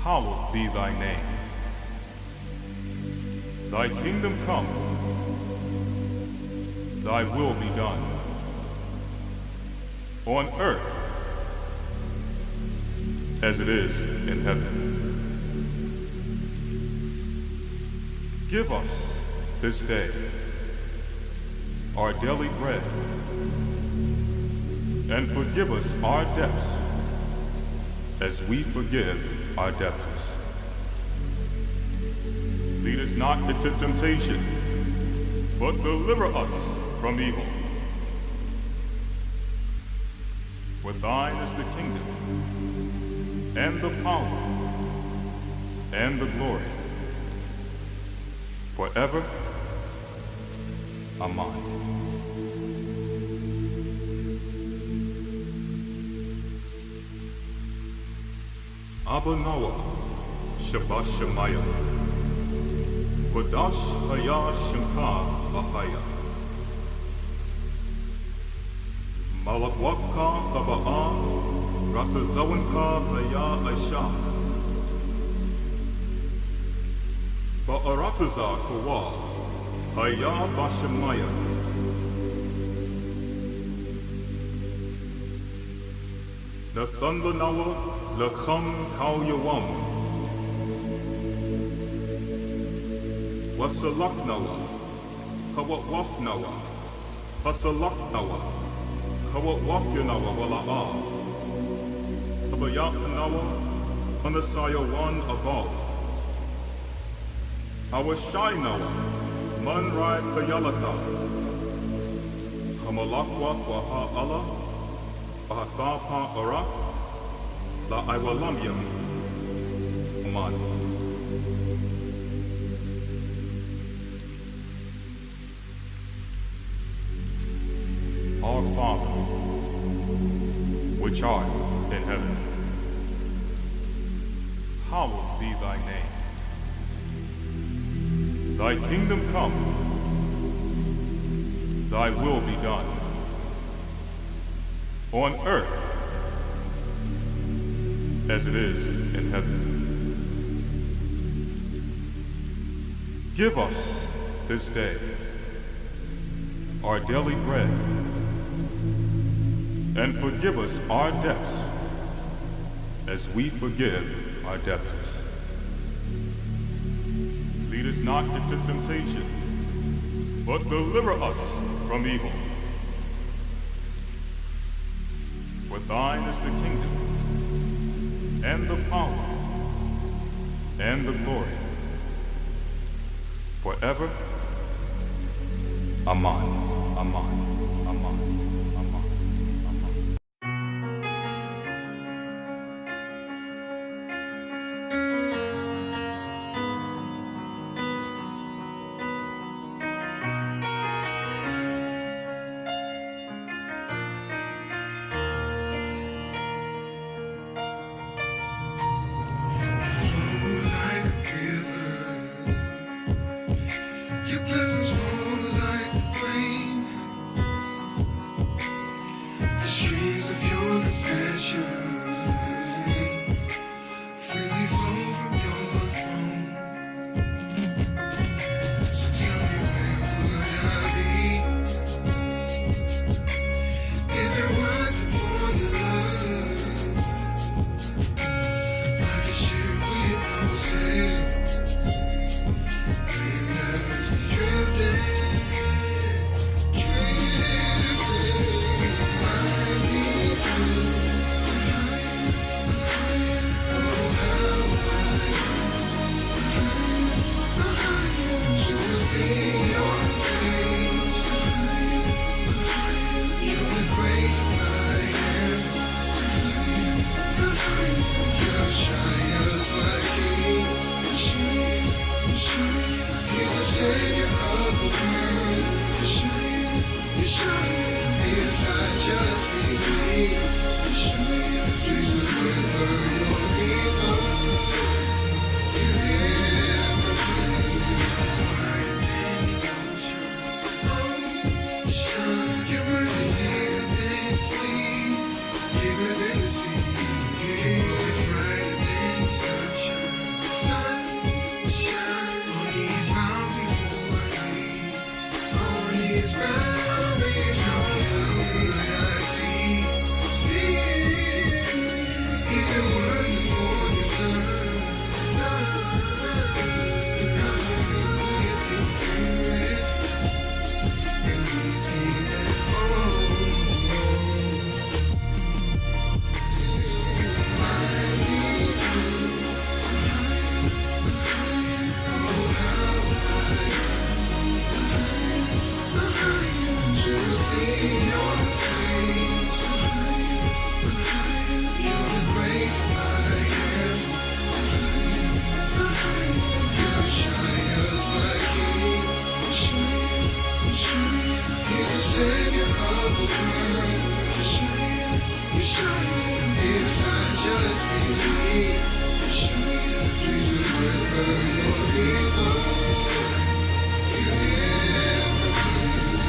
hallowed be thy name. Thy kingdom come, thy will be done, on earth as it is in heaven. Give us this day our daily bread, and forgive us our debts as we forgive our debtors. Lead us not into temptation, but deliver us from evil. For thine is the kingdom, and the power, and the glory, forever. Amen. Abba Noah, Shabbat Shemaya, Kodash Haya Shemka Ahaya, Malakwavka Taba'a, Ratazawanka Haya Aisha, Ba'arataza Kawa, Haya Bashemaya, the thunder Noah, Lacham Kau Yawam, Wasalak Noah, Kawat Waf Noah, Hasalak Noah, Kawat Waf Yanawa Wala'a, Kabayak Noah, Anasaya one above, Awashai Noah, Manrai Kayalaka, Kamalakwa Waha Allah, Bahathapa Arak, La Iwalamyam, Aman. Our Father, which art in heaven, hallowed be thy name. Thy kingdom come, thy will be done, on earth as it is in heaven. Give us this day our daily bread, and forgive us our debts as we forgive our debtors. Lead us not into temptation, but deliver us from evil. For thine is the kingdom, and the power, and the glory, forever. Amen. Amen. Amen. Amen. Amen. Your blessings fall like rain.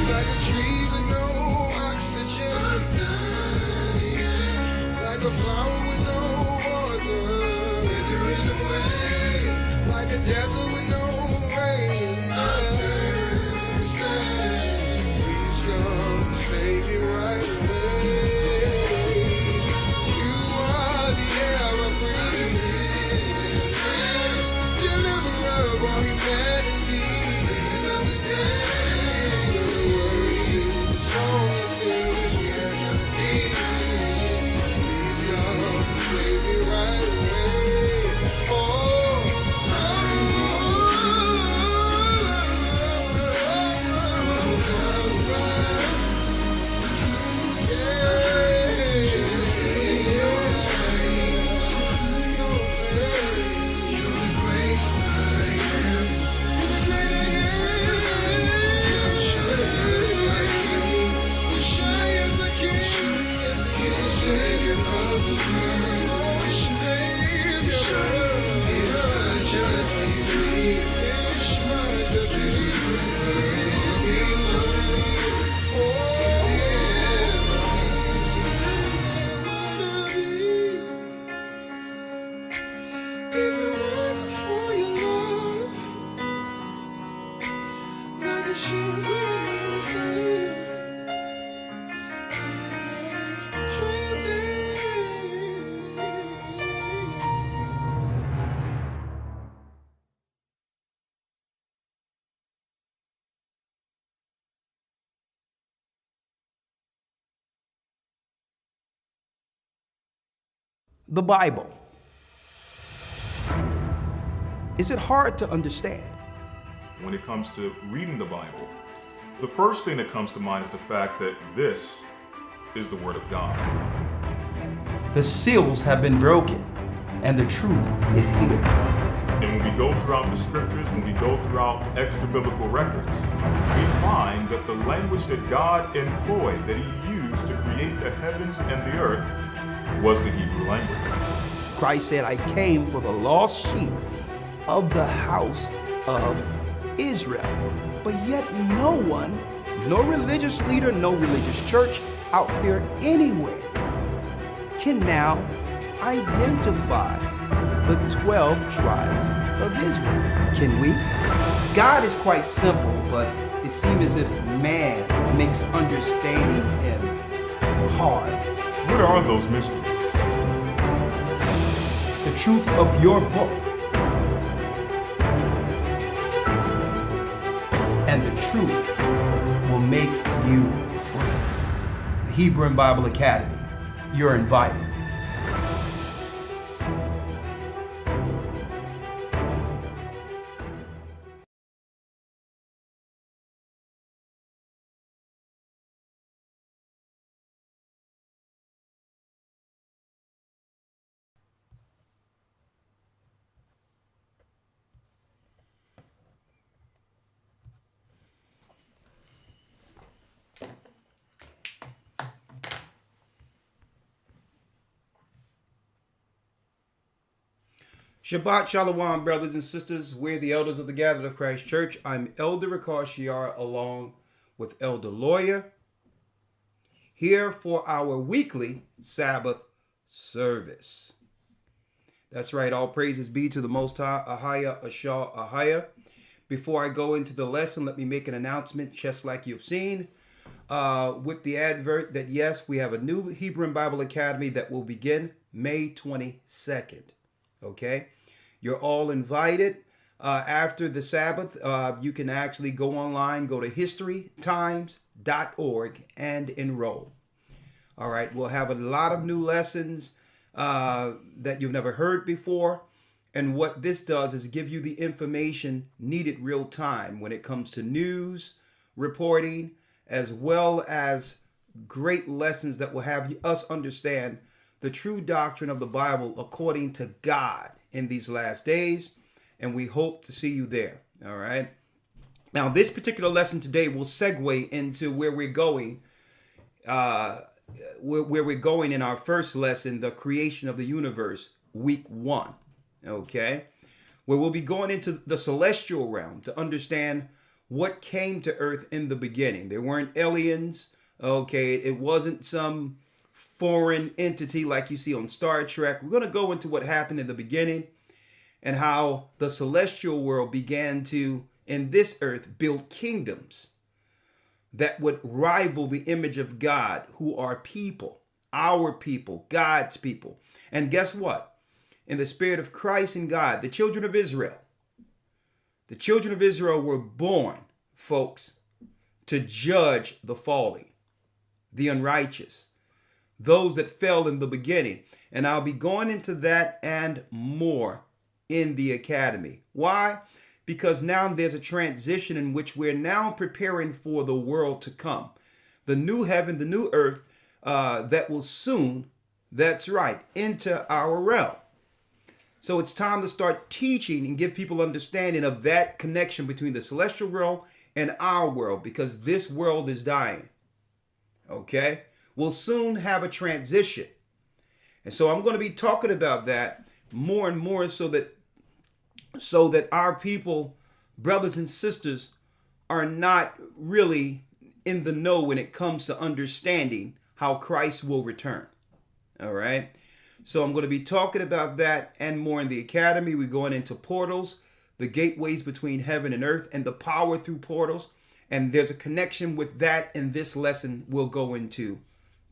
Like a tree with no oxygen, like a flower with no water, withering away, like a desert with no rain. Please come save me right away. You are the air I breathe, deliverer of all humanity. The Bible. Is it hard to understand? When it comes to reading the Bible, the first thing that comes to mind is the fact that this is the Word of God. The seals have been broken, and the truth is here. And when we go throughout the scriptures, when we go throughout extra biblical records, we find that the language that God employed, that He used to create the heavens and the earth, was the Hebrew language. Christ said, I came for the lost sheep of the house of Israel. But yet no one, no religious leader, no religious church out there anywhere can now identify the 12 tribes of Israel. Can we? God is quite simple, but it seems as if man makes understanding Him hard. What are those mysteries? The truth of your book and the truth will make you free. The Hebrew and Bible Academy, you're invited. Shabbat Shalom, brothers and sisters. We're the elders of the Gathered of Christ Church. I'm Elder Ricard Shiar along with Elder Lawyer here for our weekly Sabbath service. That's right. All praises be to the Most High, Ahaya, Ashah, Ahaya. Before I go into the lesson, let me make an announcement, just like you've seen with the advert that, yes, we have a new Hebrew and Bible Academy that will begin May 22nd. Okay? You're all invited. After the Sabbath, you can actually go online, go to historytimes.org and enroll. All right, we'll have a lot of new lessons that you've never heard before. And what this does is give you the information needed real time when it comes to news, reporting, as well as great lessons that will have us understand the true doctrine of the Bible according to God in these last days, and we hope to see you there. All right. Now, this particular lesson today will segue into where we're going, where we're going in our first lesson, the creation of the universe, week 1. Okay. where we'll be going into the celestial realm to understand what came to earth in the beginning. There weren't aliens, okay? It wasn't some foreign entity like you see on Star Trek. We're going to go into what happened in the beginning and how the celestial world began to, in this earth, build kingdoms that would rival the image of God, who are people, our people, God's people. And guess what? In the spirit of Christ and God, the children of Israel were born, folks, to judge the fallen, the unrighteous, those that fell in the beginning. And I'll be going into that and more in the academy. Why? Because now there's a transition in which we're now preparing for the world to come. The new heaven, the new earth that will soon, that's right, enter our realm. So it's time to start teaching and give people understanding of that connection between the celestial world and our world, because this world is dying. Okay? We'll soon have a transition. And so I'm going to be talking about that more and more so that our people, brothers and sisters, are not really in the know when it comes to understanding how Christ will return. All right? So I'm going to be talking about that and more in the academy. We're going into portals, the gateways between heaven and earth, and the power through portals. And there's a connection with that in this lesson we'll go into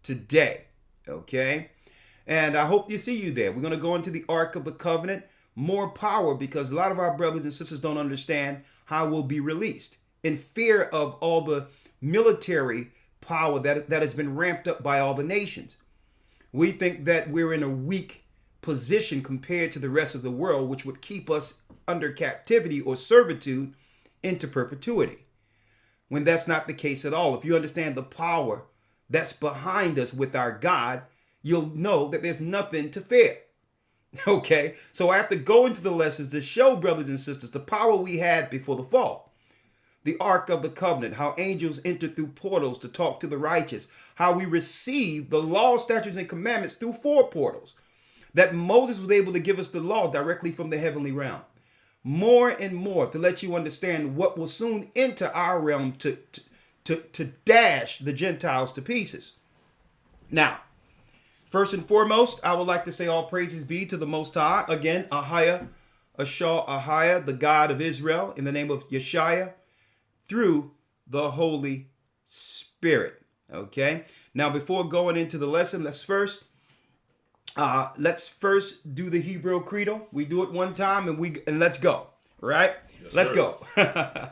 today. Okay? And I hope to see you there. We're going to go into the Ark of the Covenant. More power, because a lot of our brothers and sisters don't understand how we'll be released in fear of all the military power that has been ramped up by all the nations. We think that we're in a weak position compared to the rest of the world, which would keep us under captivity or servitude into perpetuity, when that's not the case at all. If you understand the power that's behind us with our God, you'll know that there's nothing to fear. Okay, so I have to go into the lessons to show brothers and sisters the power we had before the fall. The Ark of the Covenant, how angels enter through portals to talk to the righteous, how we receive the law, statutes, and commandments through 4 portals, that Moses was able to give us the law directly from the heavenly realm. More and more to let you understand what will soon enter our realm to dash the Gentiles to pieces. Now, first and foremost, I would like to say all praises be to the Most High. Again, Ahia, Ahia, the God of Israel, in the name of Yeshua, through the Holy Spirit. Okay. Now, before going into the lesson, let's first do the Hebrew Credo. We do it one time and let's go. Right? Yes, let's sir. go.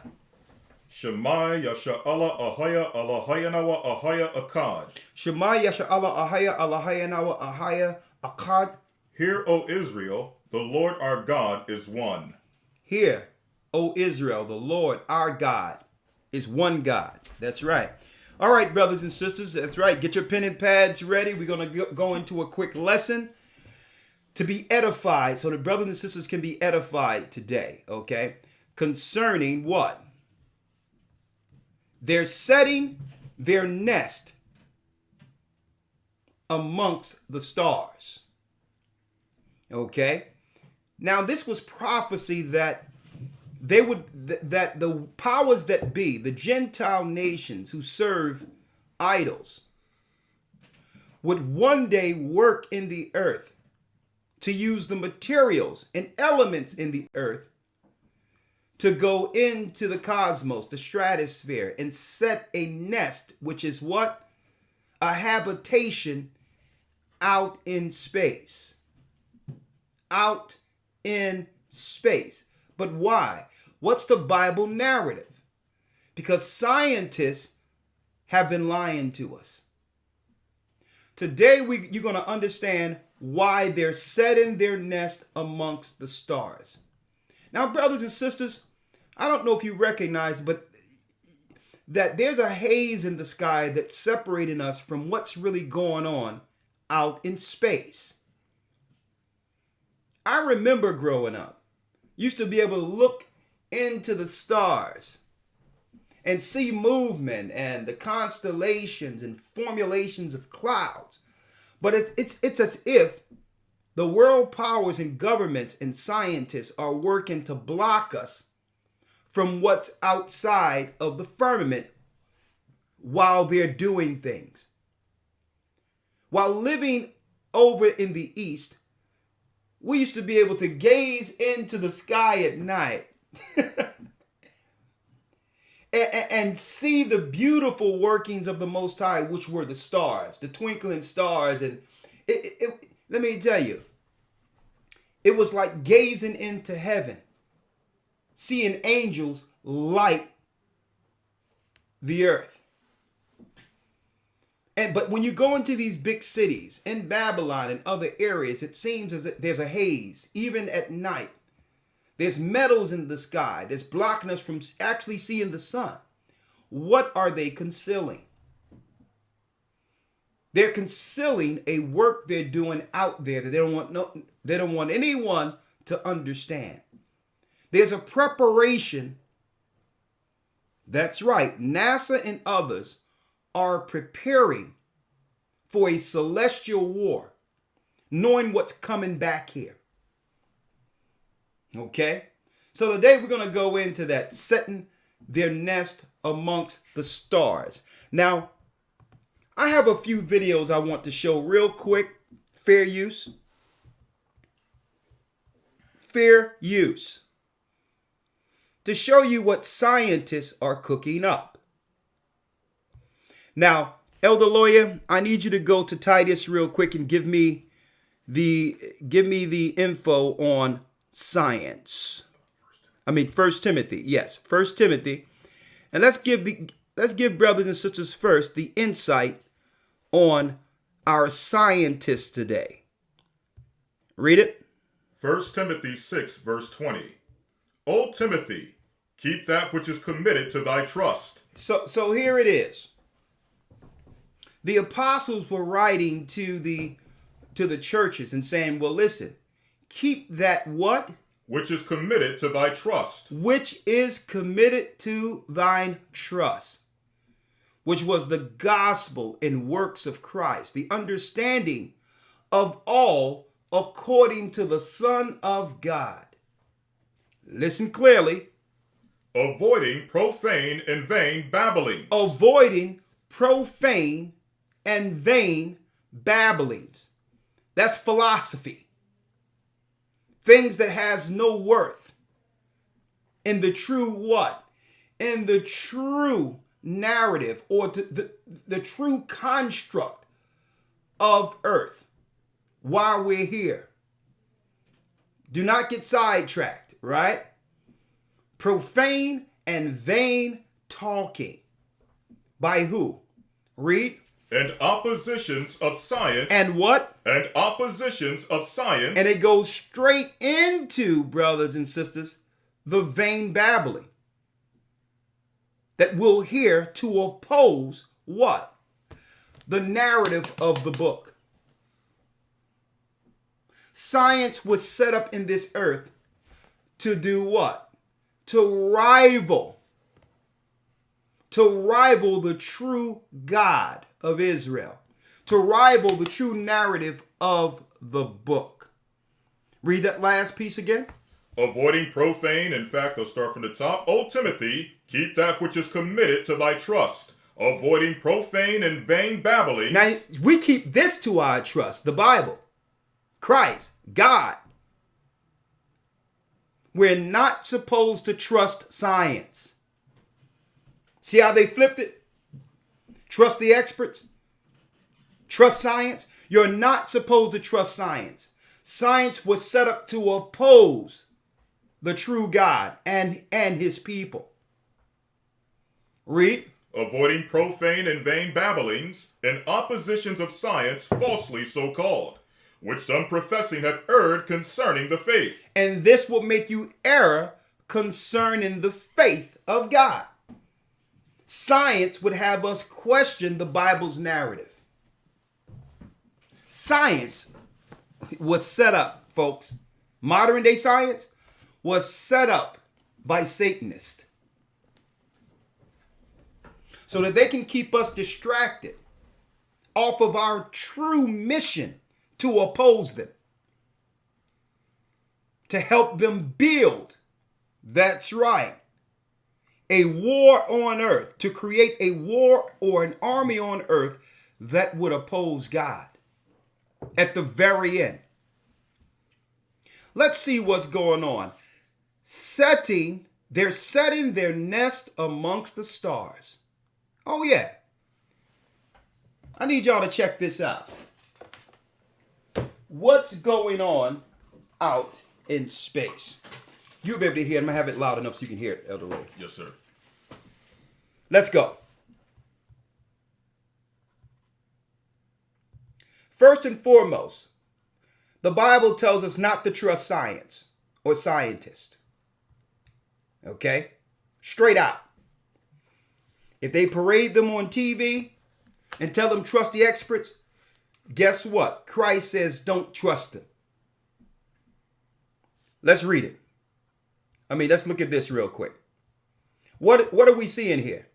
Shema Yasha Allah Ahaya Allahayanawa Ahaya Akkad. Shema Yasha Allah Ahaya Allahayanawa Ahaya Akkad. Hear, O Israel, the Lord our God is one. Hear, O Israel, the Lord our God is one God. That's right. All right, brothers and sisters, that's right. Get your pen and pads ready. We're going to go into a quick lesson to be edified, so the brothers and sisters can be edified today, okay? Concerning what? They're setting their nest amongst the stars. Okay? Now, this was prophecy that that the powers that be, the Gentile nations who serve idols, would one day work in the earth to use the materials and elements in the earth to go into the cosmos, the stratosphere, and set a nest, which is what? A habitation out in space. Out in space. But why? What's the Bible narrative? Because scientists have been lying to us. Today, you're going to understand why they're setting their nest amongst the stars. Now, brothers and sisters, I don't know if you recognize, but that there's a haze in the sky that's separating us from what's really going on out in space. I remember growing up, used to be able to look into the stars and see movement and the constellations and formulations of clouds. But it's as if The world powers and governments and scientists are working to block us from what's outside of the firmament while they're doing things. While living over in the East, we used to be able to gaze into the sky at night and see the beautiful workings of the Most High, which were the stars, the twinkling stars. And let me tell you, it was like gazing into heaven, seeing angels light the earth. But when you go into these big cities, in Babylon and other areas, it seems as if there's a haze, even at night. There's metals in the sky that's blocking us from actually seeing the sun. What are they concealing? They're concealing a work they're doing out there that they don't want anyone to understand. There's a preparation. That's right. NASA and others are preparing for a celestial war, knowing what's coming back here. Okay? So today we're going to go into that, setting their nest amongst the stars. Now, I have a few videos I want to show real quick. Fair use. Fair use. To show you what scientists are cooking up. Now, Elder Lawyer, I need you to go to Titus real quick and give me the info on science. I mean, 1 Timothy. Yes, 1 Timothy. And let's give brothers and sisters first the insight on our scientists today. Read it. 1 Timothy 6, verse 20. O Timothy, keep that which is committed to thy trust. So here it is. The apostles were writing to the churches and saying, well, listen, keep that what? Which is committed to thy trust. Which is committed to thine trust. Which was the gospel and works of Christ. The understanding of all according to the Son of God. Listen clearly. Avoiding profane and vain babblings. Avoiding profane and vain babblings. That's philosophy. Things that has no worth. In the true what? In the true narrative or the true construct of earth while we're here. Do not get sidetracked, right? Profane and vain talking. By who? Read. And oppositions of science. And what? And oppositions of science. And it goes straight into, brothers and sisters, the vain babbling that we'll hear to oppose what? The narrative of the book. Science was set up in this earth to do what? To rival the true God of Israel, to rival the true narrative of the book. Read that last piece again. Avoiding profane, in fact, I'll start from the top. O Timothy, keep that which is committed to thy trust. Avoiding profane and vain babblings. Now, we keep this to our trust, the Bible, Christ, God. We're not supposed to trust science. See how they flipped it? Trust the experts. Trust science. You're not supposed to trust science. Science was set up to oppose the true God and his people. Read. Avoiding profane and vain babblings, and oppositions of science falsely so called, which some professing have erred concerning the faith. And this will make you err concerning the faith of God. Science would have us question the Bible's narrative. Science was set up, folks. Modern day science was set up by Satanists so that they can keep us distracted off of our true mission to oppose them. to help them build, that's right, a war on earth, to create a war or an army on earth that would oppose God at the very end. Let's see what's going on. They're setting their nest amongst the stars. Oh yeah. I need y'all to check this out. What's going on out in space? You'll be able to hear it. I'm going to have it loud enough so you can hear it, Elder Lord. Yes, sir. Let's go. First and foremost, the Bible tells us not to trust science or scientists. Okay? Straight out. If they parade them on TV and tell them trust the experts, guess what? Christ says don't trust them. Let's read it. Let's look at this real quick. What are we seeing here?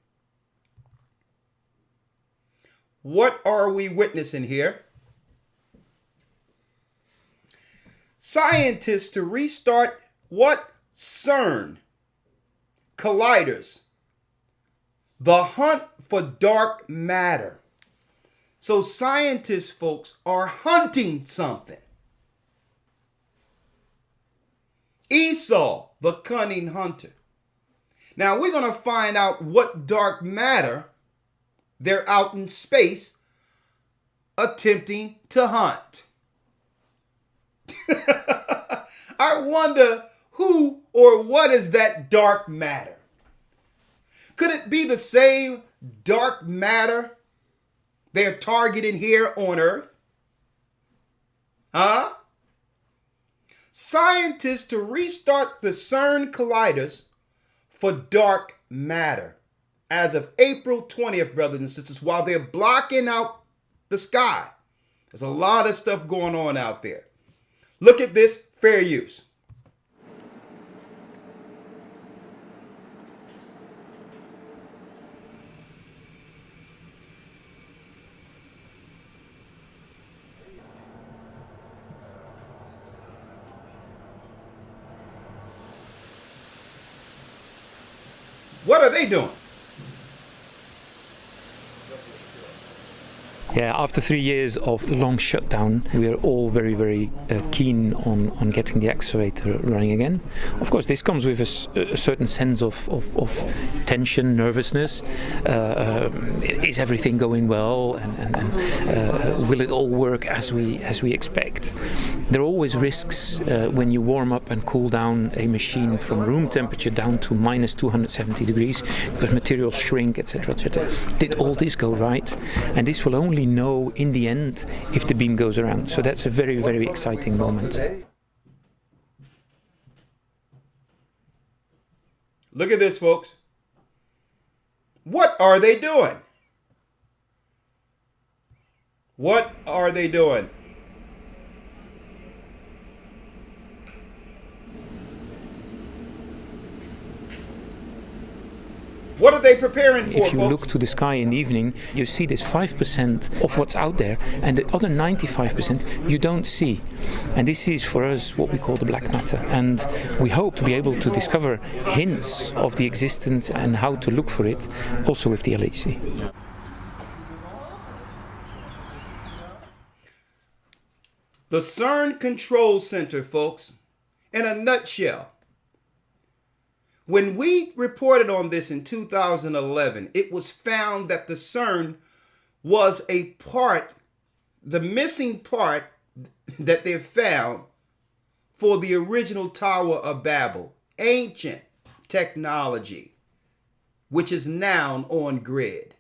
What are we witnessing here? Scientists to restart what? CERN. Colliders. The hunt for dark matter. So scientists, folks, are hunting something. Esau, the cunning hunter. Now we're going to find out what dark matter they're out in space attempting to hunt. I wonder who or what is that dark matter? Could it be the same dark matter they're targeting here on Earth? Huh? Scientists to restart the CERN colliders for dark matter. As of April 20th, brothers and sisters, while they're blocking out the sky. There's a lot of stuff going on out there. Look at this, fair use. What are they doing? Yeah, after 3 years of long shutdown, we are all very, very keen on getting the excavator running again. Of course, this comes with a certain sense of tension, nervousness. Is everything going well? And will it all work as we expect? There are always risks when you warm up and cool down a machine from room temperature down to minus 270 degrees, because materials shrink, etc., etc. Did all this go right? And this will only know in the end if the beam goes around. So that's a very, very exciting moment. Look at this, folks. What are they doing? What are they doing? What are they preparing for, If you folks? look to the sky in the evening, you see this 5% of what's out there, and the other 95% you don't see. And this is for us what we call the black matter. And we hope to be able to discover hints of the existence and how to look for it, also with the LHC. The CERN Control Center, folks, in a nutshell. When we reported on this in 2011, it was found that the CERN was a part, the missing part that they found for the original Tower of Babel, ancient technology, which is now on grid.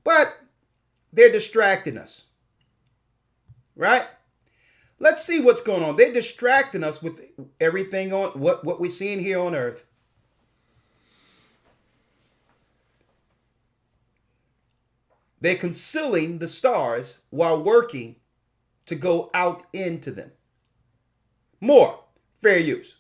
But they're distracting us, right? Let's see what's going on. They're distracting us with everything on what we're seeing here on Earth. They're concealing the stars while working to go out into them. More fair use.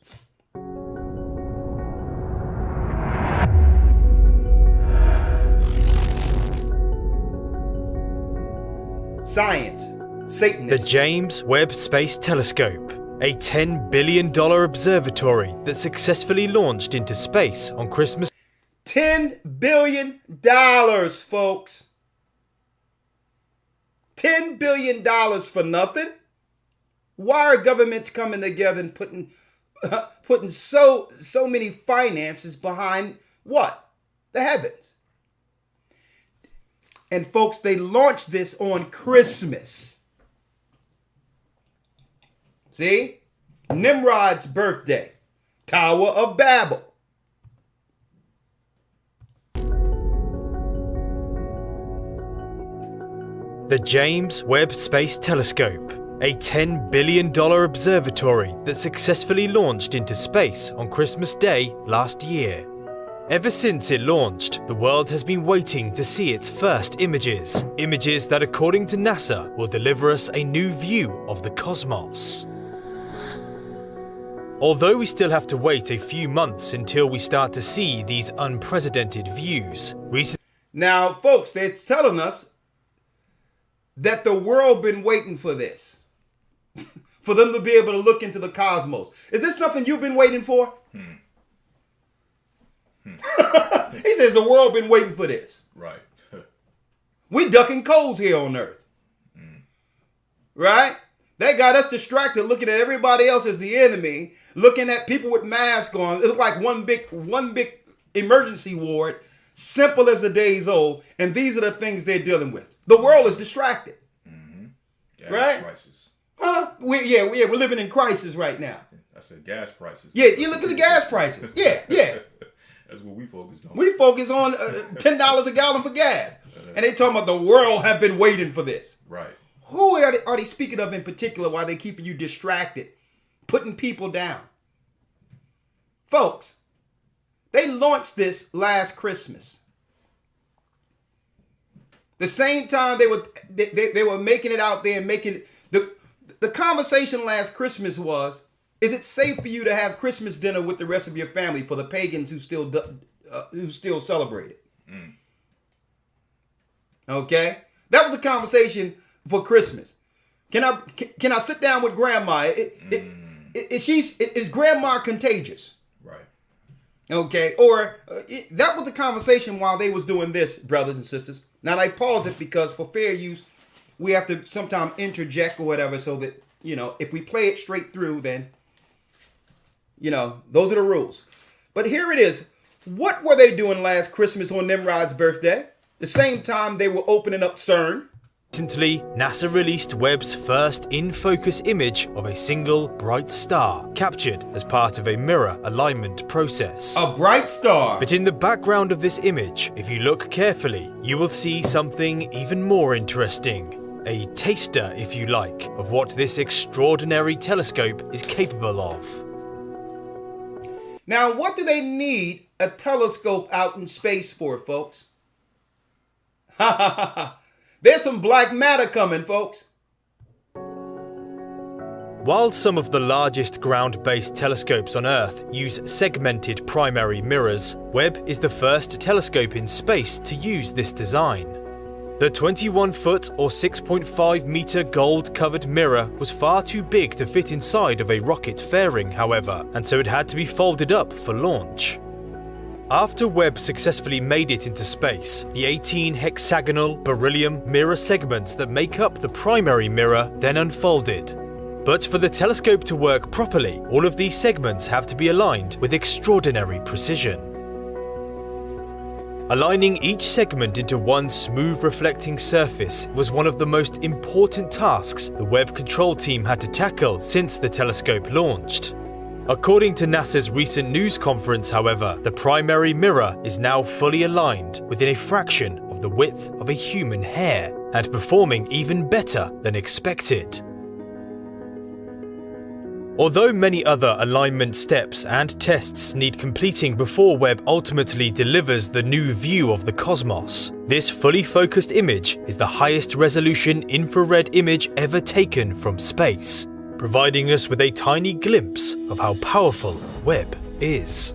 Science. The Satanists. James Webb Space Telescope a $10 billion observatory that successfully launched into space on Christmas. $10 billion, folks. $10 billion for nothing? Why are governments coming together and putting so many finances behind what? The heavens. And folks, they launched this on Christmas. See? Nimrod's birthday. Tower of Babel. The James Webb Space Telescope, a $10 billion observatory that successfully launched into space on Christmas Day last year. Ever since it launched, the world has been waiting to see its first images. Images that, according to NASA, will deliver us a new view of the cosmos. Although we still have to wait a few months until we start to see these unprecedented views, Now, folks, they're telling us that the world been waiting for this. For them to be able to look into the cosmos. Is this something you've been waiting for? He says the world been waiting for this. Right. We ducking coals here on Earth. Right? They got us distracted looking at everybody else as the enemy, looking at people with masks on. It was like one big emergency ward, simple as the days old, and these are the things they're dealing with. The world is distracted. Gas Right? prices. Huh? We're living in crisis right now. I said gas prices. Yeah, you look at the gas prices. Yeah. That's what we focused on. We focus on $10 a gallon for gas. And they talking about the world have been waiting for this. Right. Who are they speaking of in particular while they keeping you distracted, putting people down? Folks, they launched this last Christmas. The same time they were making it out there and making it, the conversation last Christmas was, is it safe for you to have Christmas dinner with the rest of your family for the pagans who still celebrate it? Okay, that was the conversation for Christmas. Can I sit down with Grandma? Is Grandma contagious? Right. Okay, or that was the conversation while they was doing this, brothers and sisters. Now I pause it because for fair use, we have to sometimes interject or whatever, so that if we play it straight through, then those are the rules. But here it is. What were they doing last Christmas on Nimrod's birthday? The same time they were opening up CERN. Recently, NASA released Webb's first in-focus image of a single bright star, captured as part of a mirror alignment process. A bright star. But in the background of this image, if you look carefully, you will see something even more interesting. A taster, if you like, of what this extraordinary telescope is capable of. Now, what do they need a telescope out in space for, folks? Ha ha ha ha. There's some black matter coming, folks. While some of the largest ground-based telescopes on Earth use segmented primary mirrors, Webb is the first telescope in space to use this design. The 21-foot or 6.5-meter gold-covered mirror was far too big to fit inside of a rocket fairing, however, and so it had to be folded up for launch. After Webb successfully made it into space, the 18 hexagonal beryllium mirror segments that make up the primary mirror then unfolded. But for the telescope to work properly, all of these segments have to be aligned with extraordinary precision. Aligning each segment into one smooth reflecting surface was one of the most important tasks the Webb control team had to tackle since the telescope launched. According to NASA's recent news conference, however, the primary mirror is now fully aligned within a fraction of the width of a human hair and performing even better than expected. Although many other alignment steps and tests need completing before Webb ultimately delivers the new view of the cosmos, this fully focused image is the highest resolution infrared image ever taken from space, providing us with a tiny glimpse of how powerful Webb is.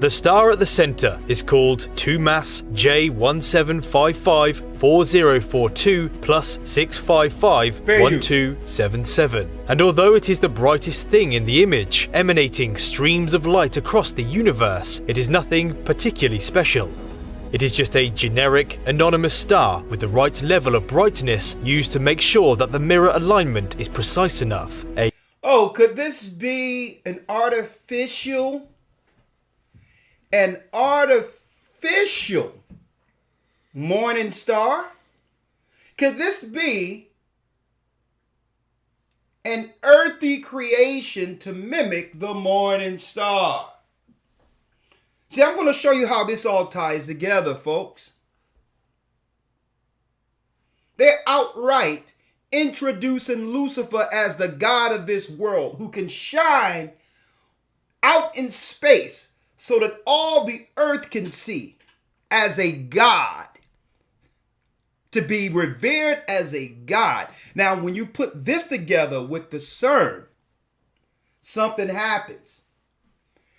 The star at the centre is called 2MASS J17554042 plus 6551277. And although it is the brightest thing in the image, emanating streams of light across the universe, it is nothing particularly special. It is just a generic, anonymous star with the right level of brightness used to make sure that the mirror alignment is precise enough. Oh, could this be an artificial morning star? Could this be an earthy creation to mimic the morning star? See, I'm going to show you how this all ties together, folks. They're outright introducing Lucifer as the god of this world who can shine out in space so that all the earth can see as a god, to be revered as a god. Now, when you put this together with the CERN, something happens.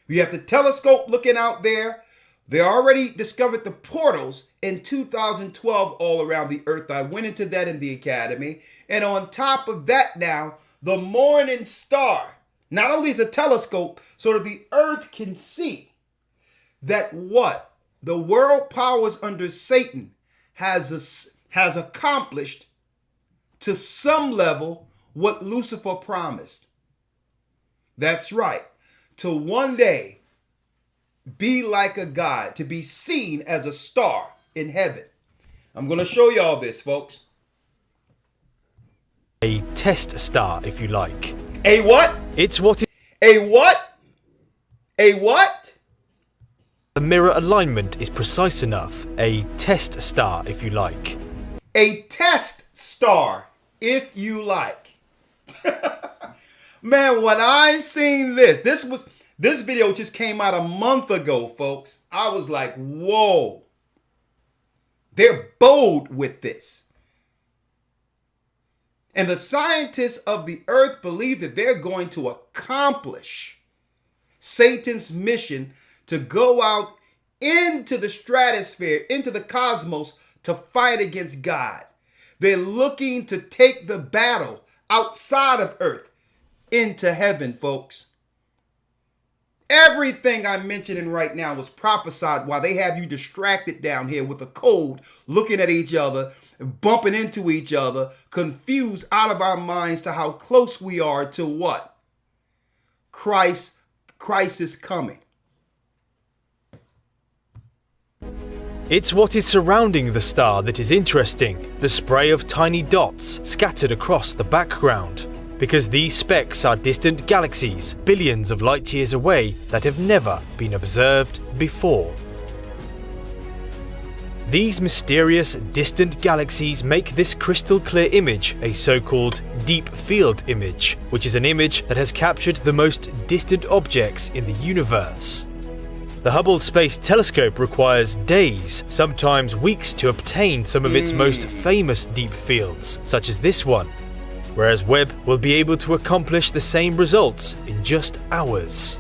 You have the telescope looking out there. They already discovered the portals in 2012 all around the earth. I went into that in the academy. And on top of that now, the morning star, not only is a telescope so that the earth can see that what the world powers under Satan has accomplished to some level what Lucifer promised. That's right. To one day be like a god, to be seen as a star in heaven. I'm going to show y'all this, folks. A test star, if you like. A what? It's what A what? A what? the mirror alignment is precise enough. A test star, if you like. A test star, if you like. Man, when I seen this video just came out a month ago, folks. I was like, whoa. They're bold with this. And the scientists of the earth believe that they're going to accomplish Satan's mission to go out into the stratosphere, into the cosmos, to fight against God. They're looking to take the battle outside of earth into heaven, folks. Everything I'm mentioning right now was prophesied while they have you distracted down here with a cold, looking at each other, bumping into each other, confused out of our minds to how close we are to what? Christ is coming. It's what is surrounding the star that is interesting, the spray of tiny dots scattered across the background. Because these specks are distant galaxies, billions of light years away, that have never been observed before. These mysterious, distant galaxies make this crystal clear image a so-called deep field image, which is an image that has captured the most distant objects in the universe. The Hubble Space Telescope requires days, sometimes weeks, to obtain some of its most famous deep fields, such as this one, whereas Webb will be able to accomplish the same results in just hours.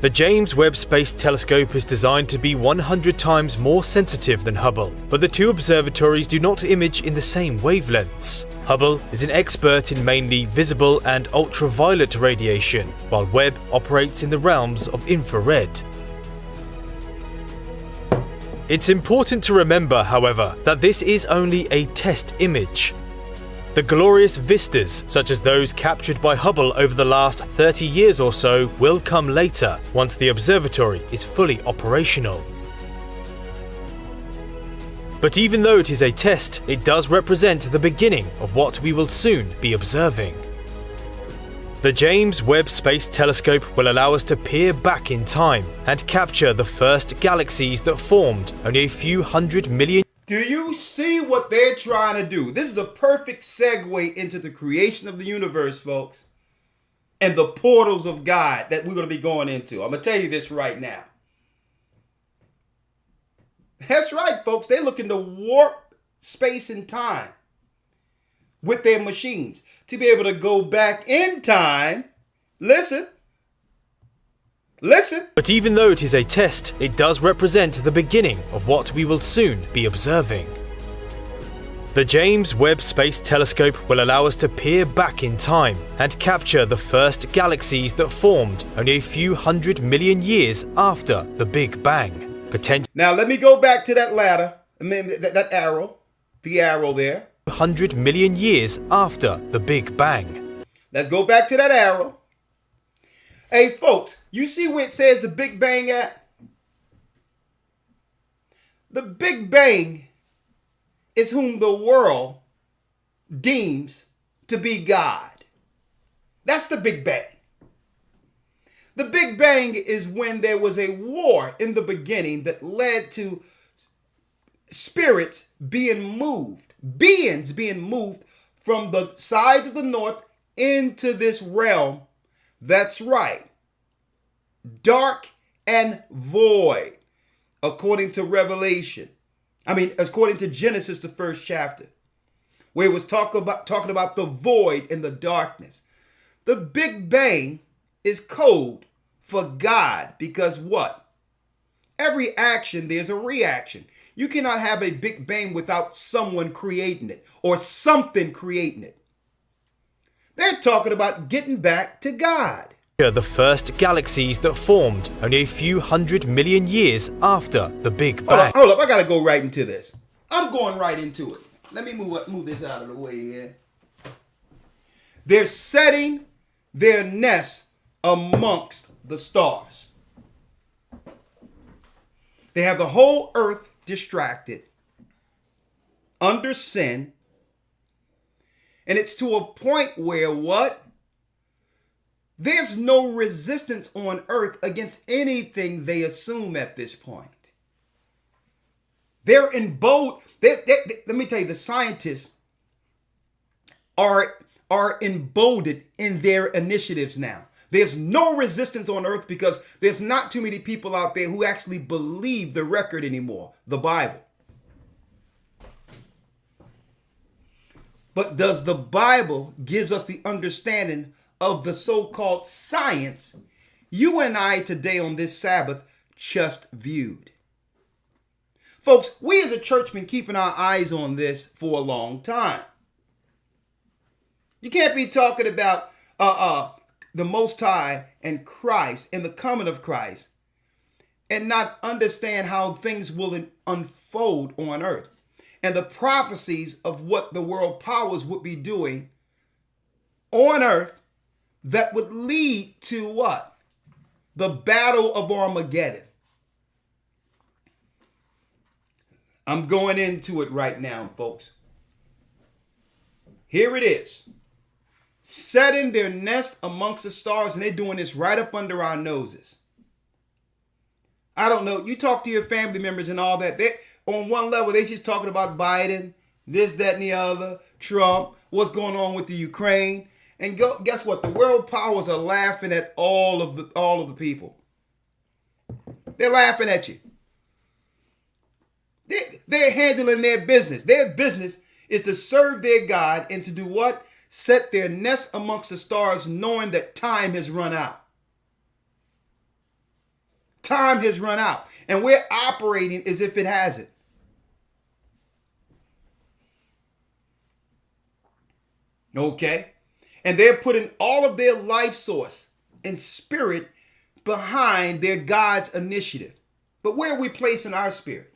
The James Webb Space Telescope is designed to be 100 times more sensitive than Hubble, but the two observatories do not image in the same wavelengths. Hubble is an expert in mainly visible and ultraviolet radiation, while Webb operates in the realms of infrared. It's important to remember, however, that this is only a test image. The glorious vistas, such as those captured by Hubble over the last 30 years or so, will come later, once the observatory is fully operational. But even though it is a test, it does represent the beginning of what we will soon be observing. The James Webb Space Telescope will allow us to peer back in time and capture the first galaxies that formed only a few 100 million. Do you see what they're trying to do? This is a perfect segue into the creation of the universe, folks, and the portals of God that we're going to be going into. I'm going to tell you this right now. That's right, folks. They're looking to warp space and time with their machines to be able to go back in time, listen, Listen. But even though it is a test, it does represent the beginning of what we will soon be observing. The James Webb Space Telescope will allow us to peer back in time and capture the first galaxies that formed only a few 100 million years after the Big Bang. Now let me go back to that ladder. I mean, that arrow. The arrow there. 100 million years after the Big Bang. Let's go back to that arrow. Hey, folks, you see where it says the Big Bang at? The Big Bang is whom the world deems to be God. That's the Big Bang. The Big Bang is when there was a war in the beginning that led to spirits being moved, beings being moved from the sides of the north into this realm. That's right. Dark and void, according to Revelation. According to Genesis, the first chapter, where it was talking about the void and the darkness. The Big Bang is code for God because what? Every action, there's a reaction. You cannot have a Big Bang without someone creating it or something creating it. They're talking about getting back to God. The first galaxies that formed only a few 100 million years after the Big Bang. Hold up, I gotta go right into this. I'm going right into it. Let me move this out of the way here. They're setting their nest amongst the stars. They have the whole earth distracted, under sin, and it's to a point where what? There's no resistance on earth against anything they assume at this point. They're in bold. Let me tell you, the scientists are emboldened in their initiatives now. There's no resistance on earth because there's not too many people out there who actually believe the record anymore, the Bible. But does the Bible gives us the understanding of the so-called science you and I today on this Sabbath just viewed? Folks, we as a church been keeping our eyes on this for a long time. You can't be talking about the Most High and Christ and the coming of Christ and not understand how things will unfold on earth and the prophecies of what the world powers would be doing on earth that would lead to what? The battle of Armageddon. I'm going into it right now, folks. Here it is. Setting their nest amongst the stars, and they're doing this right up under our noses. I don't know. You talk to your family members and all that. They, on one level, they just talking about Biden, this, that, and the other, Trump, what's going on with the Ukraine. And guess what? The world powers are laughing at all of the people. They're laughing at you. They're handling their business. Their business is to serve their God and to do what? Set their nest amongst the stars, knowing that time has run out. Time has run out. And we're operating as if it hasn't. Okay? And they're putting all of their life source and spirit behind their God's initiative. But where are we placing our spirit?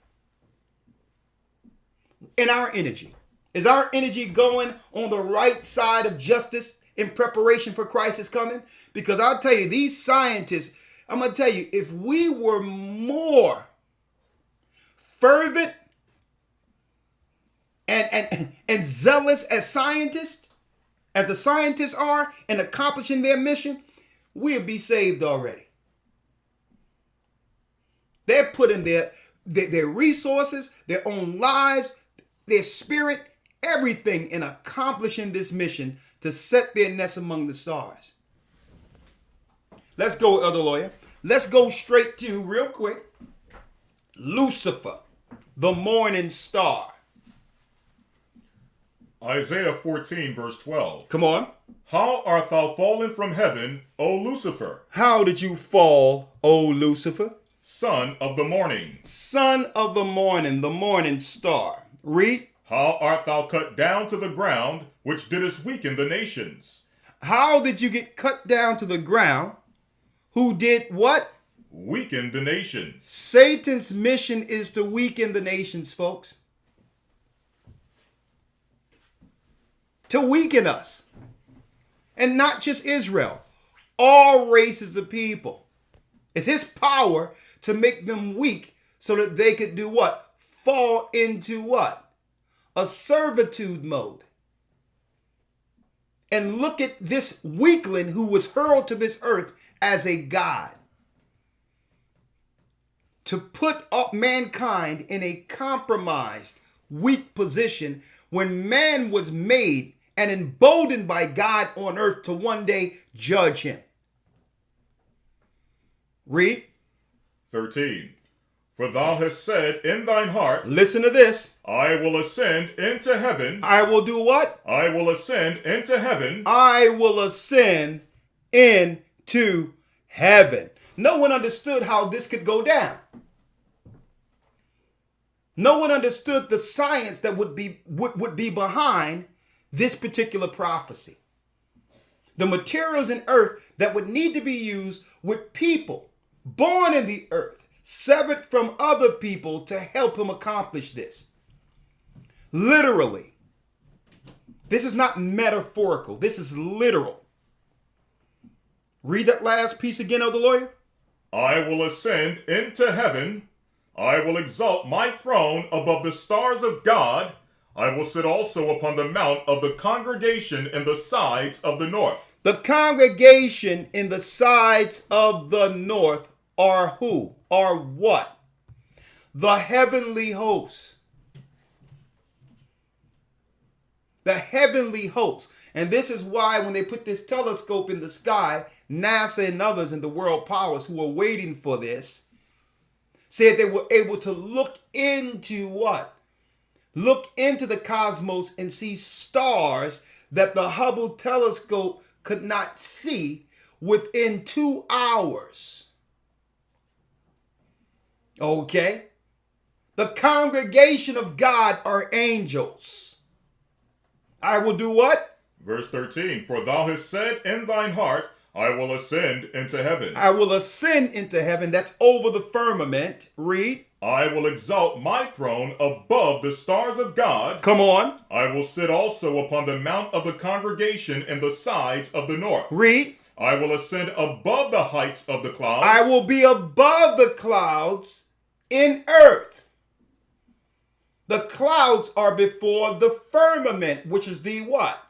In our energy. Is our energy going on the right side of justice in preparation for Christ's coming? Because I'll tell you, these scientists, I'm going to tell you, if we were more fervent and zealous as scientists, as the scientists are in accomplishing their mission, we'll be saved already. They're putting their resources, their own lives, their spirit, everything in accomplishing this mission to set their nest among the stars. Let's go, Elder Lawyer. Let's go straight to, real quick, Lucifer, the morning star. Isaiah 14, verse 12. Come on. How art thou fallen from heaven, O Lucifer, How did you fall, O Lucifer? son of the morning? Son of the morning star. Read. How art thou cut down to the ground, which didst weaken the nations? How did you get cut down to the ground? Who did what? Weaken the nations. Satan's mission is to weaken the nations, folks. To weaken us. And not just Israel. All races of people. It's his power to make them weak so that they could do what? Fall into what? A servitude mode. And look at this weakling who was hurled to this earth as a god. To put up mankind in a compromised, weak position when man was made and emboldened by God on earth to one day judge him. Read. 13. For thou hast said in thine heart, Listen to this. I will ascend into heaven. I will do what? I will ascend into heaven. I will ascend into heaven. No one understood how this could go down. No one understood the science that would be behind this particular prophecy. The materials in earth that would need to be used with people born in the earth, severed from other people to help him accomplish this. Literally. This is not metaphorical. This is literal. Read that last piece again, Elder Lawyer. I will ascend into heaven. I will exalt my throne above the stars of God. I will sit also upon the mount of the congregation in the sides of the north. The congregation in the sides of the north are who? Are what? The heavenly hosts. The heavenly hosts. And this is why when they put this telescope in the sky, NASA and others in the world powers who were waiting for this, said they were able to look into what? Look into the cosmos and see stars that the Hubble telescope could not see within 2 hours. Okay? The congregation of God are angels. I will do what? Verse 13. For thou hast said in thine heart, I will ascend into heaven. I will ascend into heaven. That's over the firmament. Read. I will exalt my throne above the stars of God. Come on. I will sit also upon the mount of the congregation in the sides of the north. Read. I will ascend above the heights of the clouds. I will be above the clouds in earth. The clouds are before the firmament, which is the what?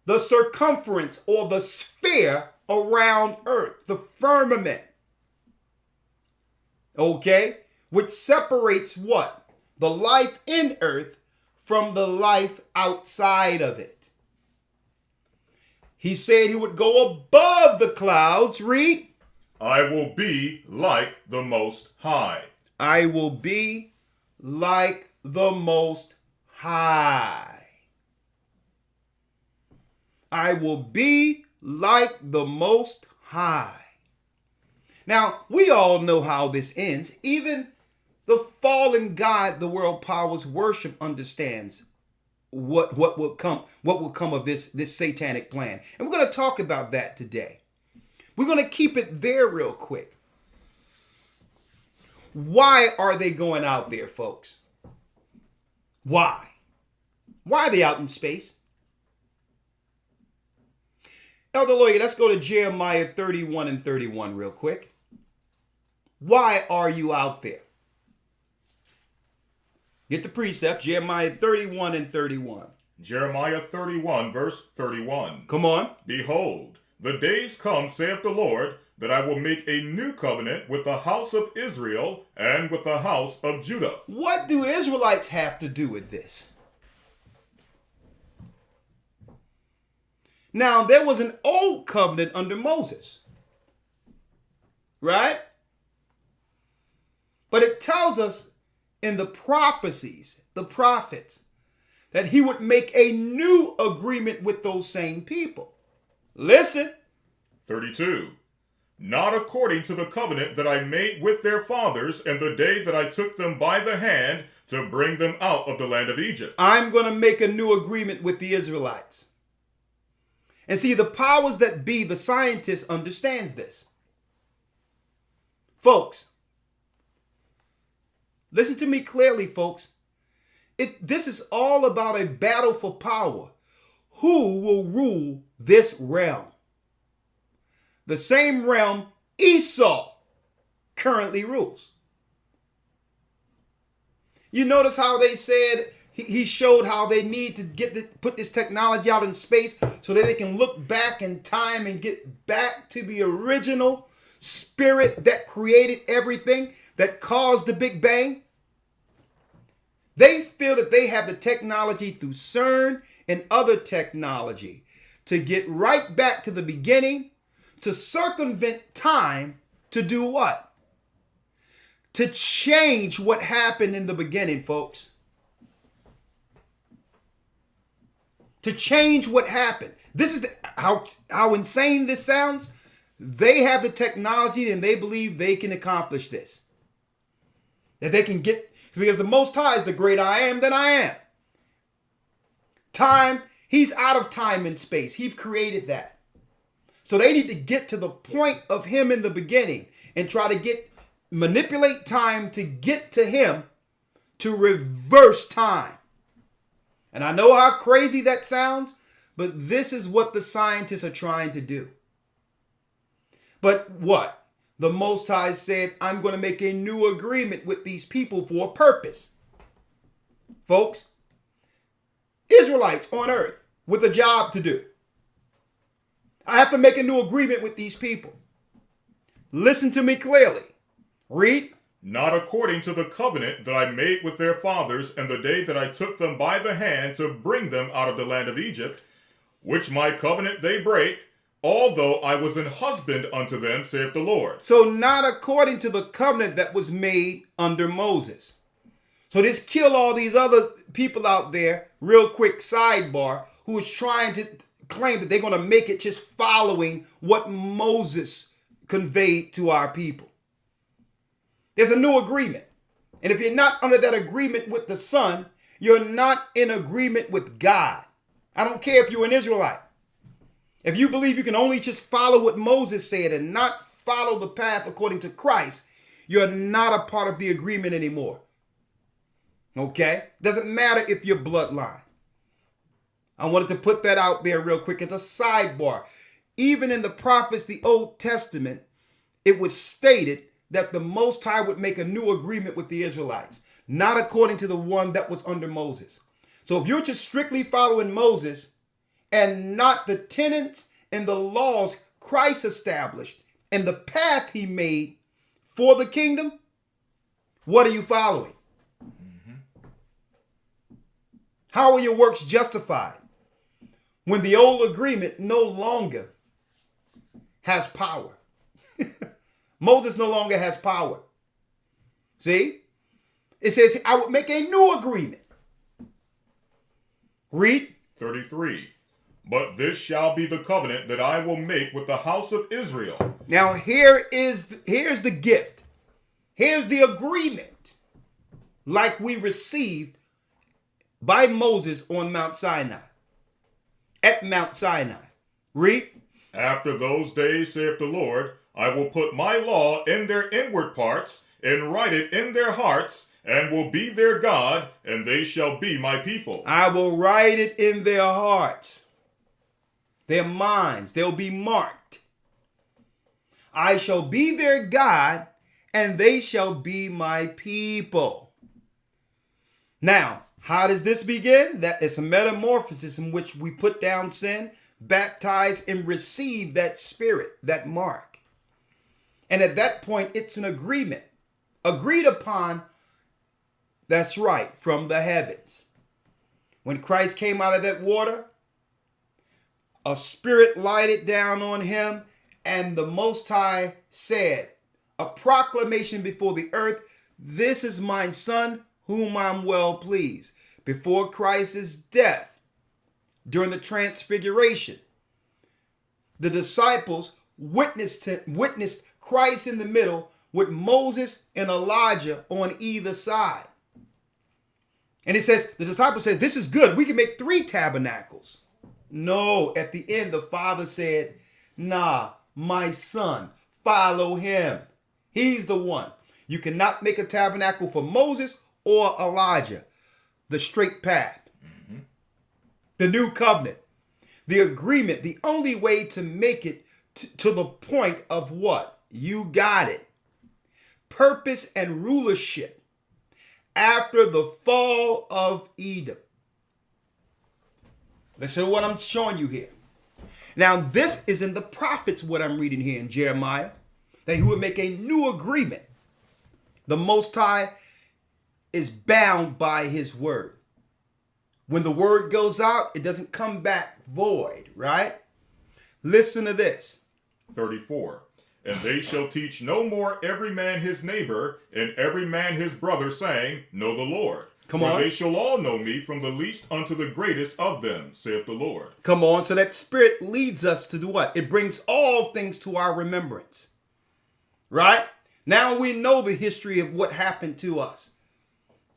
The circumference or the sphere around earth, the firmament. Okay? Which separates what? The life in earth from the life outside of it. He said he would go above the clouds. Read. I will be like the Most High. I will be like the Most High. I will be like the Most High. Now, we all know how this ends. Even the fallen God the world powers worship understands what will come of this satanic plan. And we're going to talk about that today. We're going to keep it there real quick. Why are they going out there, folks? Why? Why are they out in space? Elder Lawyer, let's go to Jeremiah 31 and 31 real quick. Why are you out there? Get the precept, Jeremiah 31 and 31. Jeremiah 31, verse 31. Come on. Behold, the days come, saith the Lord, that I will make a new covenant with the house of Israel and with the house of Judah. What do Israelites have to do with this? Now, there was an old covenant under Moses, right? But it tells us in the prophecies, the prophets, that he would make a new agreement with those same people. Listen. 32. Not according to the covenant that I made with their fathers in the day that I took them by the hand to bring them out of the land of Egypt. I'm going to make a new agreement with the Israelites. And see, the powers that be, the scientists, understands this. Folks, listen to me clearly, folks. This is all about a battle for power. Who will rule this realm? The same realm Esau currently rules. You notice how they said, he showed how they need to put this technology out in space so that they can look back in time and get back to the original spirit that created everything, that caused the Big Bang. They feel that they have the technology through CERN and other technology to get right back to the beginning, to circumvent time, to do what? To change what happened in the beginning, folks. To change what happened. This is how insane this sounds. They have the technology and they believe they can accomplish this. That they can get, because the Most High is the great I am that I am. Time, he's out of time and space. He created that. So they need to get to the point of him in the beginning and try to manipulate time to get to him, to reverse time. And I know how crazy that sounds, but this is what the scientists are trying to do. But what? The Most High said, I'm going to make a new agreement with these people for a purpose. Folks, Israelites on earth with a job to do. I have to make a new agreement with these people. Listen to me clearly. Read. Not according to the covenant that I made with their fathers in the day that I took them by the hand to bring them out of the land of Egypt, which my covenant they break, although I was an husband unto them, saith the Lord. So not according to the covenant that was made under Moses. So this kill all these other people out there, real quick sidebar, who is trying to claim that they're going to make it just following what Moses conveyed to our people. There's a new agreement. And if you're not under that agreement with the Son, you're not in agreement with God. I don't care if you're an Israelite. If you believe you can only just follow what Moses said and not follow the path according to Christ, you're not a part of the agreement anymore. Okay? Doesn't matter if you're bloodline. I wanted to put that out there real quick as a sidebar. Even in the prophets, the Old Testament, it was stated that the Most High would make a new agreement with the Israelites, not according to the one that was under Moses. So if you're just strictly following Moses and not the tenets and the laws Christ established and the path he made for the kingdom, what are you following? How are your works justified when the old agreement no longer has power? Moses no longer has power. See? It says, I would make a new agreement. Read. 33. But this shall be the covenant that I will make with the house of Israel. Now here's the gift. Here's the agreement like we received by Moses on Mount Sinai. At Mount Sinai. Read. After those days, saith the Lord, I will put my law in their inward parts, and write it in their hearts, and will be their God, and they shall be my people. I will write it in their hearts, their minds. They'll be marked. I shall be their God, and they shall be my people. Now, how does this begin? That is a metamorphosis in which we put down sin, baptize, and receive that spirit, that mark. And at that point, it's an agreement. Agreed upon, that's right, from the heavens. When Christ came out of that water, a spirit lighted down on him, and the Most High said, a proclamation before the earth, this is my Son, whom I'm well pleased. before Christ's death, during the transfiguration, the disciples witnessed Christ in the middle with Moses and Elijah on either side. And it says, the disciple says, this is good. We can make 3 tabernacles. No, at the end, the Father said, nah, my son, follow him. He's the one. You cannot make a tabernacle for Moses or Elijah. The straight path. Mm-hmm. The new covenant. The agreement. The only way to make it to the point of what? You got it. Purpose and rulership after the fall of Edom. Listen to what I'm showing you here. Now, this is in the prophets, what I'm reading here in Jeremiah, that he would make a new agreement. The Most High is bound by his word. When the word goes out, it doesn't come back void, right? Listen to this. 34. And they shall teach no more every man his neighbor and every man his brother, saying, Know the Lord. Come For on. they shall all know me, from the least unto the greatest of them, saith the Lord. Come on. So that spirit leads us to do what? It brings all things to our remembrance. Right? Now we know the history of what happened to us.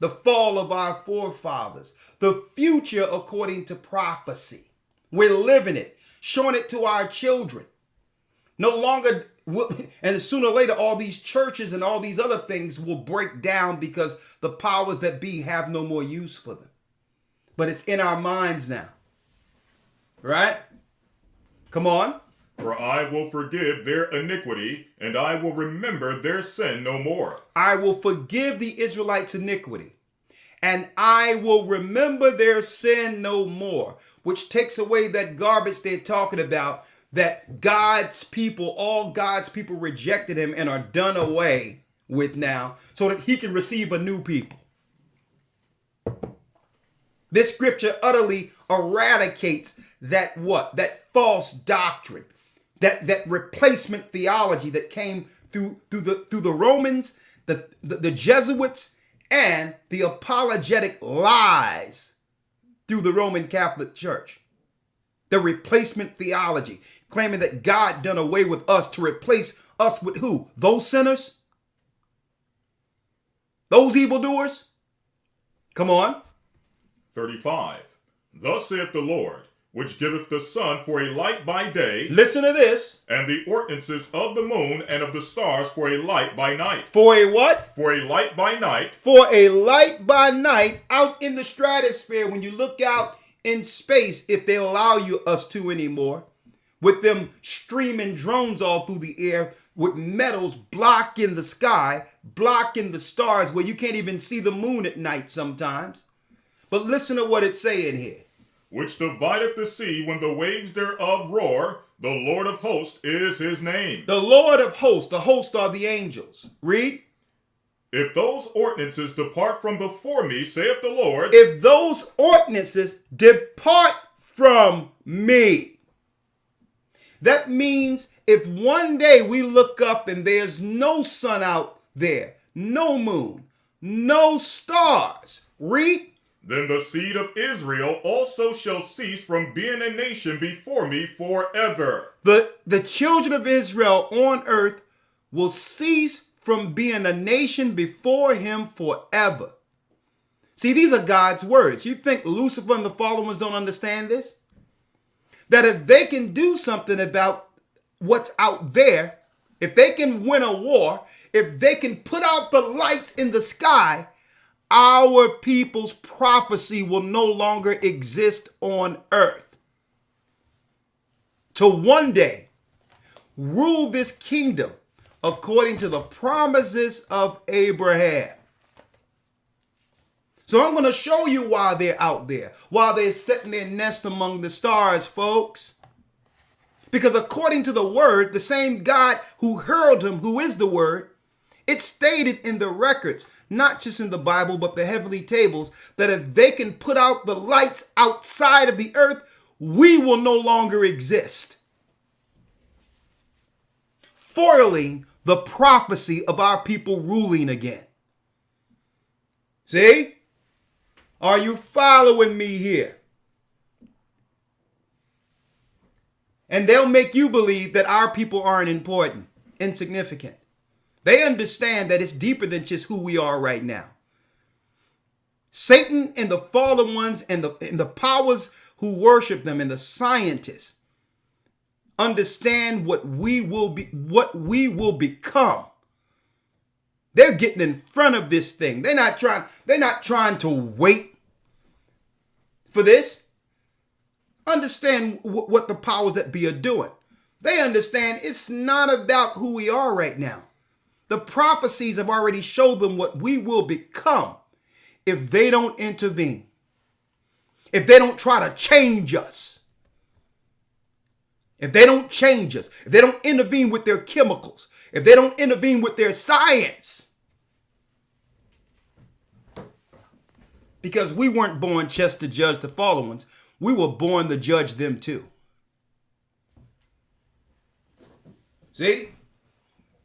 The fall of our forefathers. The future according to prophecy. We're living it. Showing it to our children. No longer, and sooner or later, all these churches and all these other things will break down because the powers that be have no more use for them. But it's in our minds now. Right? Come on. For I will forgive their iniquity, and I will remember their sin no more. I will forgive the Israelites' iniquity, and I will remember their sin no more, which takes away that garbage they're talking about, that God's people, all God's people rejected him and are done away with now, so that he can receive a new people. This scripture utterly eradicates that what? That false doctrine, that replacement theology that came through the Romans, the Jesuits, and the apologetic lies through the Roman Catholic Church. The replacement theology, claiming that God done away with us to replace us with who? Those sinners? Those evildoers? Come on. 35. Thus saith the Lord, which giveth the sun for a light by day, Listen to this. and the ordinances of the moon and of the stars for a light by night. For a what? For a light by night, For a light by night out in the stratosphere, when you look out in space, if they allow us to anymore, with them streaming drones all through the air with metals blocking the sky, blocking the stars, where you can't even see the moon at night sometimes. But listen to what it's saying here. which divideth the sea when the waves thereof roar, the Lord of hosts is his name. The Lord of hosts, the host are the angels. Read. If those ordinances depart from before me, saith the Lord, If those ordinances depart from me. That means if one day we look up and there's no sun out there, no moon, no stars, read. then the seed of Israel also shall cease from being a nation before me forever. The children of Israel on earth will cease from being a nation before him forever. See, these are God's words. You think Lucifer and the fallen ones don't understand this? That if they can do something about what's out there, if they can win a war, if they can put out the lights in the sky, our people's prophecy will no longer exist on earth. To one day rule this kingdom according to the promises of Abraham. So I'm going to show you why they're out there, why they're setting their nest among the stars, folks. Because according to the word, the same God who hurled him, who is the word, it's stated in the records, not just in the Bible, but the heavenly tables, that if they can put out the lights outside of the earth, we will no longer exist. Foiling the prophecy of our people ruling again. See? Are you following me here? And they'll make you believe that our people aren't important, insignificant. They understand that it's deeper than just who we are right now. Satan and the fallen ones and the powers who worship them and the scientists understand what we will become. They're getting in front of this thing. They're not trying to wait for this. Understand what the powers that be are doing. They understand it's not about who we are right now. The prophecies have already showed them what we will become if they don't intervene. If they don't try to change us. If they don't change us. If they don't intervene with their chemicals. If they don't intervene with their science. Because we weren't born just to judge the fallen ones. We were born to judge them too. See?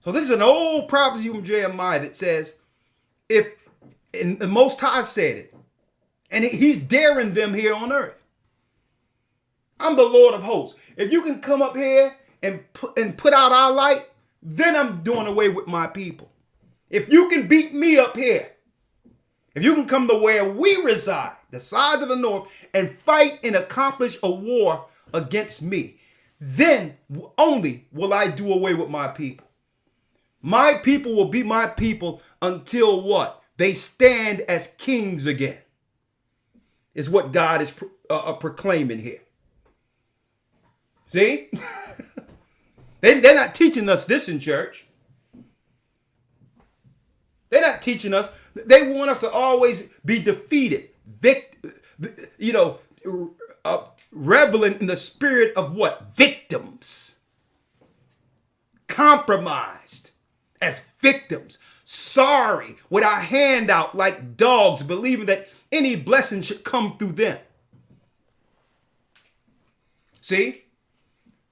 So this is an old prophecy from Jeremiah that says, and the Most High said it, and he's daring them here on earth. I'm the Lord of hosts. If you can come up here and put out our light, then I'm doing away with my people. If you can beat me up here, if you can come to where we reside, the sides of the north, and fight and accomplish a war against me, then only will I do away with my people. My people will be my people until what? They stand as kings again. Is what God is proclaiming here. See? They're not teaching us this in church. They're not teaching us. They want us to always be defeated. Reveling in the spirit of what? Victims. Compromised as victims. Sorry, with our hand out like dogs, believing that any blessing should come through them. See?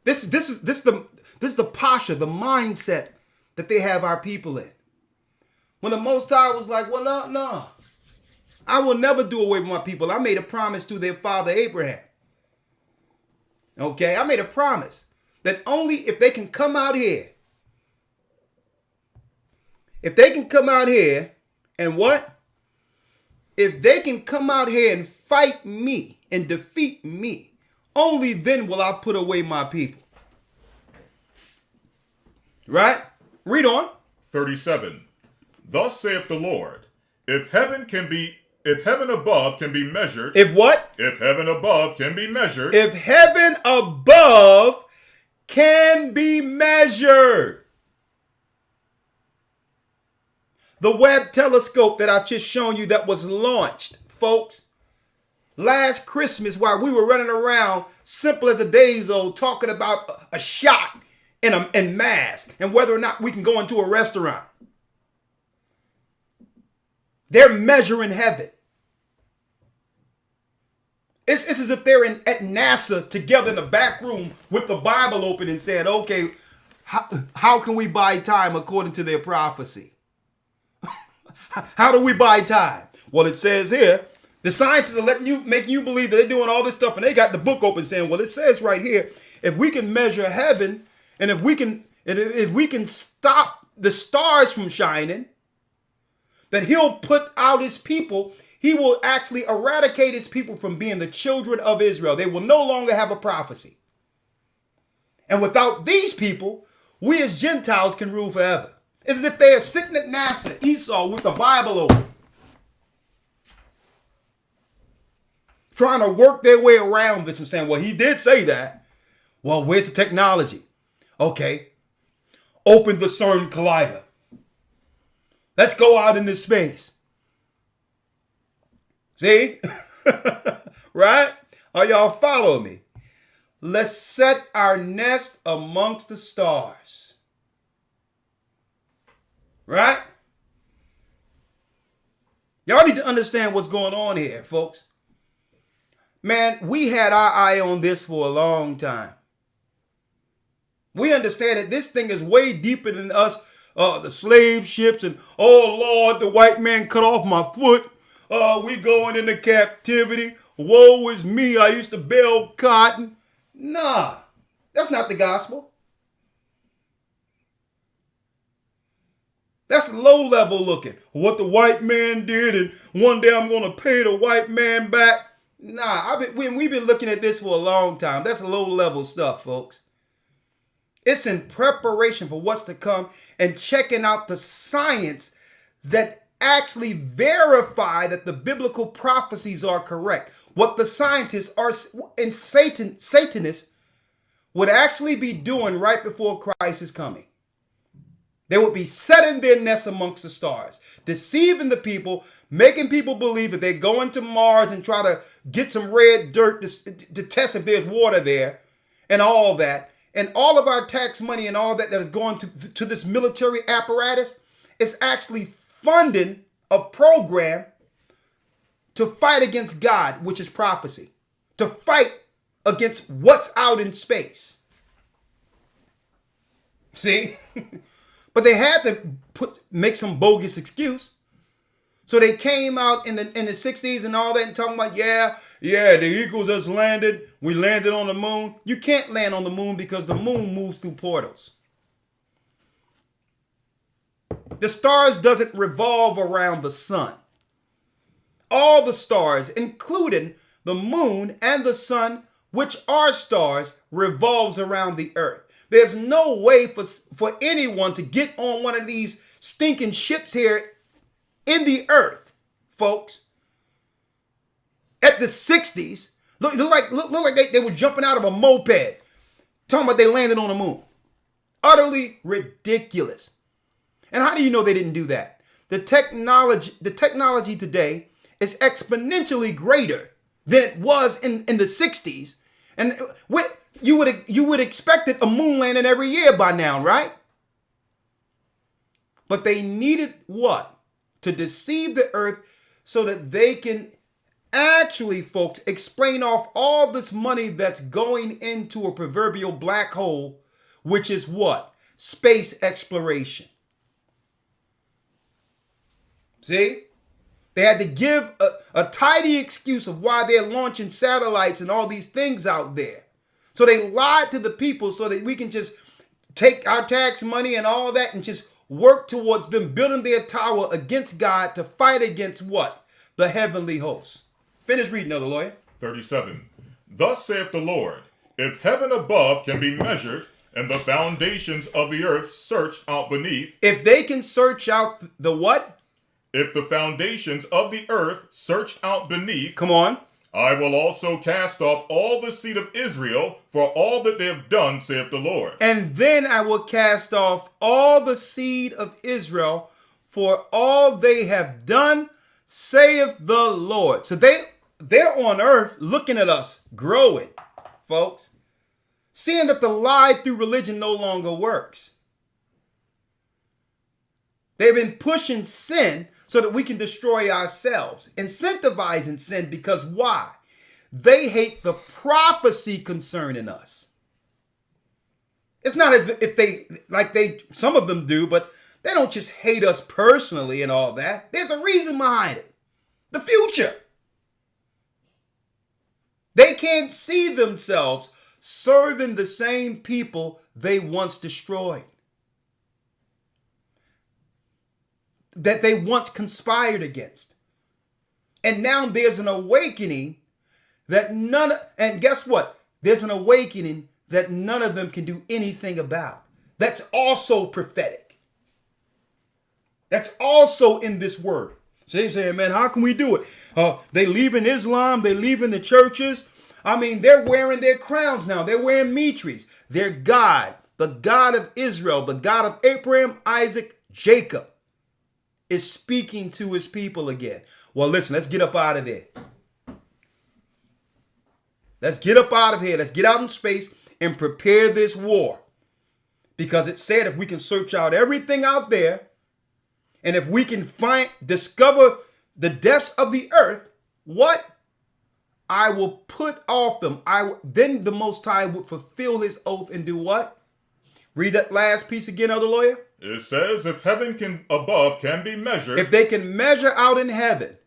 This is the posture, the mindset that they have our people in. When the Most High was like, well, no. I will never do away with my people. I made a promise to their father Abraham. Okay, I made a promise that only if they can come out here, and what? If they can come out here and fight me and defeat me, only then will I put away my people. Right? Read on. 37. Thus saith the Lord, if heaven above can be measured. If what? If heaven above can be measured. If heaven above can be measured. The Webb telescope that I've just shown you that was launched, folks, last Christmas while we were running around, simple as a days old, talking about a shot and mask and whether or not we can go into a restaurant. They're measuring heaven. It's as if they're at NASA together in the back room with the Bible open and saying, okay, how can we buy time according to their prophecy? How do we buy time? Well, it says here, the scientists are making you believe that they're doing all this stuff, and they got the book open saying, well, it says right here, if we can measure heaven, and if we can stop the stars from shining, that he'll put out his people. He will actually eradicate his people from being the children of Israel. They will no longer have a prophecy. And without these people, we as Gentiles can rule forever. It's as if they are sitting at NASA, Esau, with the Bible open, trying to work their way around this and saying, well, he did say that. Well, where's the technology? Okay, open the CERN collider. Let's go out into space. See? Right? Are y'all following me? Let's set our nest amongst the stars. Right? Y'all need to understand what's going on here, folks. Man, we had our eye on this for a long time. We understand that this thing is way deeper than us, the slave ships, and, oh, Lord, the white man cut off my foot. we going into captivity. Woe is me. I used to bale cotton. Nah, that's not the gospel. That's low level looking. What the white man did, and one day I'm going to pay the white man back. Nah, we've been looking at this for a long time. That's low level stuff, folks. It's in preparation for what's to come and checking out the science that actually verify that the biblical prophecies are correct. What the scientists are and Satanists would actually be doing right before Christ is coming. They would be setting their nests amongst the stars, deceiving the people, making people believe that they're going to Mars and try to get some red dirt to test if there's water there and all that. And all of our tax money and all that is going to this military apparatus is actually funding a program to fight against God, which is prophecy, to fight against what's out in space. See? But they had to make some bogus excuse. So they came out in the 60s and all that and talking about, yeah, the Eagles just landed. We landed on the moon. You can't land on the moon because the moon moves through portals. The stars doesn't revolve around the sun. All the stars, including the moon and the sun, which are stars, revolves around the earth. There's no way for anyone to get on one of these stinking ships here in the earth, folks. At the 60s, look like they were jumping out of a moped, talking about they landed on the moon. Utterly ridiculous. And how do you know they didn't do that? The technology today is exponentially greater than it was in the 60s. And you would expect it a moon landing every year by now, right? But they needed what? To deceive the earth so that they can actually, folks, explain off all this money that's going into a proverbial black hole, which is what? Space exploration. See? They had to give a tidy excuse of why they're launching satellites and all these things out there. So they lied to the people so that we can just take our tax money and all that and just work towards them building their tower against God to fight against what? The heavenly hosts. Finish reading, Elder Lawyer. 37. Thus saith the Lord, if heaven above can be measured, and the foundations of the earth searched out beneath. If they can search out the what? If the foundations of the earth searched out beneath. Come on. I will also cast off all the seed of Israel for all that they have done, saith the Lord. And then I will cast off all the seed of Israel for all they have done, saith the Lord. So they're on earth looking at us growing, folks. Seeing that the lie through religion no longer works. They've been pushing sin so that we can destroy ourselves, incentivizing sin because why? They hate the prophecy concerning us. It's not as if some of them do, but they don't just hate us personally and all that. There's a reason behind it. The future. They can't see themselves serving the same people they once destroyed, that they once conspired against. And now there's an awakening that and guess what? There's an awakening that none of them can do anything about. That's also prophetic. That's also in this word. So they say, man, how can we do it? They leaving Islam, they leaving the churches. I mean, they're wearing their crowns now. They're wearing mitris. Their God, the God of Israel, the God of Abraham, Isaac, Jacob, is speaking to his people again. Well, listen, let's get up out of there. Let's get up out of here. Let's get out in space and prepare this war. Because it said if we can search out everything out there, and if we can discover the depths of the earth, what? I will put off them. Then the Most High would fulfill his oath and do what? Read that last piece again, Elder Lawyer. It says if heaven above can be measured. If they can measure out in heaven.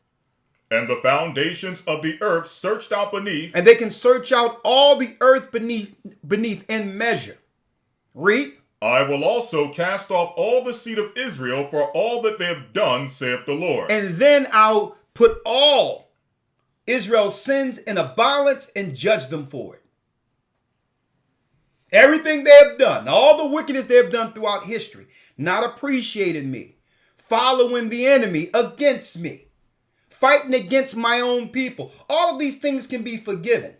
And the foundations of the earth searched out beneath. And they can search out all the earth beneath in measure. Read. I will also cast off all the seed of Israel for all that they have done, saith the Lord. And then I'll put all Israel's sins in a balance and judge them for it. Everything they have done, all the wickedness they have done throughout history, not appreciating me, following the enemy against me, fighting against my own people. All of these things can be forgiven.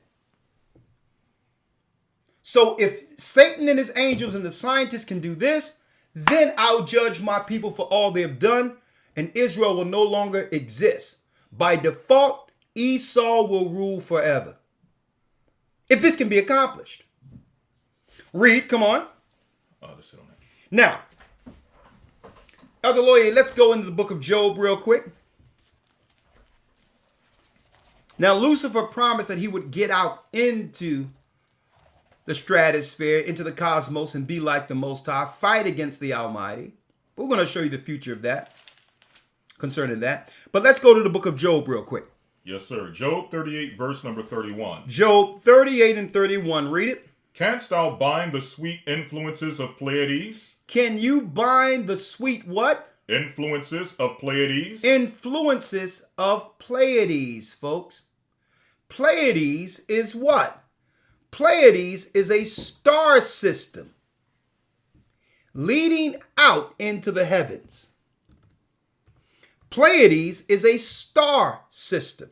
So if Satan and his angels and the scientists can do this, then I'll judge my people for all they have done, and Israel will no longer exist. By default, Esau will rule forever. If this can be accomplished. Read, come on. Just sit on that. Now, Elder Lawyer, let's go into the book of Job real quick. Now, Lucifer promised that he would get out into the stratosphere, into the cosmos, and be like the Most High, fight against the Almighty. We're going to show you the future of that, concerning that. But let's go to the book of Job real quick. Yes, sir. Job 38, verse number 31. Job 38 and 31. Read it. Canst thou bind the sweet influences of Pleiades? Can you bind the sweet what? Influences of Pleiades? Influences of Pleiades, folks. Pleiades is what? Pleiades is a star system leading out into the heavens. Pleiades is a star system.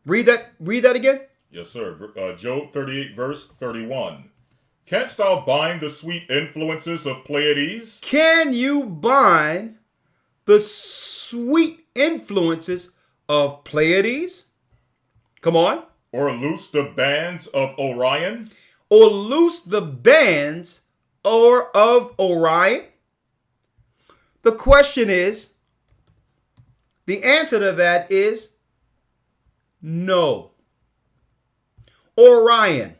Read that again. Yes, sir. Job 38, verse 31. Canst thou bind the sweet influences of Pleiades? Can you bind the sweet influences of Pleiades? Come on. Or loose the bands of Orion? Or loose the bands of Orion? The question is, the answer to that is no. Orion.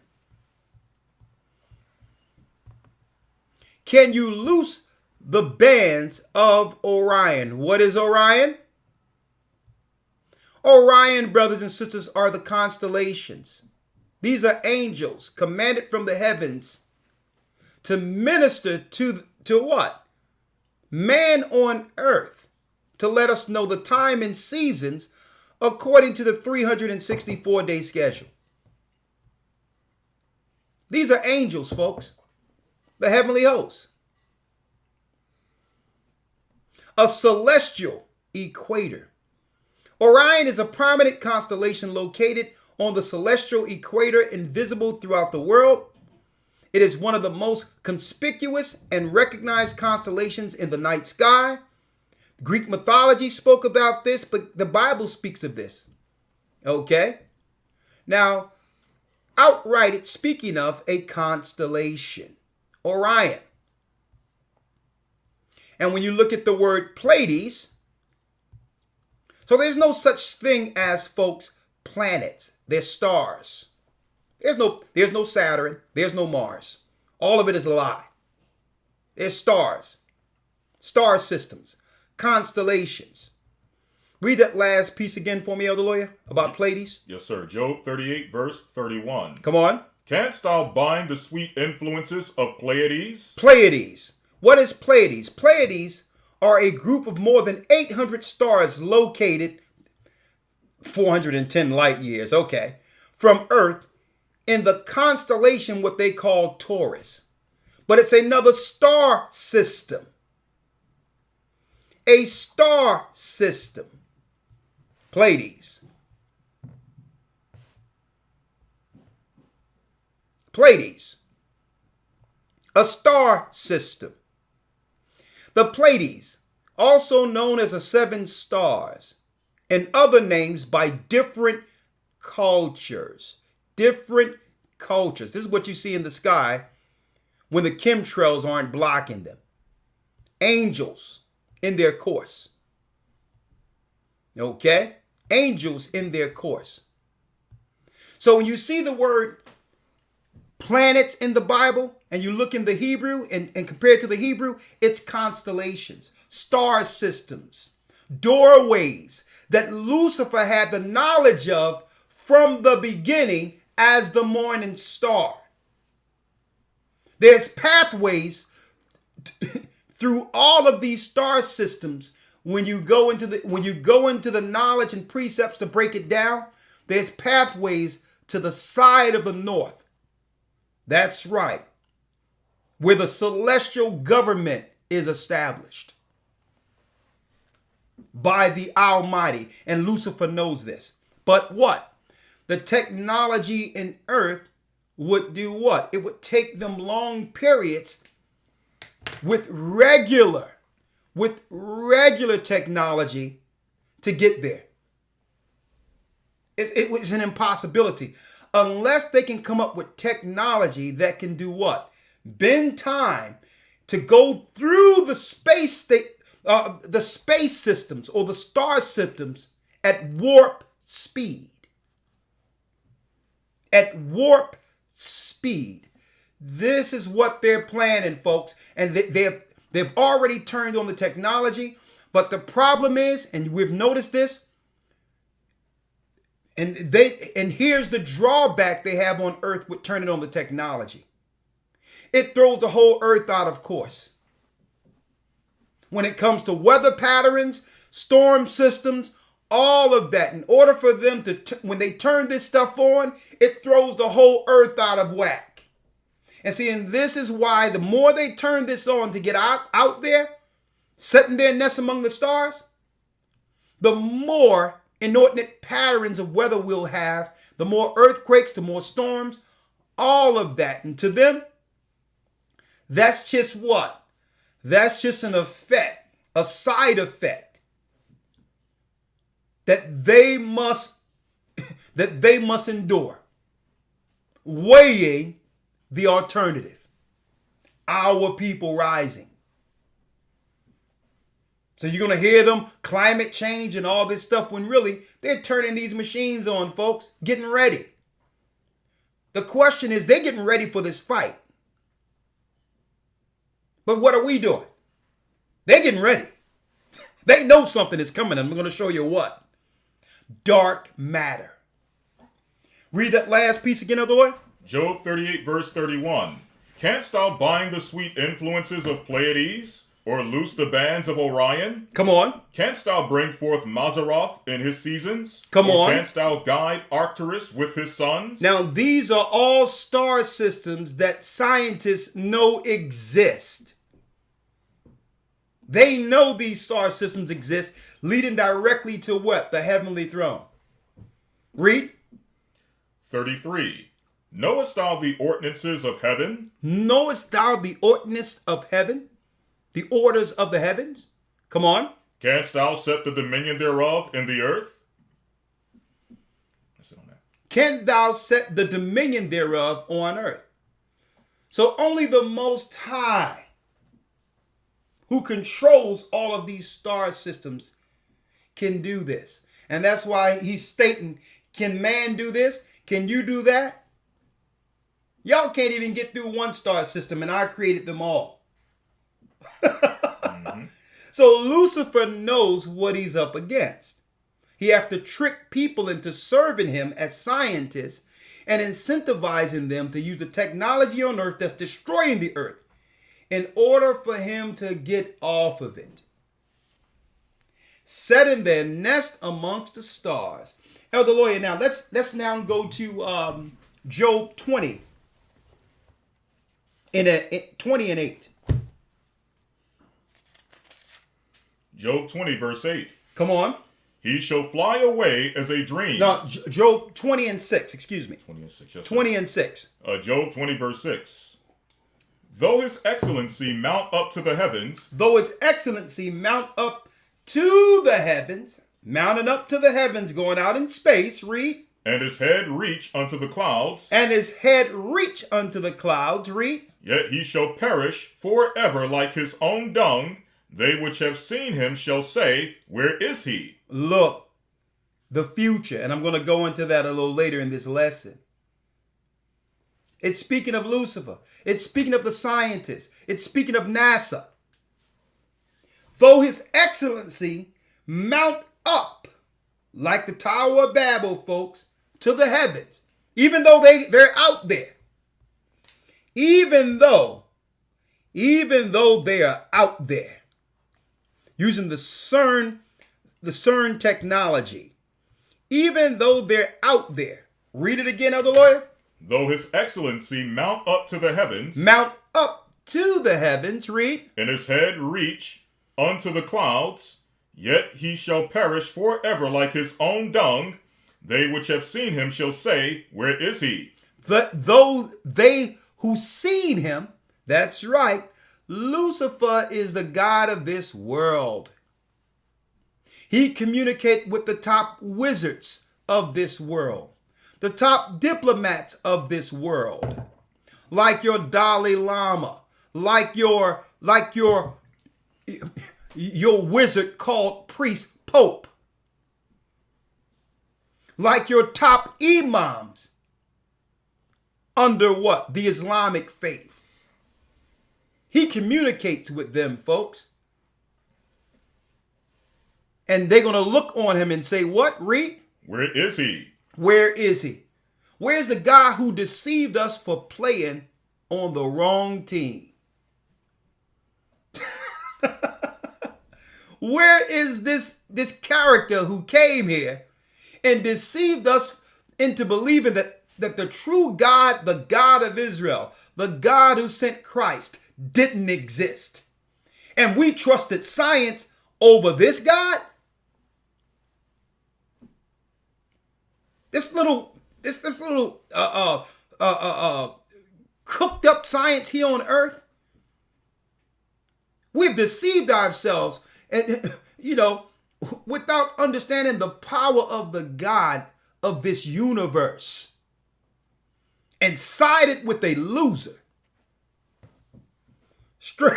Can you loose the bands of Orion? What is Orion? Orion, brothers and sisters, are the constellations. These are angels commanded from the heavens to minister to what? Man on earth, to let us know the time and seasons according to the 364-day schedule. These are angels, folks. The heavenly hosts. A celestial equator. Orion is a prominent constellation located on the celestial equator, invisible throughout the world. It is one of the most conspicuous and recognized constellations in the night sky. Greek mythology spoke about this, but the Bible speaks of this. Okay? Now, outright, it's speaking of a constellation, Orion. And when you look at the word Pleiades, so there's no such thing as, folks, planets. They're stars. There's no Saturn. There's no Mars. All of it is a lie. There's stars, star systems, constellations. Read that last piece again for me, Elder Lawyer, about Pleiades. Yes, sir. Job 38, verse 31. Come on. Canst thou bind the sweet influences of Pleiades? Pleiades. What is Pleiades? Pleiades are a group of more than 800 stars located 410 light years, okay, from Earth in the constellation what they call Taurus. But it's another star system. A star system. Pleiades. Pleiades. A star system. The Pleiades, also known as the seven stars, and other names by different cultures. Different cultures. This is what you see in the sky when the chemtrails aren't blocking them. Angels in their course. Okay? Angels in their course. So when you see the word planets in the Bible and you look in the Hebrew and compare it to the Hebrew, it's constellations, star systems, doorways that Lucifer had the knowledge of from the beginning as the morning star. There's pathways through all of these star systems. When you go into the knowledge and precepts to break it down, there's pathways to the side of the north. That's right, where the celestial government is established by the Almighty, and Lucifer knows this. But what? The technology in earth would do what? It would take them long periods with regular technology to get there. It was an impossibility unless they can come up with technology that can do what? Bend time to go through the space systems or the star systems at warp speed. At warp speed. This is what they're planning, folks, and they've already turned on the technology. But the problem is, and we've noticed this, and here's the drawback they have on Earth with turning on the technology. It throws the whole Earth out of course. When it comes to weather patterns, storm systems, all of that, in order for them to, when they turn this stuff on, it throws the whole Earth out of whack. And see, and this is why the more they turn this on to get out there, setting their nest among the stars, the more inordinate patterns of weather we'll have, the more earthquakes, the more storms, all of that. And to them, that's just what? That's just an effect, a side effect that they must endure, weighing the alternative, our people rising. So you're going to hear them climate change and all this stuff when really they're turning these machines on, folks, getting ready. The question is, they're getting ready for this fight. But what are we doing? They're getting ready. They know something is coming. I'm going to show you what. Dark matter. Read that last piece again, Elder Lord. Job 38, verse 31. Canst thou bind the sweet influences of Pleiades, or loose the bands of Orion? Come on. Canst thou bring forth Mazaroth in his seasons? Come or on. Canst thou guide Arcturus with his sons? Now, these are all star systems that scientists know exist. They know these star systems exist, leading directly to what? The heavenly throne. Read. 33. Knowest thou the ordinances of heaven? Knowest thou the ordinance of heaven? The orders of the heavens? Come on. Canst thou set the dominion thereof in the earth? That's it on that. Can thou set the dominion thereof on earth? So only the Most High, who controls all of these star systems, can do this. And that's why he's stating, can man do this? Can you do that? Y'all can't even get through one star system, and I created them all. Mm-hmm. So Lucifer knows what he's up against. He has to trick people into serving him as scientists and incentivizing them to use the technology on earth that's destroying the earth in order for him to get off of it. Setting their nest amongst the stars. Elder Lawyer, now let's now go to Job 20 20 and 8. Job 20, verse 8. Come on. He shall fly away as a dream. No, Job 20 and 6, excuse me. 20 and 6. Yes, 20 and 6. Job 20, verse 6. Though his excellency mount up to the heavens. Though his excellency mount up to the heavens, mounting up to the heavens, going out in space, read. And his head reach unto the clouds. And his head reach unto the clouds, read. Yet he shall perish forever like his own dung. They which have seen him shall say, where is he? Look, the future, and I'm going to go into that a little later in this lesson. It's speaking of Lucifer. It's speaking of the scientists. It's speaking of NASA. Though his excellency mount up like the Tower of Babel, folks, to the heavens, even though they're out there. Even though they are out there using the CERN technology, even though they're out there. Read it again, Elder Lawyer. Though his excellency mount up to the heavens, Mount up to the heavens, read. and his head reach unto the clouds, yet he shall perish forever like his own dung. They which have seen him shall say, where is he? Though they who seen him, that's right, Lucifer is the god of this world. He communicates with the top wizards of this world, the top diplomats of this world, like your Dalai Lama, like your wizard called priest Pope, like your top imams under what? The Islamic faith. He communicates with them, folks. And they're going to look on him and say, what? Read. Where is he? Where is he? Where's the guy who deceived us for playing on the wrong team? Where is this character who came here and deceived us into believing that the true God, the God of Israel, the God who sent Christ, didn't exist? And we trusted science over this God? This little cooked up science here on earth. We've deceived ourselves, and without understanding the power of the God of this universe, and sided with a loser. At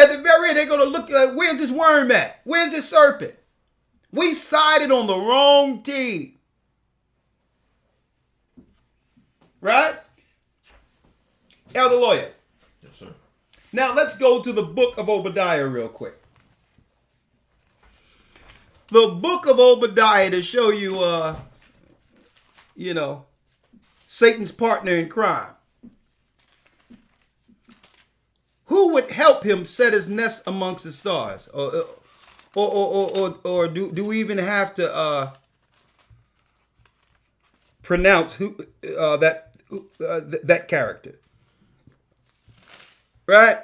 the very end, they're gonna look like, where's this worm at? Where's this serpent? We sided on the wrong team. Right? Elder Lawyer. Yes, sir. Now let's go to the book of Obadiah real quick. The book of Obadiah to show you, Satan's partner in crime. Who would help him set his nest amongst the stars? Or do we even have to pronounce who that character? Right?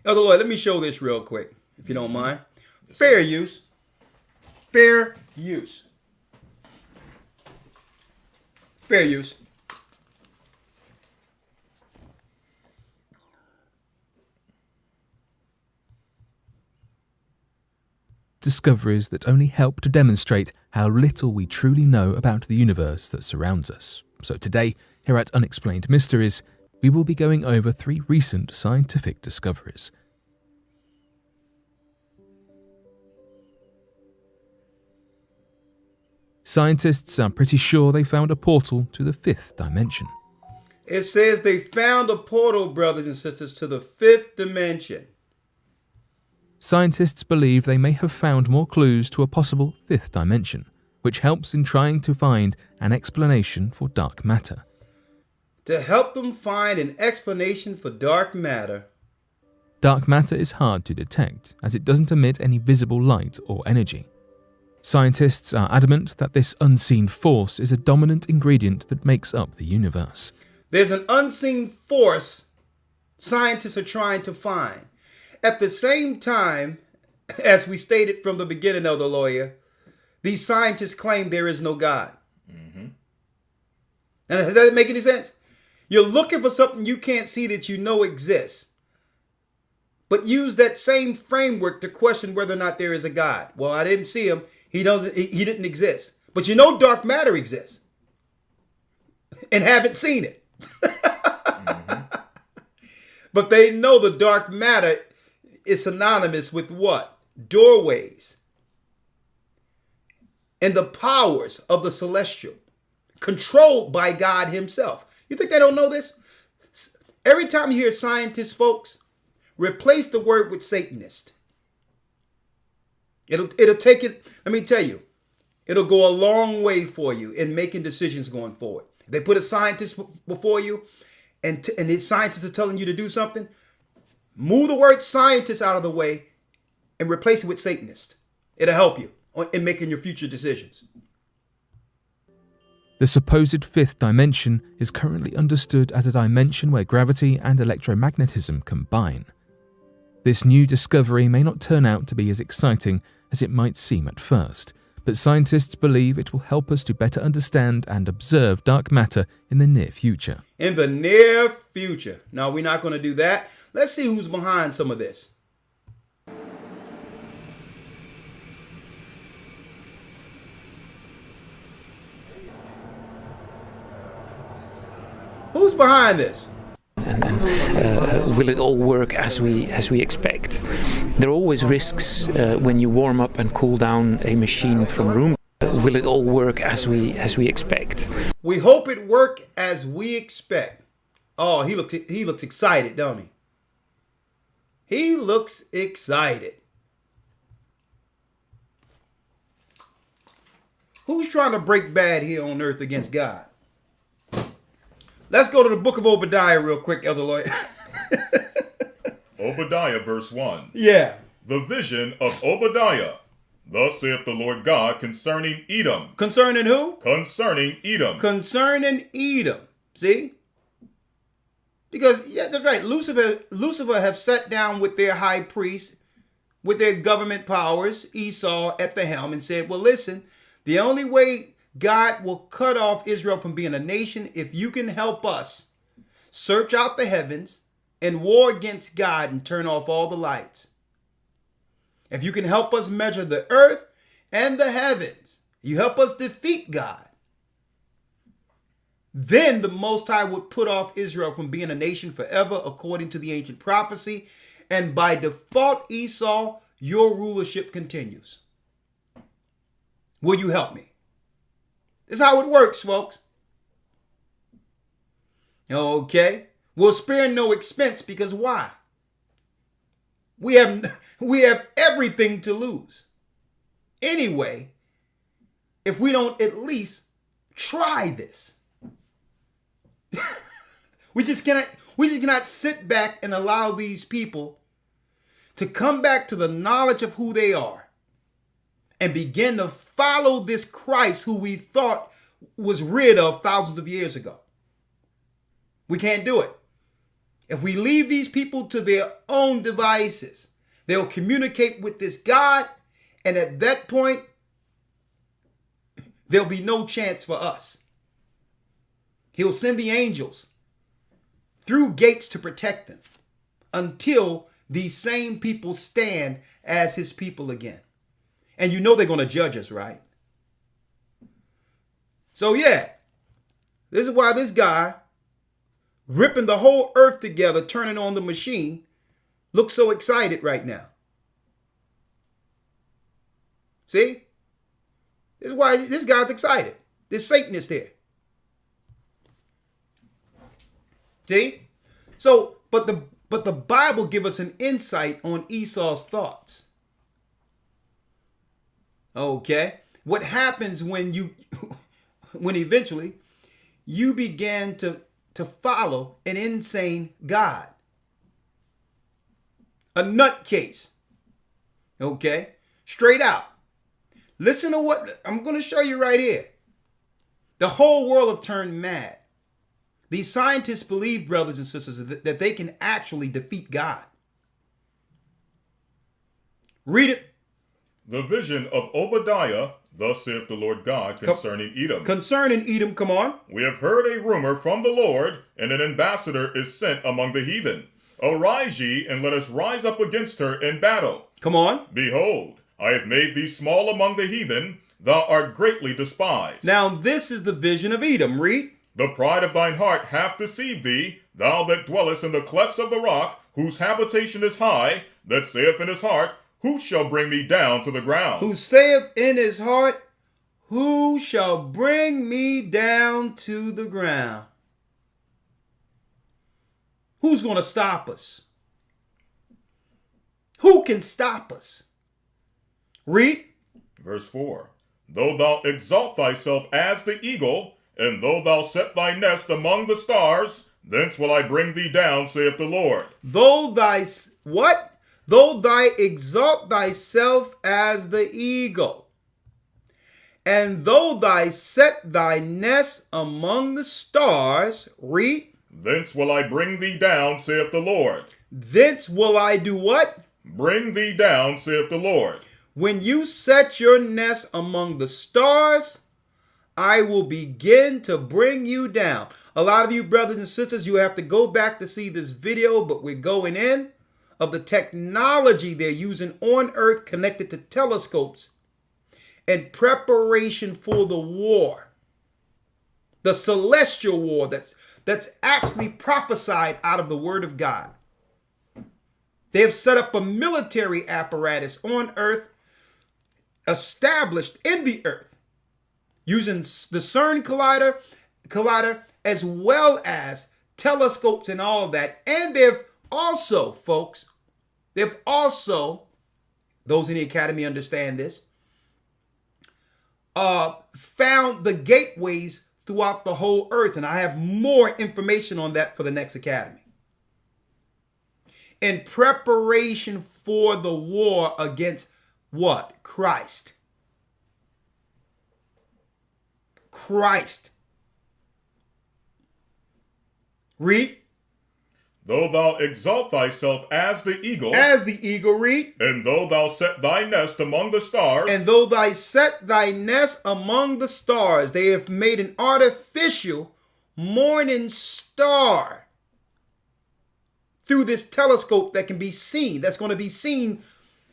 Elder Lloyd, let me show this real quick, if you don't mind. Fair use. Fair use. Fair use. Discoveries that only help to demonstrate how little we truly know about the universe that surrounds us. So today, here at Unexplained Mysteries, we will be going over 3 recent scientific discoveries. Scientists are pretty sure they found a portal to the 5th dimension. It says they found a portal, brothers and sisters, to the 5th dimension. Scientists believe they may have found more clues to a possible 5th dimension, which helps in trying to find an explanation for dark matter. To help them find an explanation for dark matter. Dark matter is hard to detect, as it doesn't emit any visible light or energy. Scientists are adamant that this unseen force is a dominant ingredient that makes up the universe. There's an unseen force scientists are trying to find. At the same time, as we stated from the beginning of the lawyer, these scientists claim there is no God. Mm-hmm. And does that make any sense? You're looking for something you can't see that you know exists, but use that same framework to question whether or not there is a God. Well, I didn't see him. He didn't exist. But you know dark matter exists and haven't seen it. Mm-hmm. But they know the dark matter is synonymous with what? Doorways. And the powers of the celestial, controlled by God himself. You think they don't know this? Every time you hear scientist, folks, replace the word with Satanist. It'll take it, let me tell you, it'll go a long way for you in making decisions going forward. If they put a scientist before you and the scientists are telling you to do something, move the word scientist out of the way and replace it with Satanist. It'll help you in making your future decisions. The supposed fifth dimension is currently understood as a dimension where gravity and electromagnetism combine. This new discovery may not turn out to be as exciting as it might seem at first, but scientists believe it will help us to better understand and observe dark matter in the near future. In the near future. No, we're not going to do that. Let's see who's behind some of this. Who's behind this? And will it all work as we expect? There are always risks when you warm up and cool down a machine from room. Will it all work as we expect? We hope it work as we expect. Oh, he looks excited, don't he? He looks excited. Who's trying to break bad here on earth against God? Let's go to the book of Obadiah real quick, Elder Lawyer. Obadiah, verse 1. Yeah. The vision of Obadiah. Thus saith the Lord God concerning Edom. Concerning who? Concerning Edom. Concerning Edom. See? Because, yeah, that's right. Lucifer have sat down with their high priest, with their government powers, Esau at the helm, and said, well, listen, the only way God will cut off Israel from being a nation if you can help us search out the heavens and war against God and turn off all the lights. If you can help us measure the earth and the heavens, you help us defeat God, then the Most High would put off Israel from being a nation forever according to the ancient prophecy. And by default, Esau, your rulership continues. Will you help me? This is how it works, folks. Okay. We'll spare no expense because why? We have everything to lose. Anyway, if we don't at least try this. we just cannot sit back and allow these people to come back to the knowledge of who they are and begin to follow this Christ who we thought was rid of thousands of years ago. We can't do it. If we leave these people to their own devices, they'll communicate with this God, and at that point, there'll be no chance for us. He'll send the angels through gates to protect them until these same people stand as his people again. And you know they're going to judge us, right? So yeah, this is why this guy, ripping the whole earth together, turning on the machine, looks so excited right now. See? This is why this guy's excited. This Satanist here. See? So, but the Bible gives us an insight on Esau's thoughts. Okay? What happens when eventually you began to follow an insane God? A nutcase. Okay? Straight out. Listen to what I'm going to show you right here. The whole world have turned mad. These scientists believe, brothers and sisters, that they can actually defeat God. Read it. The vision of Obadiah, thus saith the Lord God concerning Edom. Concerning Edom, come on. We have heard a rumor from the Lord, and an ambassador is sent among the heathen. Arise ye, and let us rise up against her in battle. Come on. Behold, I have made thee small among the heathen, thou art greatly despised. Now this is the vision of Edom. Read. The pride of thine heart hath deceived thee, thou that dwellest in the clefts of the rock, whose habitation is high, that saith in his heart, who shall bring me down to the ground? Who saith in his heart, who shall bring me down to the ground? Who's going to stop us? Who can stop us? Read. Verse 4. Though thou exalt thyself as the eagle, and though thou set thy nest among the stars, thence will I bring thee down, saith the Lord. Though thy, what? Though thy exalt thyself as the eagle, and though thy set thy nest among the stars, read. Thence will I bring thee down, saith the Lord. Thence will I do what? Bring thee down, saith the Lord. When you set your nest among the stars, I will begin to bring you down. A lot of you brothers and sisters, you have to go back to see this video, but we're going in of the technology they're using on Earth connected to telescopes in preparation for the war. The celestial war that's actually prophesied out of the Word of God. They have set up a military apparatus on Earth, established in the Earth, using the CERN collider as well as telescopes and all of that. And they've also, folks, those in the academy understand this, found the gateways throughout the whole earth. And I have more information on that for the next academy. In preparation for the war against what? Christ. Christ. Read. Though thou exalt thyself as the eagle, Read. and though thou set thy nest among the stars, And though thou set thy nest among the stars, they have made an artificial morning star through this telescope that can be seen, that's going to be seen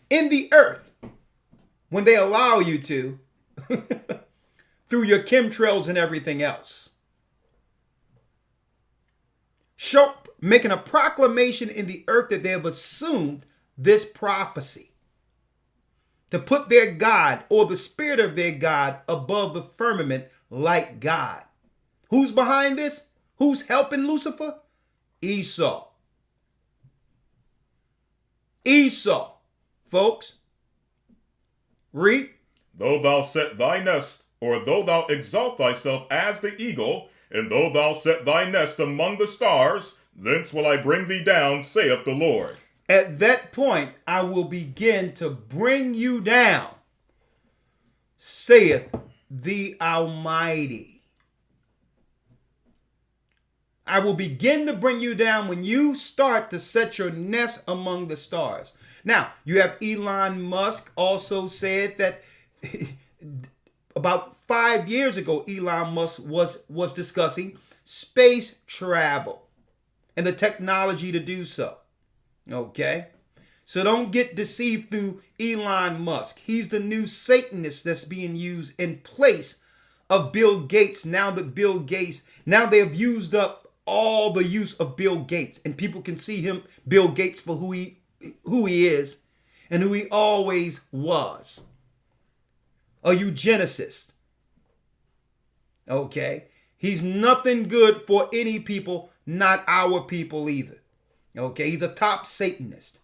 in the earth when they allow you to, through your chemtrails and everything else. Making a proclamation in the earth that they have assumed this prophecy to put their God or the spirit of their God above the firmament like God. Who's behind this? Who's helping Lucifer? Esau. Esau, folks. Read. though thou set thy nest, or though thou exalt thyself as the eagle, and though thou set thy nest among the stars, thence will I bring thee down, saith the Lord. At that point, I will begin to bring you down, saith the Almighty. I will begin to bring you down when you start to set your nest among the stars. Now, you have Elon Musk also said that about 5 years ago, Elon Musk was discussing space travel and the technology to do so. Okay? So don't get deceived through Elon Musk. He's the new Satanist that's being used in place of Bill Gates. Now they have used up all the use of Bill Gates, and people can see him, Bill Gates, for who he is and who he always was. A eugenicist. Okay? He's nothing good for any people, not our people either. Okay? He's a top Satanist.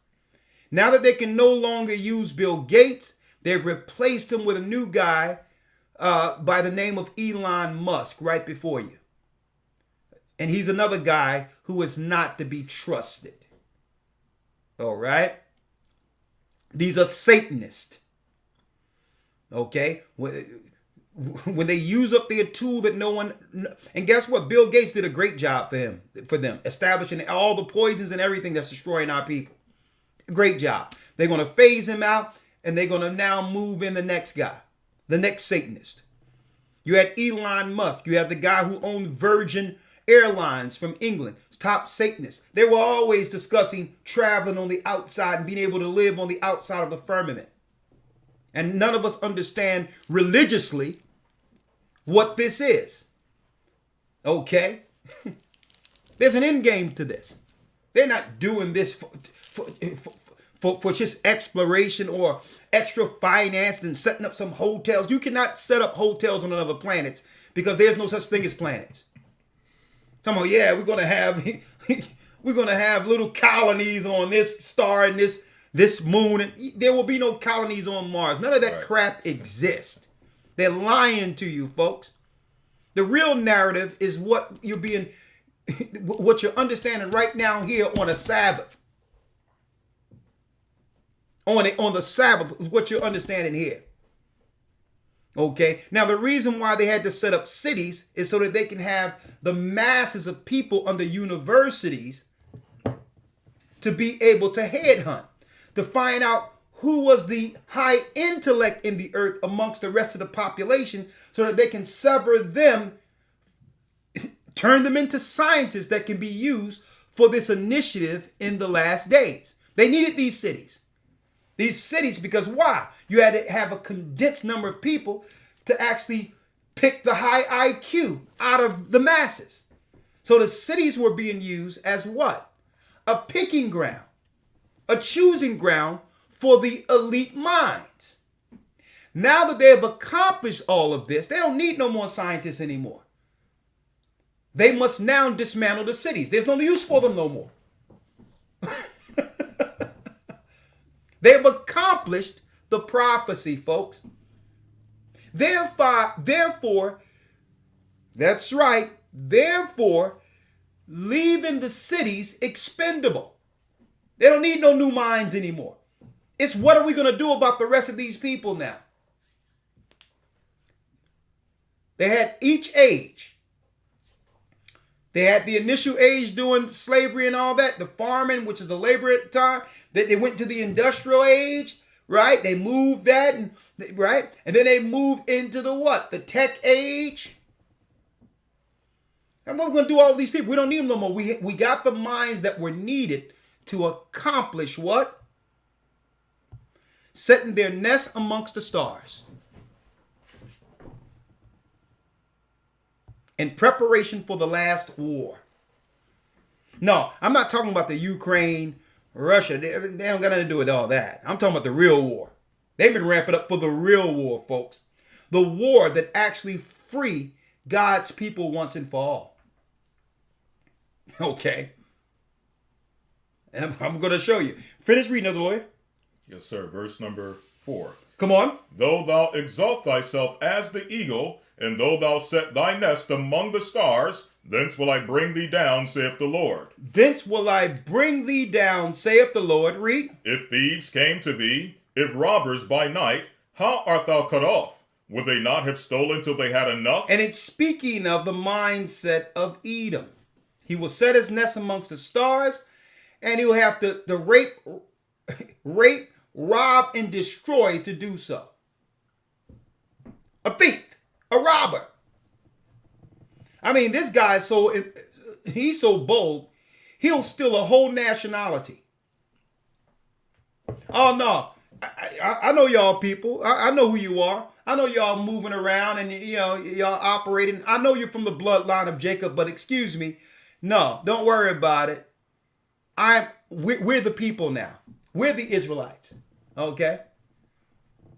Now that they can no longer use Bill Gates, they've replaced him with a new guy by the name of Elon Musk right before you. And he's another guy who is not to be trusted. All right? These are Satanists. Okay? When they use up their tool that no one... And guess what? Bill Gates did a great job for them, establishing all the poisons and everything that's destroying our people. Great job. They're going to phase him out, and they're going to now move in the next guy, the next Satanist. You had Elon Musk. You have the guy who owned Virgin Airlines from England, top Satanist. They were always discussing traveling on the outside and being able to live on the outside of the firmament. And none of us understand religiously what this is. Okay? There's an end game to this. They're not doing this for just exploration or extra finance and setting up some hotels. You cannot set up hotels on other planets because there's no such thing as planets. Come on, yeah, we're going to have We're going to have little colonies on this star and this moon. And there will be no colonies on Mars. None of that Right. crap exists. They're lying to you, folks. The real narrative is what you're understanding right now here on a Sabbath. On the Sabbath is what you're understanding here. Okay. Now, the reason why they had to set up cities is so that they can have the masses of people under universities to be able to headhunt, to find out who was the high intellect in the earth amongst the rest of the population, so that they can sever them, turn them into scientists that can be used for this initiative in the last days. They needed these cities. These cities, because why? You had to have a condensed number of people to actually pick the high IQ out of the masses. So the cities were being used as what? A picking ground, a choosing ground for the elite minds. Now that they have accomplished all of this, they don't need no more scientists anymore. They must now dismantle the cities. There's no use for them no more. They have accomplished the prophecy, folks. Therefore, that's right. Therefore, leaving the cities expendable. They don't need no new minds anymore. It's what are we going to do about the rest of these people now? They had each age. They had the initial age doing slavery and all that, the farming, which is the labor at the time. They went to the industrial age, right? They moved that, right? And then they moved into the what? The tech age. And what we're going to do all these people? We don't need them no more. We got the minds that were needed to accomplish what? Setting their nest amongst the stars. In preparation for the last war. No, I'm not talking about the Ukraine, Russia. They don't got nothing to do with all that. I'm talking about the real war. They've been ramping up for the real war, folks. The war that actually free God's people once and for all. Okay. And I'm going to show you. Finish reading, Elder Lawyer. Yes, sir. Verse number 4. Come on. Though thou exalt thyself as the eagle, and though thou set thy nest among the stars, thence will I bring thee down, saith the Lord. Thence will I bring thee down, saith the Lord. Read. If thieves came to thee, if robbers by night, how art thou cut off? Would they not have stolen till they had enough? And it's speaking of the mindset of Edom. He will set his nest amongst the stars, and he'll have to rape, rob, and destroy to do so. A thief. A robber. I mean, this guy's he's so bold, he'll steal a whole nationality. Oh, no. I know y'all people. I know who you are. I know y'all moving around and, y'all operating. I know you're from the bloodline of Jacob, but excuse me. No, don't worry about it. We're the people now. We're the Israelites. Okay?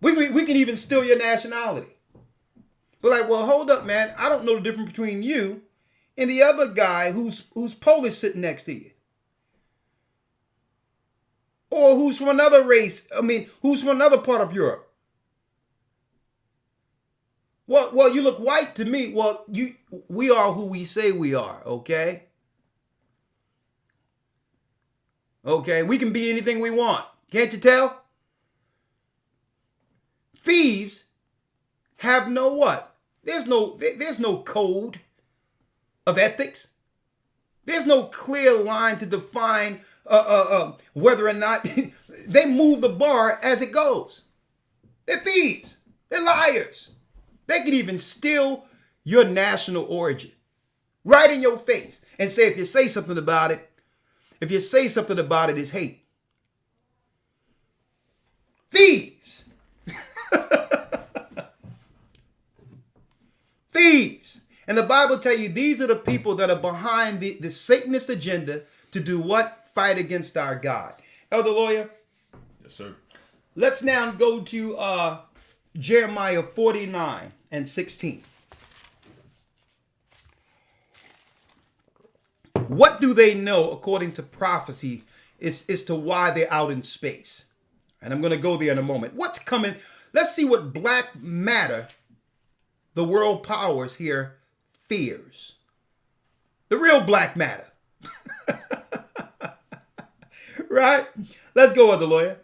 We can even steal your nationality. But like, well, hold up, man. I don't know the difference between you and the other guy who's Polish sitting next to you. Or who's from another race. I mean, who's from another part of Europe. Well, you look white to me. Well, we are who we say we are, okay? Okay, we can be anything we want. Can't you tell? Thieves have no what? There's no code of ethics. There's no clear line to define whether or not they move the bar as it goes. They're thieves. They're liars. They can even steal your national origin right in your face and say if you say something about it, it's hate. Thieves. Thieves. And the Bible tell you these are the people that are behind the Satanist agenda to do what? Fight against our God. Elder Lawyer. Yes, sir. Let's now go to Jeremiah 49 and 16. What do they know according to prophecy is to why they're out in space? And I'm going to go there in a moment. What's coming? Let's see what black matter, the world powers here, fears. The real black matter. Right? Let's go, other lawyer.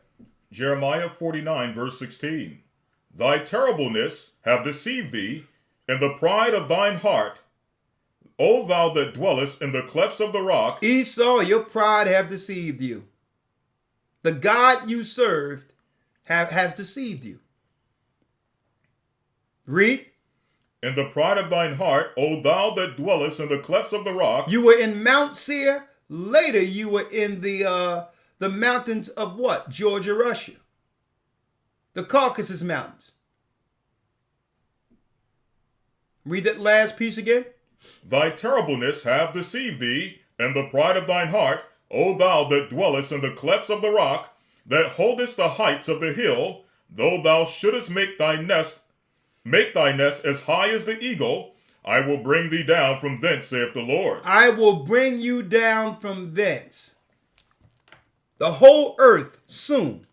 Jeremiah 49, verse 16. Thy terribleness have deceived thee, and the pride of thine heart, O thou that dwellest in the clefts of the rock. Esau, your pride have deceived you. The God you served has deceived you. Read. In the pride of thine heart, O thou that dwellest in the clefts of the rock. You were in Mount Seir. Later, you were in the mountains of what? Georgia, Russia. The Caucasus Mountains. Read that last piece again. Thy terribleness have deceived thee, and the pride of thine heart, O thou that dwellest in the clefts of the rock, that holdest the heights of the hill, though thou shouldest make thy nest as high as the eagle, I will bring thee down from thence, saith the Lord. I will bring you down from thence. The whole earth soon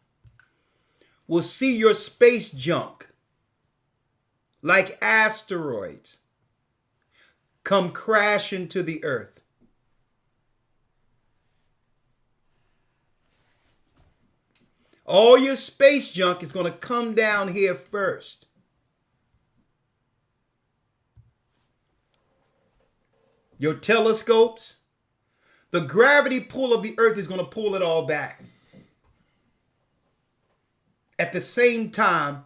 will see your space junk like asteroids come crashing to the earth. All your space junk is going to come down here first. Your telescopes, the gravity pull of the earth is going to pull it all back. At the same time,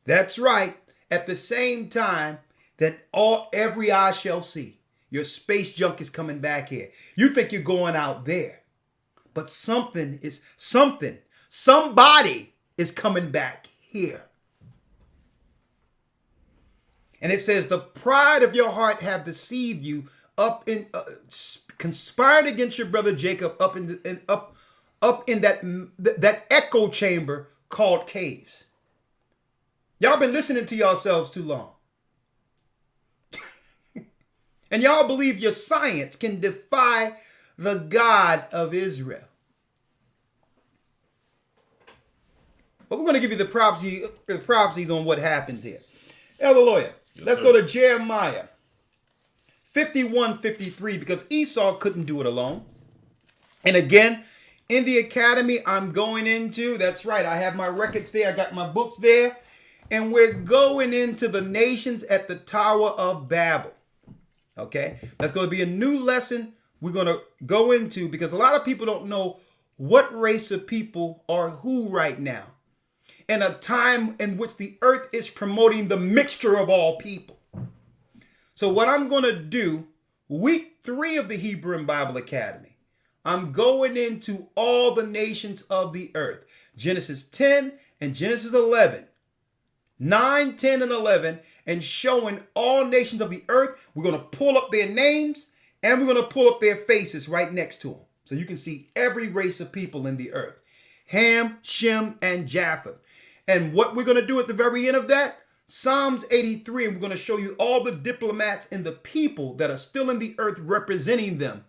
that's right, at the same time that every eye shall see, your space junk is coming back here. You think you're going out there, but somebody is coming back here. And it says, the pride of your heart have deceived you, conspired against your brother Jacob up in that echo chamber called caves. Y'all been listening to yourselves too long. And y'all believe your science can defy the God of Israel. But we're going to give you the prophecies on what happens here. Elder Lawyer, let's go to Jeremiah 51:53, because Esau couldn't do it alone. And again, in the academy I'm going into, that's right, I have my records there, I got my books there, and we're going into the nations at the Tower of Babel. Okay, that's going to be a new lesson we're going to go into, because a lot of people don't know what race of people are who right now, in a time in which the earth is promoting the mixture of all people. So what I'm going to do, week 3 of the Hebrew and Bible Academy, I'm going into all the nations of the earth. Genesis 10 and Genesis 11. 9, 10, and 11, and showing all nations of the earth. We're going to pull up their names, and we're going to pull up their faces right next to them. So you can see every race of people in the earth. Ham, Shem, and Japheth. And what we're going to do at the very end of that, Psalms 83, and we're going to show you all the diplomats and the people that are still in the earth representing them,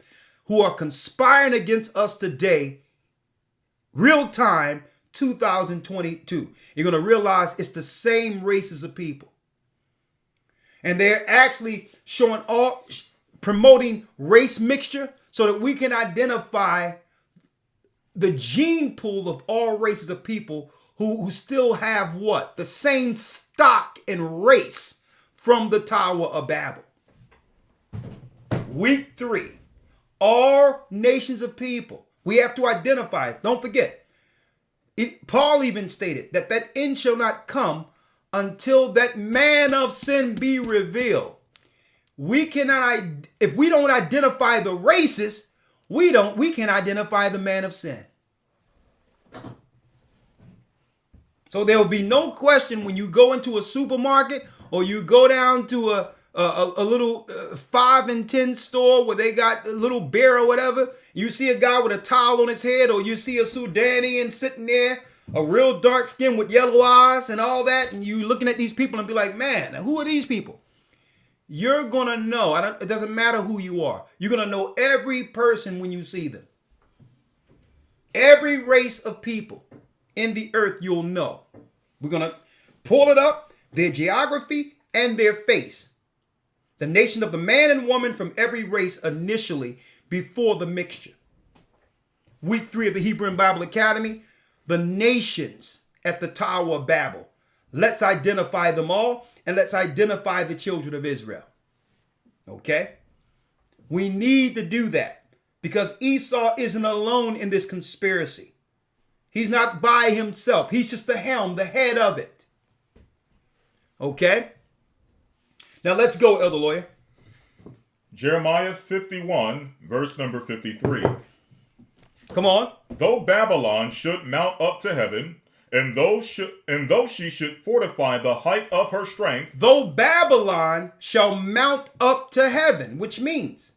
who are conspiring against us today, real time, 2022. You're going to realize it's the same races of people. And they're actually promoting race mixture so that we can identify the gene pool of all races of people who still have what? The same stock and race from the Tower of Babel. Week 3. All nations of people. We have to identify it. Don't forget. Paul even stated that end shall not come until that man of sin be revealed. We cannot, if we don't identify the races, we can identify the man of sin. So there will be no question when you go into a supermarket or you go down to a little 5 and 10 store where they got a little beer or whatever. You see a guy with a towel on his head, or you see a Sudanian sitting there, a real dark skin with yellow eyes and all that. And you looking at these people and be like, man, who are these people? you're going to know. It doesn't matter who you are. You're going to know every person when you see them. Every race of people in the earth you'll know. We're going to pull it up, their geography and their face. The nation of the man and woman from every race initially before the mixture. Week 3 of the Hebrew and Bible Academy, the nations at the Tower of Babel. Let's identify them all and let's identify the children of Israel. Okay? We need to do that because Esau isn't alone in this conspiracy. He's not by himself. He's just the helm, the head of it. Okay? Now let's go, Elder Lawyer. Jeremiah 51, verse number 53. Come on. Though Babylon should mount up to heaven, and though she should fortify the height of her strength, though Babylon shall mount up to heaven, which means,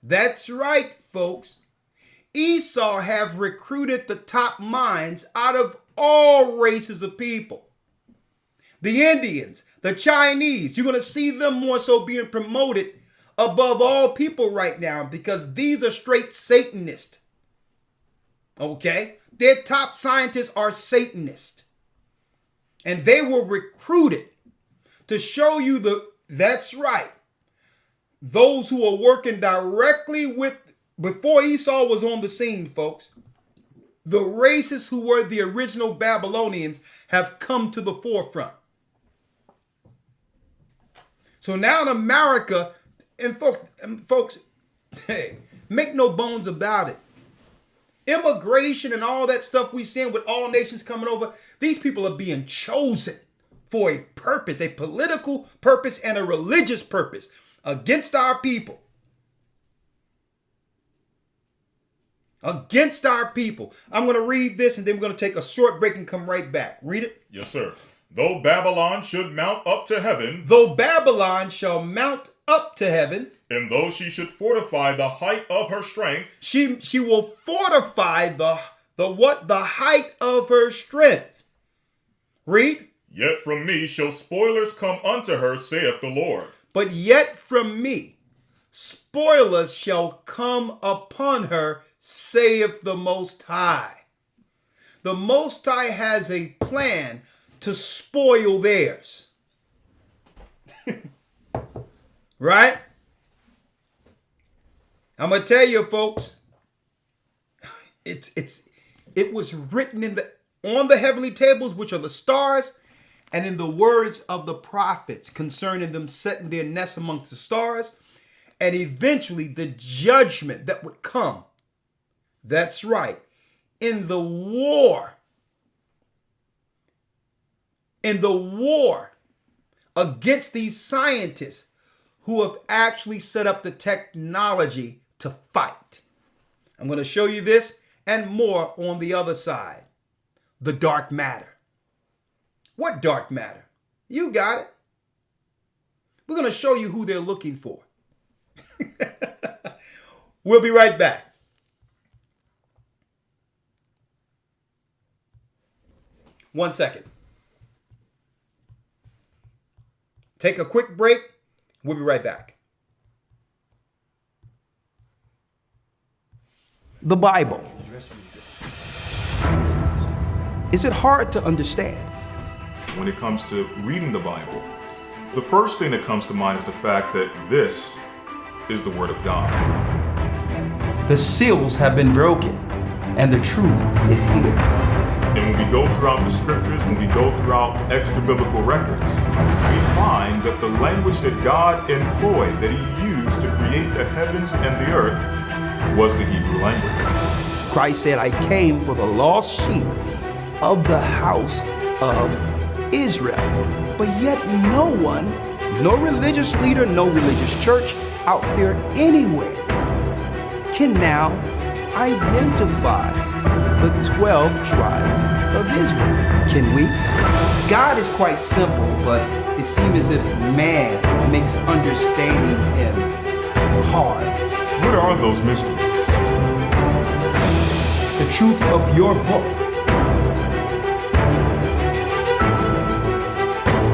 that's right, folks. Esau have recruited the top minds out of all races of people. The Indians, the Chinese, you're going to see them more so being promoted above all people right now because these are straight Satanists. Okay? Their top scientists are Satanists. And they were recruited to show you that's right. Those who are working directly with, before Esau was on the scene, folks, the races who were the original Babylonians have come to the forefront. So now in America, and folks, hey, make no bones about it. Immigration and all that stuff we seeing with all nations coming over, these people are being chosen for a purpose, a political purpose and a religious purpose against our people. Against our people. I'm going to read this and then we're going to take a short break and come right back. Read it. Yes, sir. Though Babylon should mount up to heaven, though Babylon shall mount up to heaven, and though she should fortify the height of her strength, she will fortify the height of her strength. Read. Yet from me shall spoilers come unto her, saith the Lord. But yet from me spoilers shall come upon her, saith the Most High. The Most High has a plan to spoil theirs. Right? I'm going to tell you, folks, it was written on the heavenly tables, which are the stars, and in the words of the prophets concerning them setting their nests amongst the stars, and eventually the judgment that would come. That's right. In the war against these scientists who have actually set up the technology to fight. I'm going to show you this and more on the other side. The dark matter. What dark matter? You got it. We're going to show you who they're looking for. We'll be right back. One second. Take a quick break. We'll be right back. The Bible. Is it hard to understand? When it comes to reading the Bible, the first thing that comes to mind is the fact that this is the Word of God. The seals have been broken, and the truth is here. And when we go throughout the scriptures, when we go throughout extra biblical records, we find that the language that God employed, that He used to create the heavens and the earth, was the Hebrew language. Christ said, I came for the lost sheep of the house of Israel. But yet no one, no religious leader, no religious church out there anywhere can now identify the 12 tribes of Israel. Can we? God is quite simple, but it seems as if man makes understanding Him hard. What are those mysteries? The truth of your book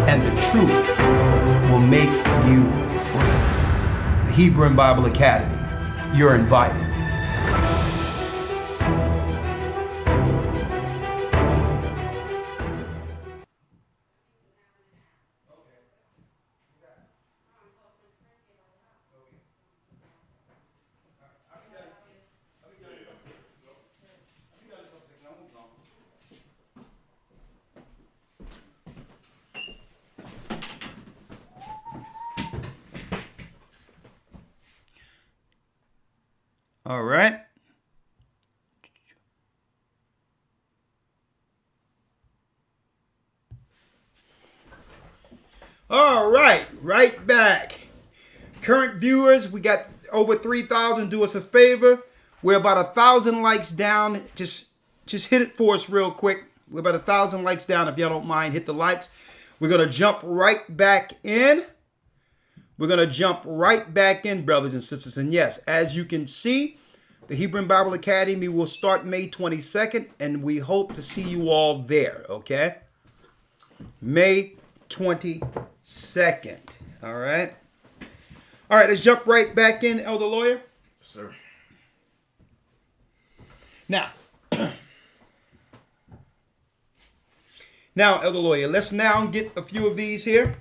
and the truth will make you free. The Hebrew and Bible Academy. You're invited. All right. All right, right back. Current viewers, we got over 3,000. Do us a favor. We're about 1,000 likes down. Just hit it for us real quick. We're about 1,000 likes down. If y'all don't mind, hit the likes. We're gonna jump right back in. We're going to jump right back in, brothers and sisters. And yes, as you can see, the Hebrew and Bible Academy will start May 22nd, and we hope to see you all there, okay? May 22nd, all right? All right, let's jump right back in, Elder Lawyer. Yes, sir. Now, Elder Lawyer, let's now get a few of these here.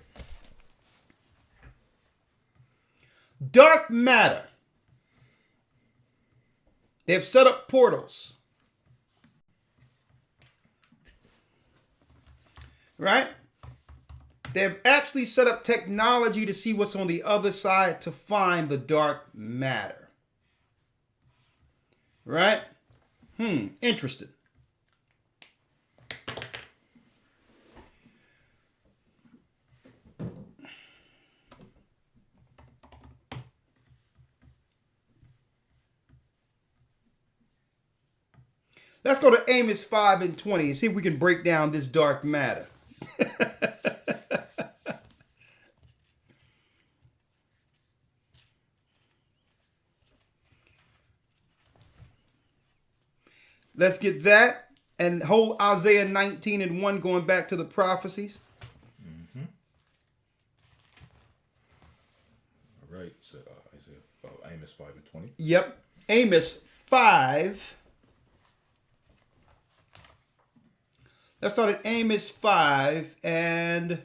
Dark matter. They've set up portals. Right? They've actually set up technology to see what's on the other side to find the dark matter. Right? Interesting. Let's go to Amos 5:20 and see if we can break down this dark matter. Let's get that and hold Isaiah 19:1 going back to the prophecies. All right. So Isaiah, Amos 5:20. Yep. Amos 5. Let's start at Amos 5 and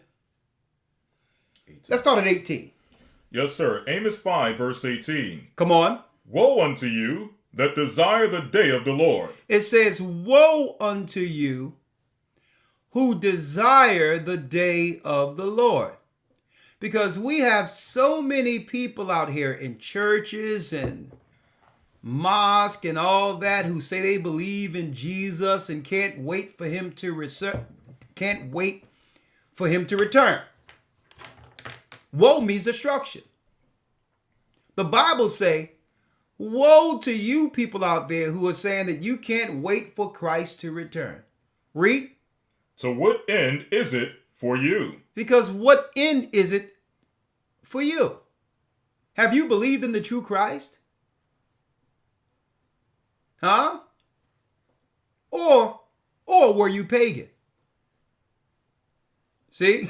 18. let's start at 18. Yes, sir. Amos 5, verse 18. Come on. Woe unto you that desire the day of the Lord. It says, woe unto you who desire the day of the Lord. Because we have so many people out here in churches and mosque and all that who say they believe in Jesus and can't wait for him to return. Woe means destruction. The Bible say, woe to you people out there who are saying that you can't wait for Christ to return. Read. To what end is it for you? Because what end is it for you? Have you believed in the true Christ? Huh? Or were you pagan? See?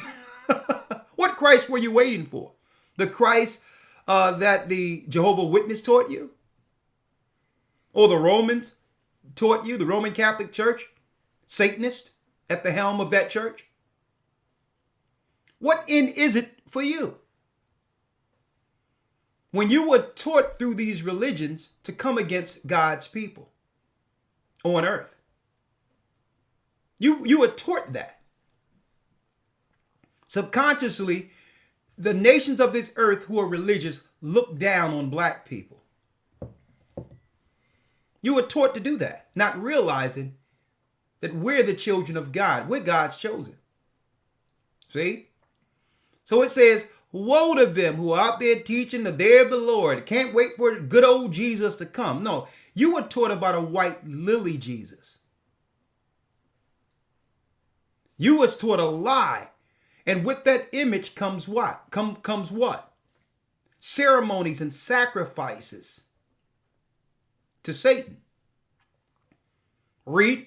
What Christ were you waiting for? The Christ that the Jehovah Witness taught you? Or the Romans taught you? The Roman Catholic Church? Satanist at the helm of that church? What end is it for you? When you were taught through these religions to come against God's people on earth. You were taught that. Subconsciously, the nations of this earth who are religious look down on black people. You were taught to do that, not realizing that we're the children of God. We're God's chosen. See? So it says, woe to them who are out there teaching the day of the Lord. Can't wait for good old Jesus to come. No, you were taught about a white lily Jesus. You was taught a lie. And with that image comes what? Comes what? Ceremonies and sacrifices to Satan. Read.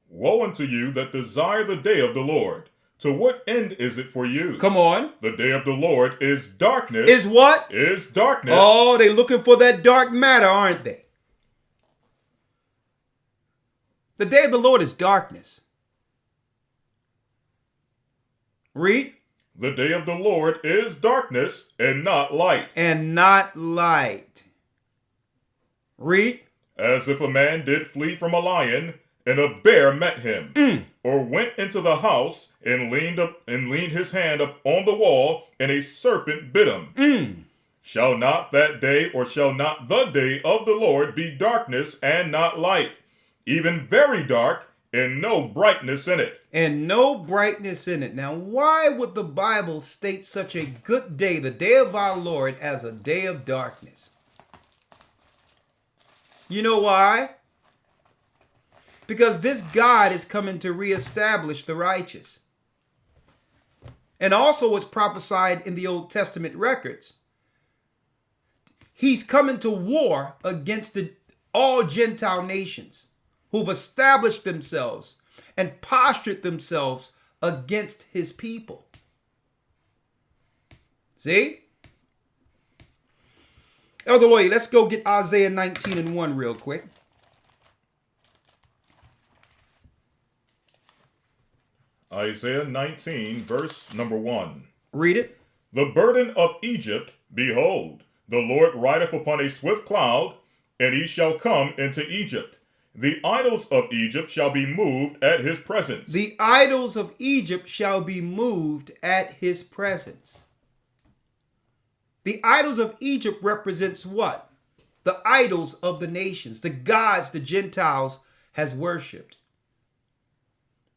Woe unto you that desire the day of the Lord. To what end is it for you? Come on. The day of the Lord is darkness. Is what? Is darkness. Oh, they looking for that dark matter, aren't they? The day of the Lord is darkness. Read. The day of the Lord is darkness and not light. And not light. Read. As if a man did flee from a lion, and a bear met him, or went into the house and leaned his hand up on the wall, and a serpent bit him. Shall not that day, or shall not the day of the Lord be darkness and not light, even very dark, and no brightness in it? And no brightness in it. Now, why would the Bible state such a good day, the day of our Lord, as a day of darkness? You know why? Because this God is coming to reestablish the righteous. And also was prophesied in the Old Testament records. He's coming to war against all Gentile nations who've established themselves and postured themselves against his people. See? Elder Lawyer, let's go get Isaiah 19:1 real quick. Isaiah 19, verse number 1. Read it. The burden of Egypt, behold, the Lord rideth upon a swift cloud, and he shall come into Egypt. The idols of Egypt shall be moved at his presence. The idols of Egypt shall be moved at his presence. The idols of Egypt represents what? The idols of the nations, the gods the Gentiles has worshipped.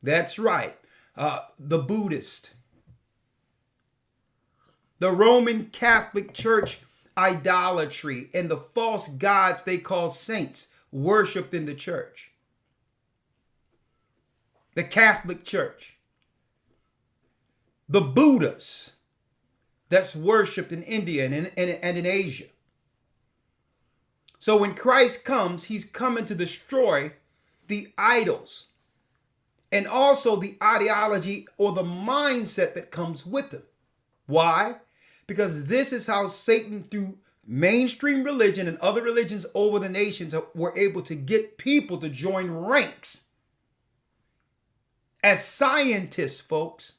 That's right. The Buddhist, the Roman Catholic Church idolatry, and the false gods they call saints worshipped in the church. The Catholic Church. The Buddhas that's worshipped in India and in Asia. So when Christ comes, he's coming to destroy the idols and also the ideology or the mindset that comes with them. Why? Because this is how Satan, through mainstream religion and other religions over the nations, were able to get people to join ranks as scientists, folks,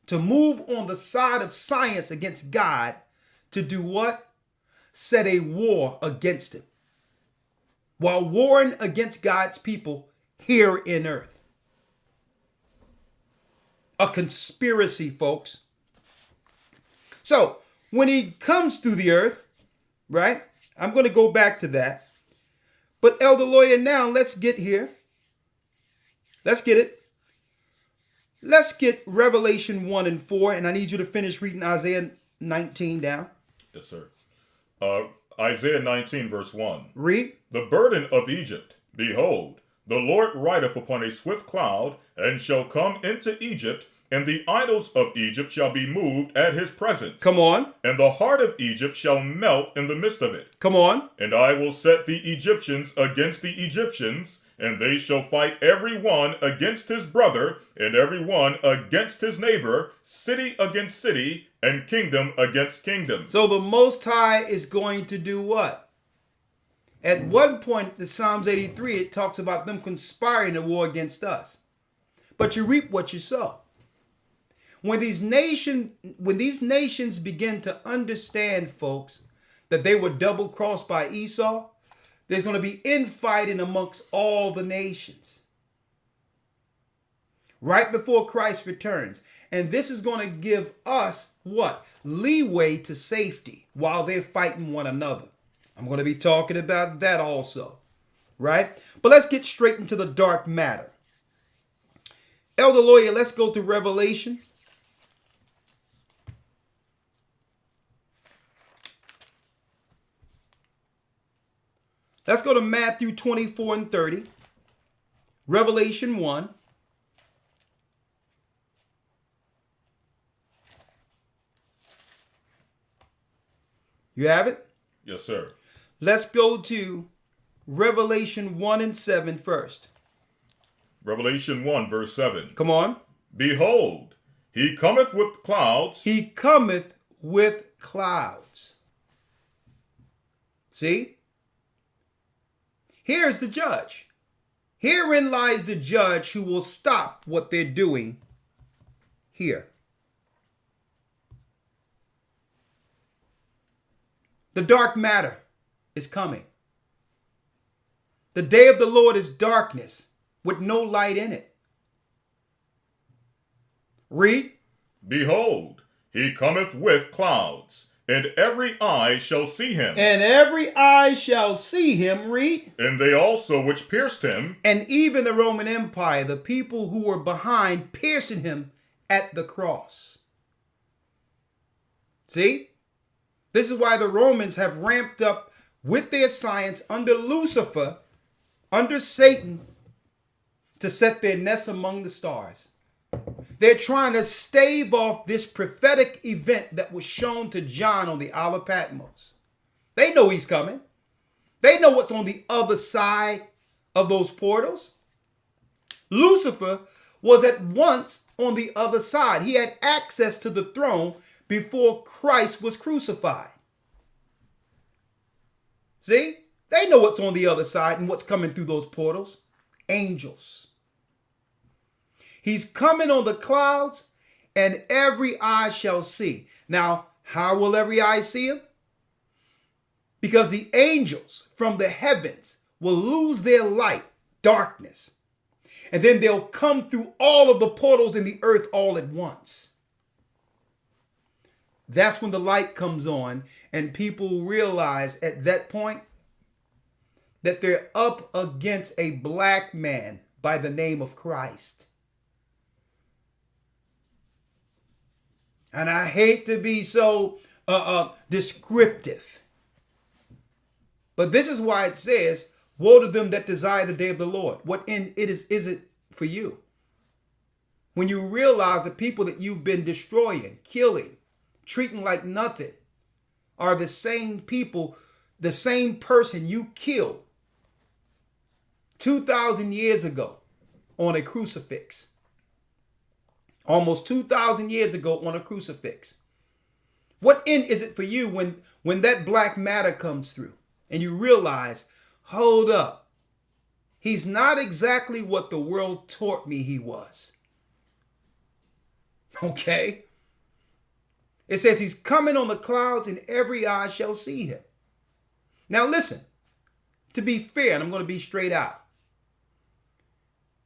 to move on the side of science against God, to do what? Set a war against him, while warring against God's people here in earth. A conspiracy, folks. So, when he comes through the earth, right? I'm going to go back to that. But Elder Lawyer, now let's get here. Let's get it. Let's get Revelation 1 and 4, and I need you to finish reading Isaiah 19 down. Yes, sir. Isaiah 19, verse 1. Read. The burden of Egypt, behold, the Lord rideth upon a swift cloud, and shall come into Egypt, and the idols of Egypt shall be moved at his presence. Come on. And the heart of Egypt shall melt in the midst of it. Come on. And I will set the Egyptians against the Egyptians, and they shall fight every one against his brother, and every one against his neighbor, city against city, and kingdom against kingdom. So the Most High is going to do what? At one point, the Psalms 83, it talks about them conspiring a war against us. But you reap what you sow. When these nations begin to understand, folks, that they were double-crossed by Esau, there's going to be infighting amongst all the nations right before Christ returns. And this is going to give us what? Leeway to safety while they're fighting one another. I'm going to be talking about that also, right? But let's get straight into the dark matter. Elder Lawyer, let's go to Revelation. Let's go to Matthew 24 and 30. Revelation 1. You have it? Yes, sir. Let's go to Revelation 1 and 7 first. Revelation 1, verse 7. Come on. Behold, He cometh with clouds. He cometh with clouds. See? Here's the judge. Herein lies the judge who will stop what they're doing here. The dark matter is coming. The day of the Lord is darkness with no light in it. Read. Behold, he cometh with clouds, and every eye shall see him. And every eye shall see him. Read. And they also which pierced him. And even the Roman Empire, the people who were behind, piercing him at the cross. See? This is why the Romans have ramped up with their science under Lucifer, under Satan, to set their nests among the stars. They're trying to stave off this prophetic event that was shown to John on the Isle of Patmos. They know he's coming. They know what's on the other side of those portals. Lucifer was at once on the other side. He had access to the throne before Christ was crucified. See? They know what's on the other side and what's coming through those portals. Angels. He's coming on the clouds, and every eye shall see. Now, how will every eye see him? Because the angels from the heavens will lose their light, darkness, and then they'll come through all of the portals in the earth all at once. That's when the light comes on, and people realize at that point that they're up against a black man by the name of Christ. And I hate to be so descriptive, but this is why it says, woe to them that desire the day of the Lord. What end is it for you? When you realize the people that you've been destroying, killing, treating like nothing are the same people, the same person you killed 2,000 years ago on a crucifix. Almost 2,000 years ago on a crucifix. What end is it for you when that black matter comes through and you realize, hold up, he's not exactly what the world taught me he was. Okay? It says he's coming on the clouds and every eye shall see him. Now listen, to be fair, and I'm going to be straight out.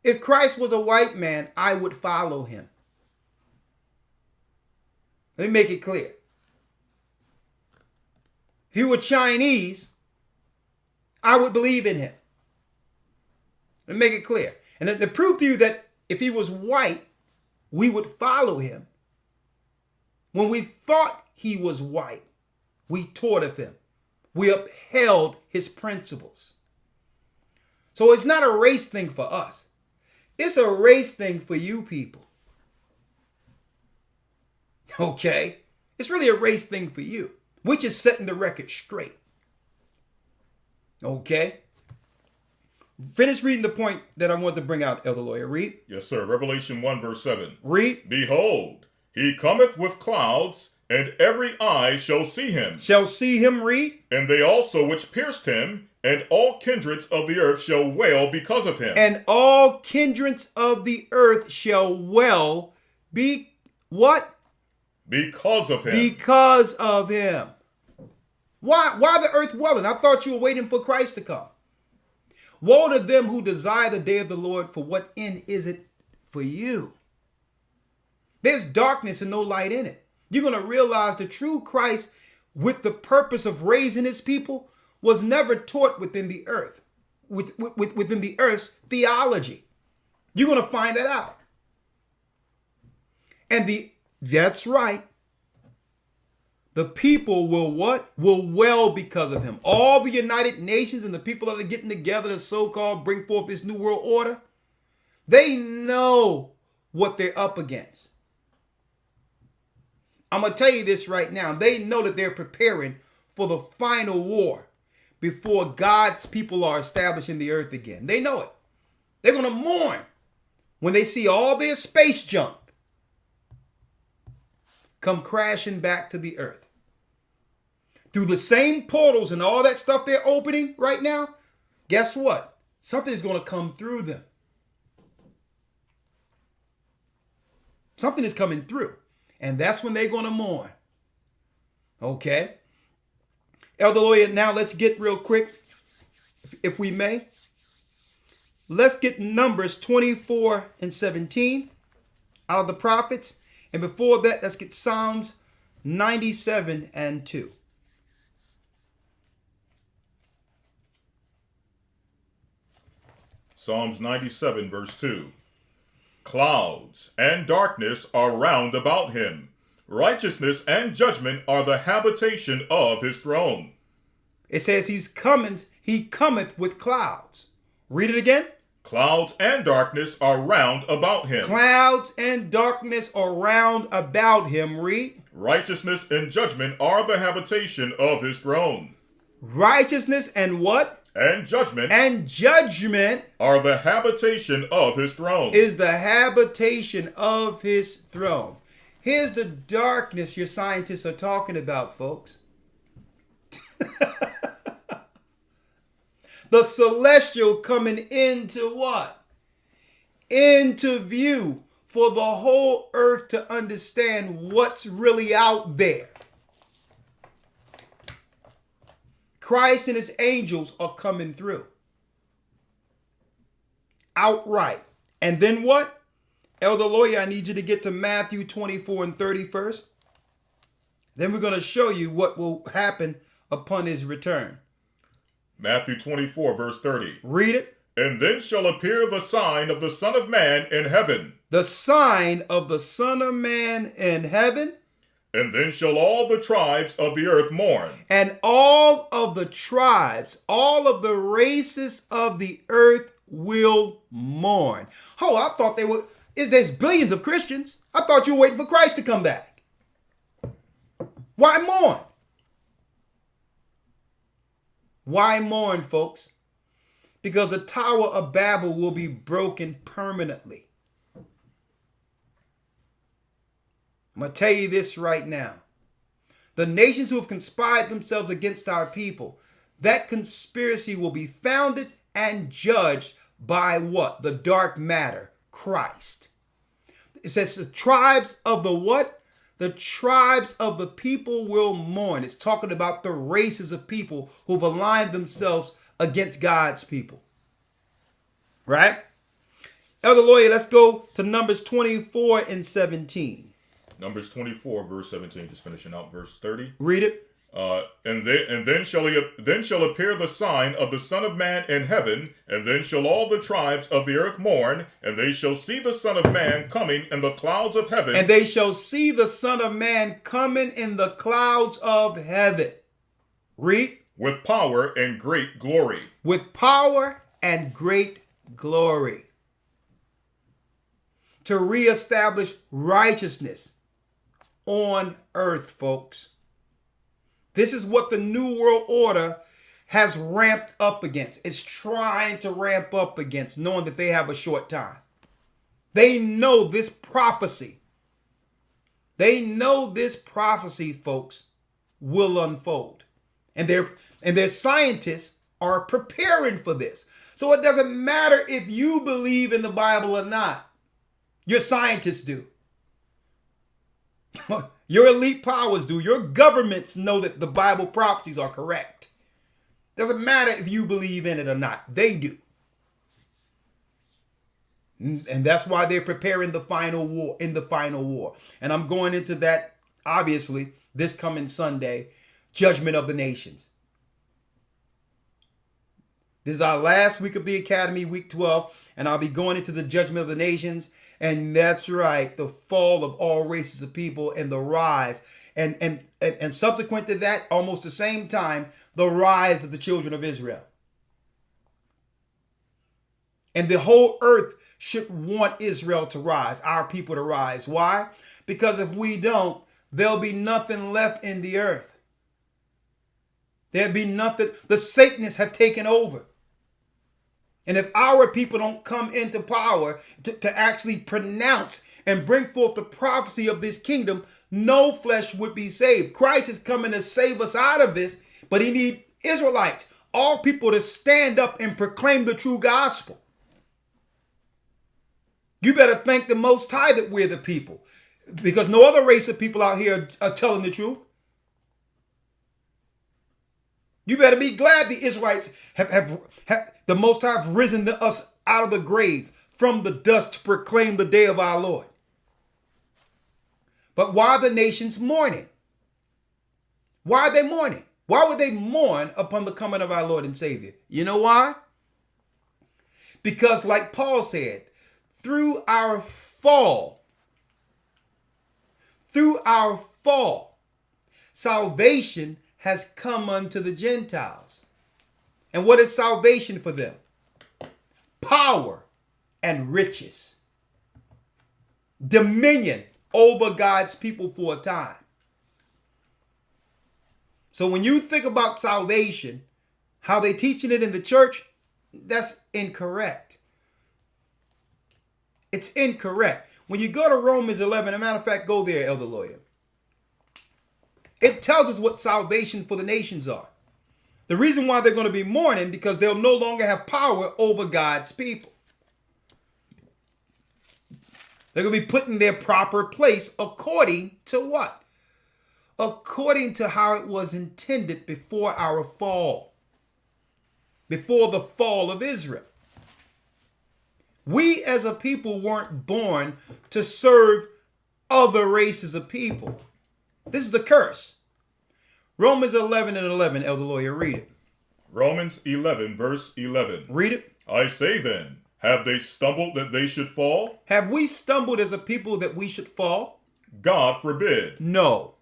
If Christ was a white man, I would follow him. Let me make it clear. If he were Chinese, I would believe in him. Let me make it clear. And to prove to you that if he was white, we would follow him. When we thought he was white, we taught of him. We upheld his principles. So it's not a race thing for us. It's a race thing for you people. Okay? It's really a race thing for you. We're just setting the record straight. Okay? Finish reading the point that I want to bring out, Elder Lawyer. Read. Yes, sir. Revelation 1 verse 7. Read. Behold, he cometh with clouds, and every eye shall see him. Shall see him. Read. And they also which pierced him, and all kindreds of the earth shall wail because of him. And all kindreds of the earth shall wail. Be what? Because of him. Because of him. Why the earth wailing? I thought you were waiting for Christ to come. Woe to them who desire the day of the Lord, for what end is it for you? There's darkness and no light in it. You're going to realize the true Christ, with the purpose of raising his people, was never taught within the earth, within the earth's theology. You're going to find that out. And that's right. The people will what? Will wail because of him. All the United Nations and the people that are getting together to so-called bring forth this new world order, they know what they're up against. I'm going to tell you this right now. They know that they're preparing for the final war before God's people are established in the earth again. They know it. They're going to mourn when they see all their space junk come crashing back to the earth. Through the same portals and all that stuff they're opening right now, guess what? Something's going to come through them. Something is coming through. And that's when they're going to mourn. Okay? Elder Lawyer, now let's get real quick, if we may. Let's get Numbers 24 and 17 out of the prophets. And before that, let's get Psalms 97 and 2. Psalms 97, verse 2. Clouds and darkness are round about him. Righteousness and judgment are the habitation of his throne. It says he cometh with clouds. Read it again. Clouds and darkness are round about him. Clouds and darkness are round about him. Read. Righteousness and judgment are the habitation of his throne. Righteousness and what? And judgment. And judgment are the habitation of his throne. Is the habitation of his throne. Here's the darkness your scientists are talking about, folks. The celestial coming into what? Into view for the whole earth to understand what's really out there. Christ and his angels are coming through. Outright. And then what? Elder Lawyer, I need you to get to Matthew 24 and 30 first. Then we're going to show you what will happen upon his return. Matthew 24, verse 30. Read it. And then shall appear the sign of the Son of Man in heaven. The sign of the Son of Man in heaven. And then shall all the tribes of the earth mourn. And all of the tribes, all of the races of the earth will mourn. Oh, I thought there's billions of Christians. I thought you were waiting for Christ to come back. Why mourn? Why mourn, folks? Because the Tower of Babel will be broken permanently. I'm going to tell you this right now. The nations who have conspired themselves against our people, that conspiracy will be founded and judged by what? The dark matter, Christ. It says the tribes of the what? The tribes of the people will mourn. It's talking about the races of people who've aligned themselves against God's people. Right? Elder Lawyer, let's go to Numbers 24 and 17. Numbers 24, verse 17, just finishing out verse 30. Read it. And then shall appear the sign of the Son of Man in heaven, and then shall all the tribes of the earth mourn, and they shall see the Son of Man coming in the clouds of heaven. And they shall see the Son of Man coming in the clouds of heaven. Read. With power and great glory. With power and great glory. To reestablish righteousness on earth, folks. This is what the New World Order has ramped up against. It's trying to ramp up against, knowing that they have a short time. They know this prophecy. They know this prophecy, folks, will unfold. And their scientists are preparing for this. So it doesn't matter if you believe in the Bible or not. Your scientists do. Your elite powers do. Your governments know that the Bible prophecies are correct. Doesn't matter if you believe in it or not. They do. And that's why they're preparing the final war, in the final war. And I'm going into that, obviously, this coming Sunday, Judgment of the Nations. This is our last week of the Academy, week 12, and I'll be going into the Judgment of the Nations. And that's right, the fall of all races of people and the rise. And subsequent to that, almost the same time, the rise of the children of Israel. And the whole earth should want Israel to rise, our people to rise. Why? Because if we don't, there'll be nothing left in the earth. There'll be nothing. The Satanists have taken over. And if our people don't come into power to actually pronounce and bring forth the prophecy of this kingdom, no flesh would be saved. Christ is coming to save us out of this, but he needs Israelites, all people to stand up and proclaim the true gospel. You better thank the Most High that we're the people, because no other race of people out here are telling the truth. You better be glad the Israelites have the Most High have risen us out of the grave from the dust to proclaim the day of our Lord. But why are the nations mourning? Why are they mourning? Why would they mourn upon the coming of our Lord and Savior? You know why? Because like Paul said, through our fall, salvation has come unto the Gentiles. And what is salvation for them? Power and riches. Dominion over God's people for a time. So when you think about salvation, how they teaching it in the church, that's incorrect. It's incorrect. When you go to Romans 11, as a matter of fact, go there, Elder Lawyer. It tells us what salvation for the nations are. The reason why they're going to be mourning, because they'll no longer have power over God's people. They're going to be put in their proper place according to what? According to how it was intended before our fall. Before the fall of Israel. We as a people weren't born to serve other races of people. This is the curse. Romans 11 and 11, Elder Lawyer, read it. Romans 11, verse 11. Read it. I say then, have they stumbled that they should fall? Have we stumbled as a people that we should fall? God forbid. No.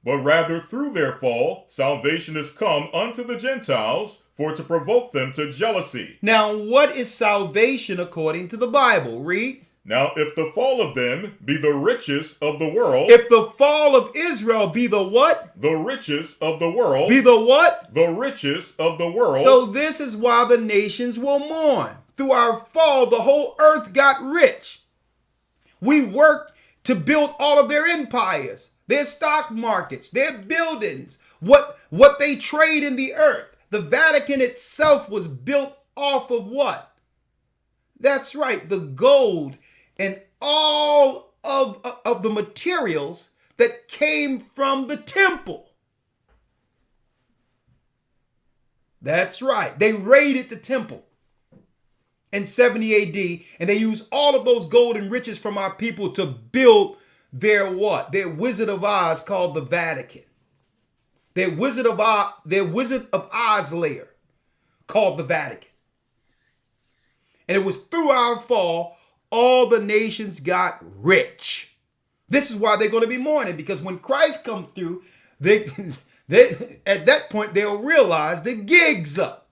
But rather through their fall, salvation is come unto the Gentiles, for to provoke them to jealousy. Now, what is salvation according to the Bible? Read. Now, if the fall of them be the riches of the world, If the fall of Israel be the what? the riches of the world, Be the what? the riches of the world, So this is why the nations will mourn. Through our fall, the whole earth got rich. We worked to build all of their empires, their stock markets, their buildings, what they trade in the earth. The Vatican itself was built off of what? That's right, the gold and all of the materials that came from the temple. That's right. They raided the temple in 70 AD, and they used all of those gold and riches from our people to build their what? Their Wizard of Oz called the Vatican. Their Wizard of Oz lair called the Vatican. And it was through our fall, all the nations got rich. This is why they're going to be mourning, because when Christ comes through, they at that point, they'll realize the gig's up.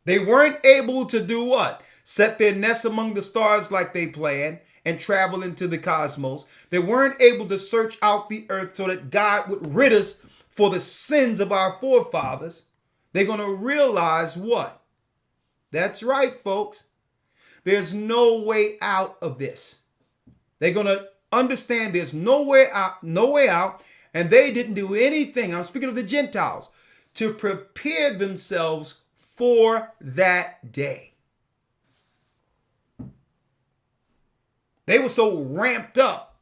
They weren't able to do what? Set their nests among the stars like they planned and travel into the cosmos. They weren't able to search out the earth so that God would rid us for the sins of our forefathers. They're going to realize what? That's right, folks. There's no way out of this. They're going to understand there's no way out, and they didn't do anything, I'm speaking of the Gentiles, to prepare themselves for that day. They were so ramped up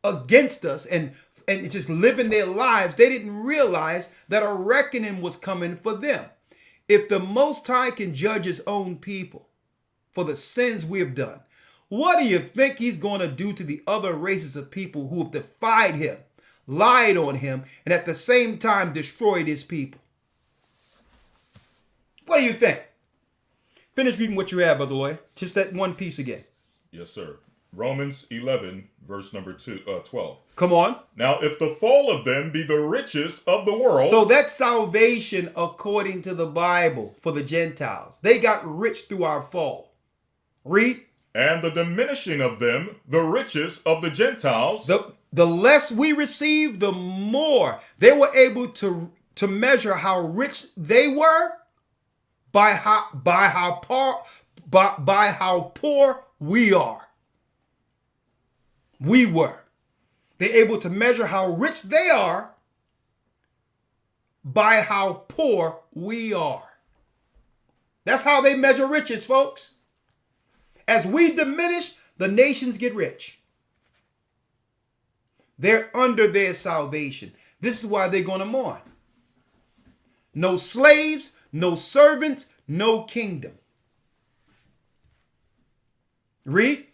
against us and just living their lives, they didn't realize that a reckoning was coming for them. If the Most High can judge his own people for the sins we have done, what do you think he's going to do to the other races of people who have defied him, lied on him, and at the same time destroyed his people? What do you think? Finish reading what you have, Brother Lawyer. Just that one piece again. Yes, sir. Romans 11, verse number 12. Come on. Now, if the fall of them be the riches of the world. So that's salvation according to the Bible for the Gentiles. They got rich through our fall. Read. And the diminishing of them, the riches of the Gentiles. The less we receive, the more they were able to measure how rich they were by how poor we are. We were. They're able to measure how rich they are by how poor we are. That's how they measure riches, folks. As we diminish, the nations get rich. They're under their salvation. This is why they're going to mourn. No slaves, no servants, no kingdom. Read.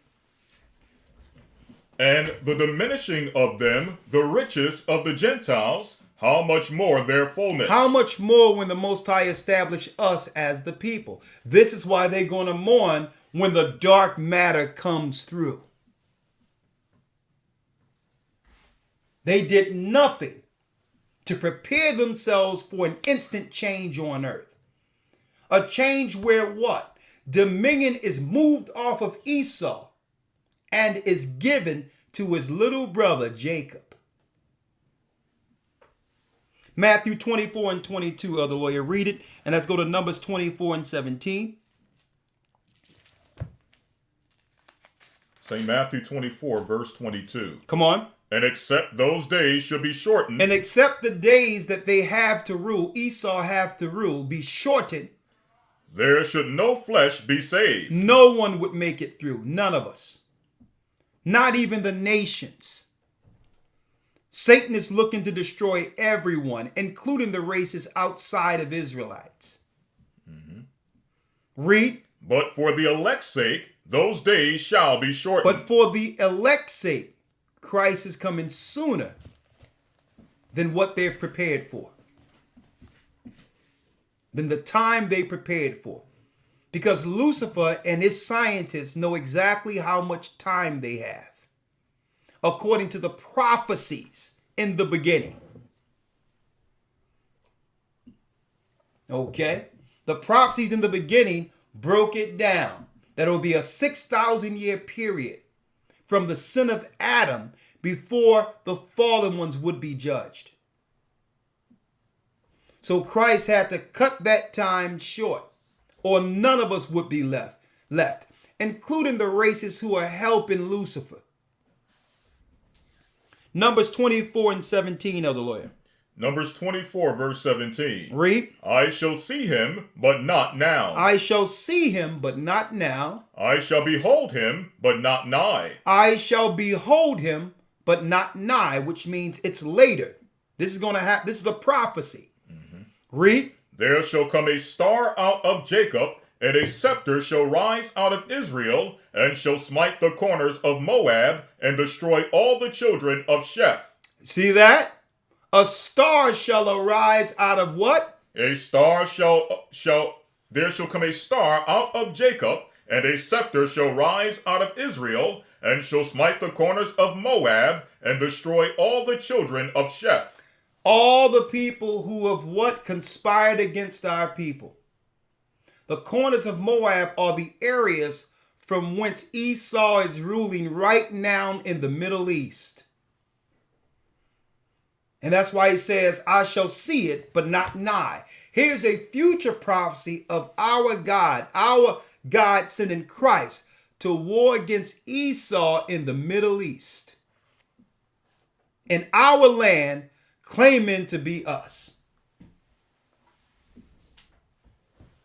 And the diminishing of them, the riches of the Gentiles, how much more their fullness? How much more when the Most High established us as the people? This is why they're going to mourn when the dark matter comes through. They did nothing to prepare themselves for an instant change on earth. A change where what? Dominion is moved off of Esau and is given to his little brother Jacob. Matthew 24 and 22, Elder Lawyer, read it. And let's go to Numbers 24 and 17. St. Matthew 24, verse 22. Come on. And except those days should be shortened. And except the days that they have to rule, Esau have to rule, be shortened. There should no flesh be saved. No one would make it through. None of us. Not even the nations. Satan is looking to destroy everyone, including the races outside of Israelites. Read. But for the elect's sake, those days shall be shortened. But for the elect's sake, Christ is coming sooner than what they've prepared for. Than the time they prepared for. Because Lucifer and his scientists know exactly how much time they have, according to the prophecies in the beginning. Okay? The prophecies in the beginning broke it down that it will be a 6,000 year period from the sin of Adam before the fallen ones would be judged. So Christ had to cut that time short, or none of us would be left, including the races who are helping Lucifer. Numbers 24 and 17, Elder Lawyer. Numbers 24, verse 17. Read. I shall see him, but not now. I shall see him, but not now. I shall behold him, but not nigh. I shall behold him, but not nigh, which means it's later. This is going to happen. This is a prophecy. Read. There shall come a star out of Jacob, and a scepter shall rise out of Israel, and shall smite the corners of Moab, and destroy all the children of Sheth. See that? A star shall arise out of what? There shall come a star out of Jacob, and a scepter shall rise out of Israel, and shall smite the corners of Moab, and destroy all the children of Sheth. All the people who have what? Conspired against our people. The corners of Moab are the areas from whence Esau is ruling right now in the Middle East. And that's why he says, I shall see it, but not nigh. Here's a future prophecy of our God sending Christ to war against Esau in the Middle East. In our land, claiming to be us.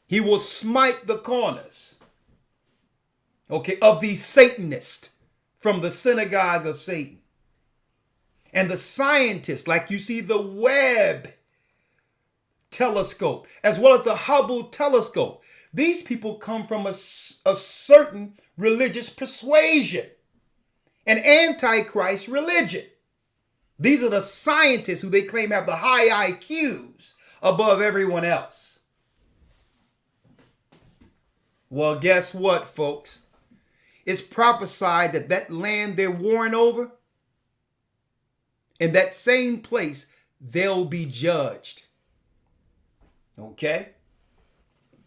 He will smite the corners, of these Satanists from the synagogue of Satan. And the scientists, like you see the Webb telescope, as well as the Hubble telescope. These people come from a certain religious persuasion, an antichrist religion. These are the scientists who they claim have the high IQs above everyone else. Well, guess what, folks? It's prophesied that that land they're warring over, in that same place, they'll be judged. Okay?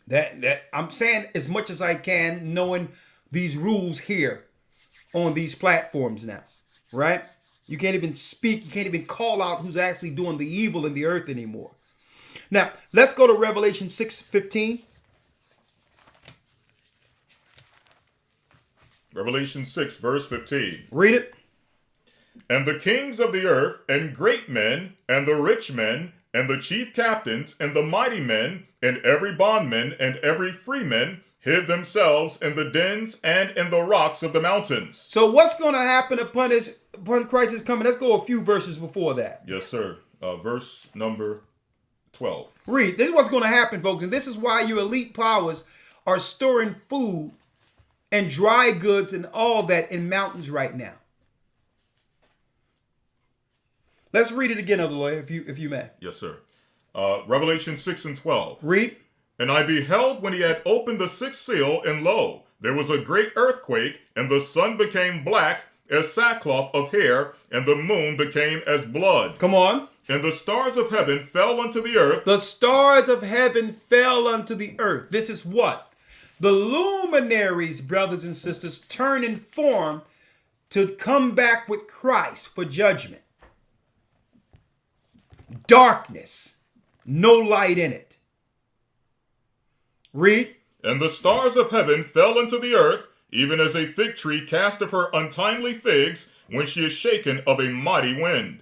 That I'm saying as much as I can, knowing these rules here on these platforms now, right? You can't even speak, you can't even call out who's actually doing the evil in the earth anymore. Now, let's go to Revelation 6:15. Revelation 6, verse 15. Read it. And the kings of the earth, and great men, and the rich men, and the chief captains, and the mighty men, and every bondman, and every freeman, hid themselves in the dens and in the rocks of the mountains. So what's going to happen upon Christ's coming? Let's go a few verses before that. Yes, sir. Verse number 12. Read. This is what's going to happen, folks. And this is why your elite powers are storing food and dry goods and all that in mountains right now. Let's read it again, Elder Lawyer, if you may. Yes, sir. Revelation 6 and 12. Read. And I beheld when he had opened the sixth seal, and lo, there was a great earthquake, and the sun became black as sackcloth of hair, and the moon became as blood. Come on. And the stars of heaven fell unto the earth. The stars of heaven fell unto the earth. This is what? The luminaries, brothers and sisters, turn in form to come back with Christ for judgment. Darkness, no light in it. Read. And the stars of heaven fell unto the earth, even as a fig tree casteth her untimely figs when she is shaken of a mighty wind.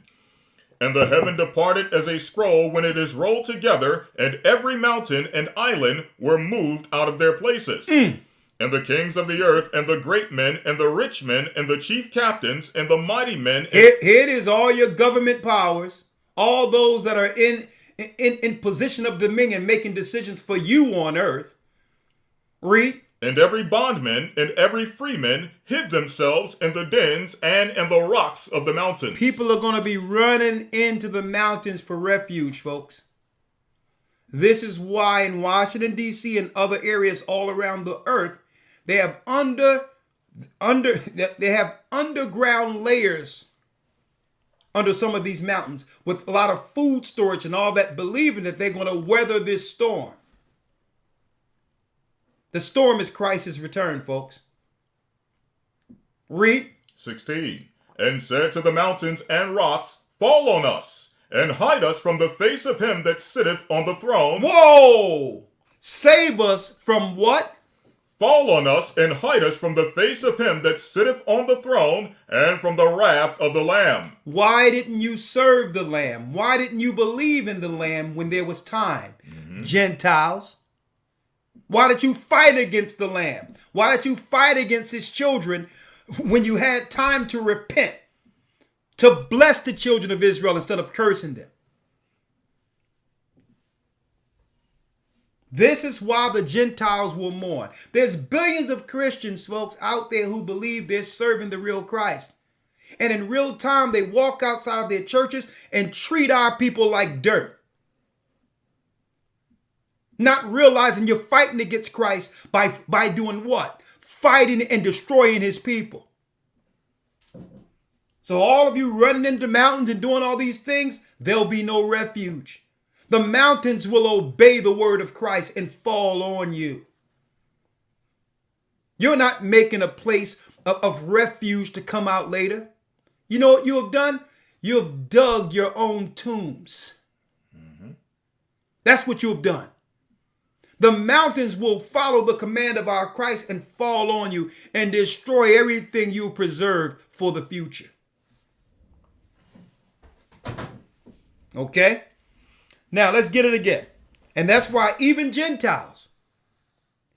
And the heaven departed as a scroll when it is rolled together, and every mountain and island were moved out of their places. And the kings of the earth, and the great men, and the rich men, and the chief captains, and the mighty men. Here it is, all your government powers, all those that are in position of dominion, making decisions for you on earth. Read. And every bondman and every freeman hid themselves in the dens and in the rocks of the mountains. People are going to be running into the mountains for refuge, folks. This is why in Washington, D.C. and other areas all around the earth, they have they have underground layers under some of these mountains with a lot of food storage and all that, believing that they're going to weather this storm. The storm is Christ's return, folks. Read. 16. And said to the mountains and rocks, fall on us, and hide us from the face of him that sitteth on the throne. Whoa! Save us from what? Fall on us, and hide us from the face of him that sitteth on the throne, and from the wrath of the Lamb. Why didn't you serve the Lamb? Why didn't you believe in the Lamb when there was time? Gentiles. Why did you fight against the Lamb? Why did you fight against his children when you had time to repent, to bless the children of Israel instead of cursing them? This is why the Gentiles will mourn. There's billions of Christians, folks, out there who believe they're serving the real Christ. And in real time, they walk outside of their churches and treat our people like dirt. Not realizing you're fighting against Christ by doing what? Fighting and destroying his people. So all of you running into mountains and doing all these things, there'll be no refuge. The mountains will obey the word of Christ and fall on you. You're not making a place of refuge to come out later. You know what you have done? You have dug your own tombs. That's what you have done. The mountains will follow the command of our Christ and fall on you and destroy everything you preserved for the future. Okay? Now let's get it again. And that's why even Gentiles,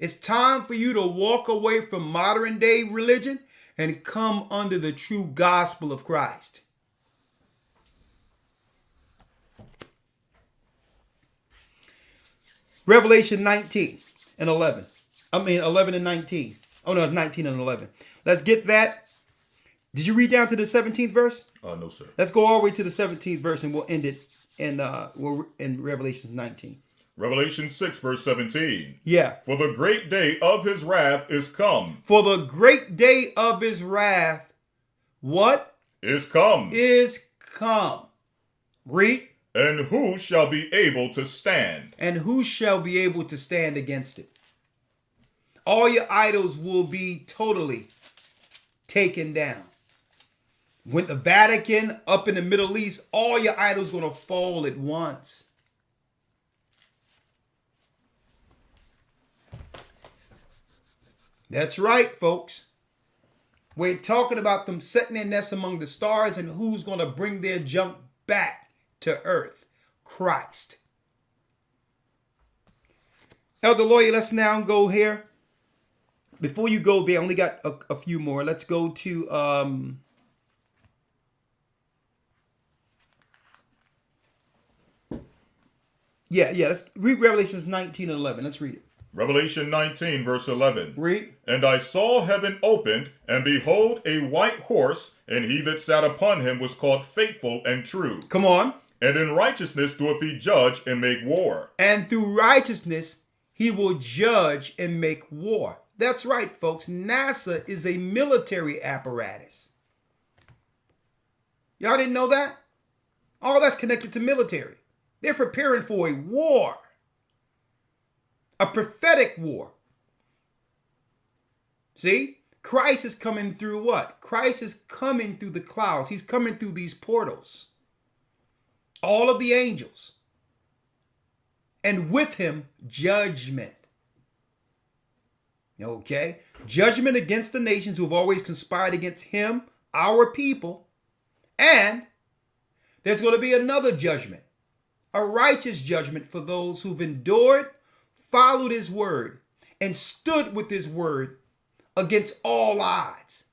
it's time for you to walk away from modern day religion and come under the true gospel of Christ. Revelation 19 and 11. 11 and 19. Oh, no, it's 19 and 11. Let's get that. Did you read down to the 17th verse? No, sir. Let's go all the way to the 17th verse and we'll end it in Revelation 19. Revelation 6, verse 17. Yeah. For the great day of his wrath is come. For the great day of his wrath, what? Is come. Is come. Read. And who shall be able to stand? And who shall be able to stand against it? All your idols will be totally taken down. With the Vatican up in the Middle East, all your idols going to fall at once. That's right, folks. We're talking about them setting their nests among the stars, and who's going to bring their junk back to earth? Christ. Elder Lawyer, let's now go here. Before you go there, I only got a few more. Let's go to let's read Revelations 19:11. Let's read it. Revelation 19, verse 11. Read. And I saw heaven opened, and behold, a white horse, and he that sat upon him was called Faithful and True. Come on. And in righteousness doeth he judge and make war. And through righteousness, he will judge and make war. That's right, folks. NASA is a military apparatus. Y'all didn't know that? All that's connected to military. They're preparing for a war. A prophetic war. See? Christ is coming through what? Christ is coming through the clouds. He's coming through these portals. All of the angels. And with him, judgment. Okay? Judgment against the nations who have always conspired against him, our people. And there's going to be another judgment. A righteous judgment for those who've endured, followed his word, and stood with his word against all odds.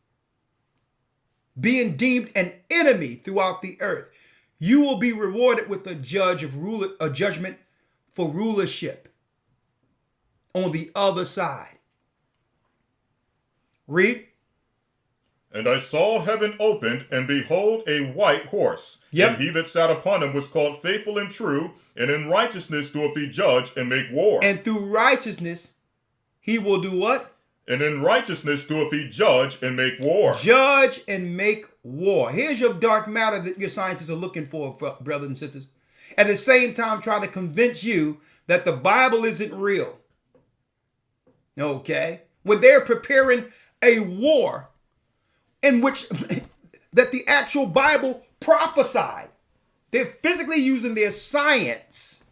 Being deemed an enemy throughout the earth. You will be rewarded with a judgment for rulership on the other side. Read. And I saw heaven opened, and behold, a white horse. Yep. And he that sat upon him was called Faithful and True, and in righteousness doeth he judge and make war. And through righteousness, he will do what? And in righteousness doeth he judge and make war. Judge and make war. Here's your dark matter that your scientists are looking for, brothers and sisters. At the same time, trying to convince you that the Bible isn't real. Okay? When they're preparing a war in which that the actual Bible prophesied. They're physically using their science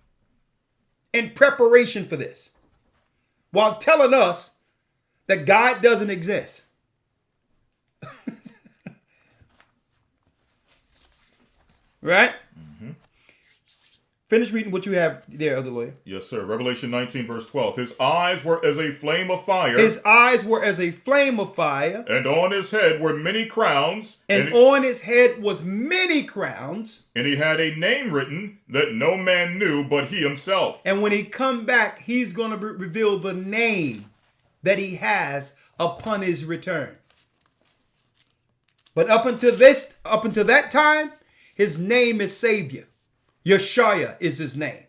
in preparation for this, while telling us that God doesn't exist. Right? Mm-hmm. Finish reading what you have there, Elder Lawyer. Yes, sir. Revelation 19, verse 12. His eyes were as a flame of fire. His eyes were as a flame of fire. And on his head were many crowns. And on his head was many crowns. And he had a name written that no man knew but he himself. And when he come back, he's going to reveal the name that he has upon his return. But up until that time, his name is Savior. Yeshua is his name.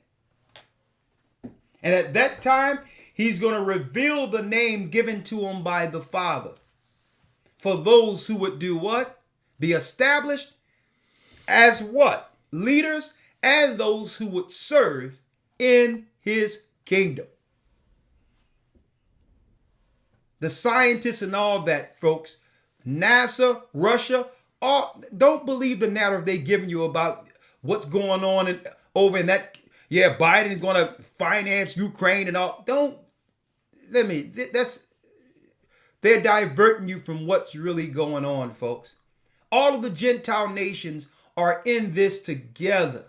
And at that time, he's going to reveal the name given to him by the Father. For those who would do what? Be established as what? Leaders, and those who would serve in his kingdom. The scientists and all that, folks, NASA, Russia, don't believe the narrative they're giving you about what's going on over in that. Yeah, Biden is going to finance Ukraine and all. They're diverting you from what's really going on, folks. All of the Gentile nations are in this together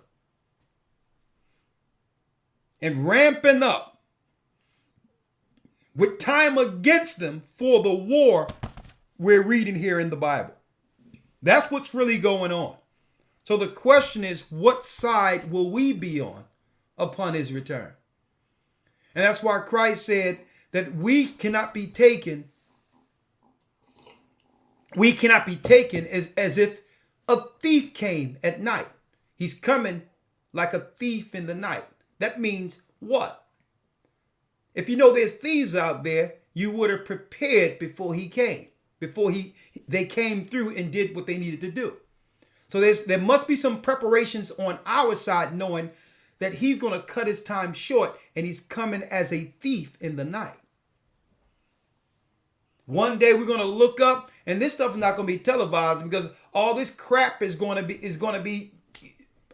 and ramping up with time against them for the war we're reading here in the Bible. That's what's really going on. So the question is, what side will we be on upon his return? And that's why Christ said that we cannot be taken as if a thief came at night. He's coming like a thief in the night. That means what? If you know there's thieves out there, you would have prepared before he came, before they came through and did what they needed to do. So there must be some preparations on our side, knowing that he's going to cut his time short and he's coming as a thief in the night. One day we're going to look up, and this stuff is not going to be televised because all this crap is going to be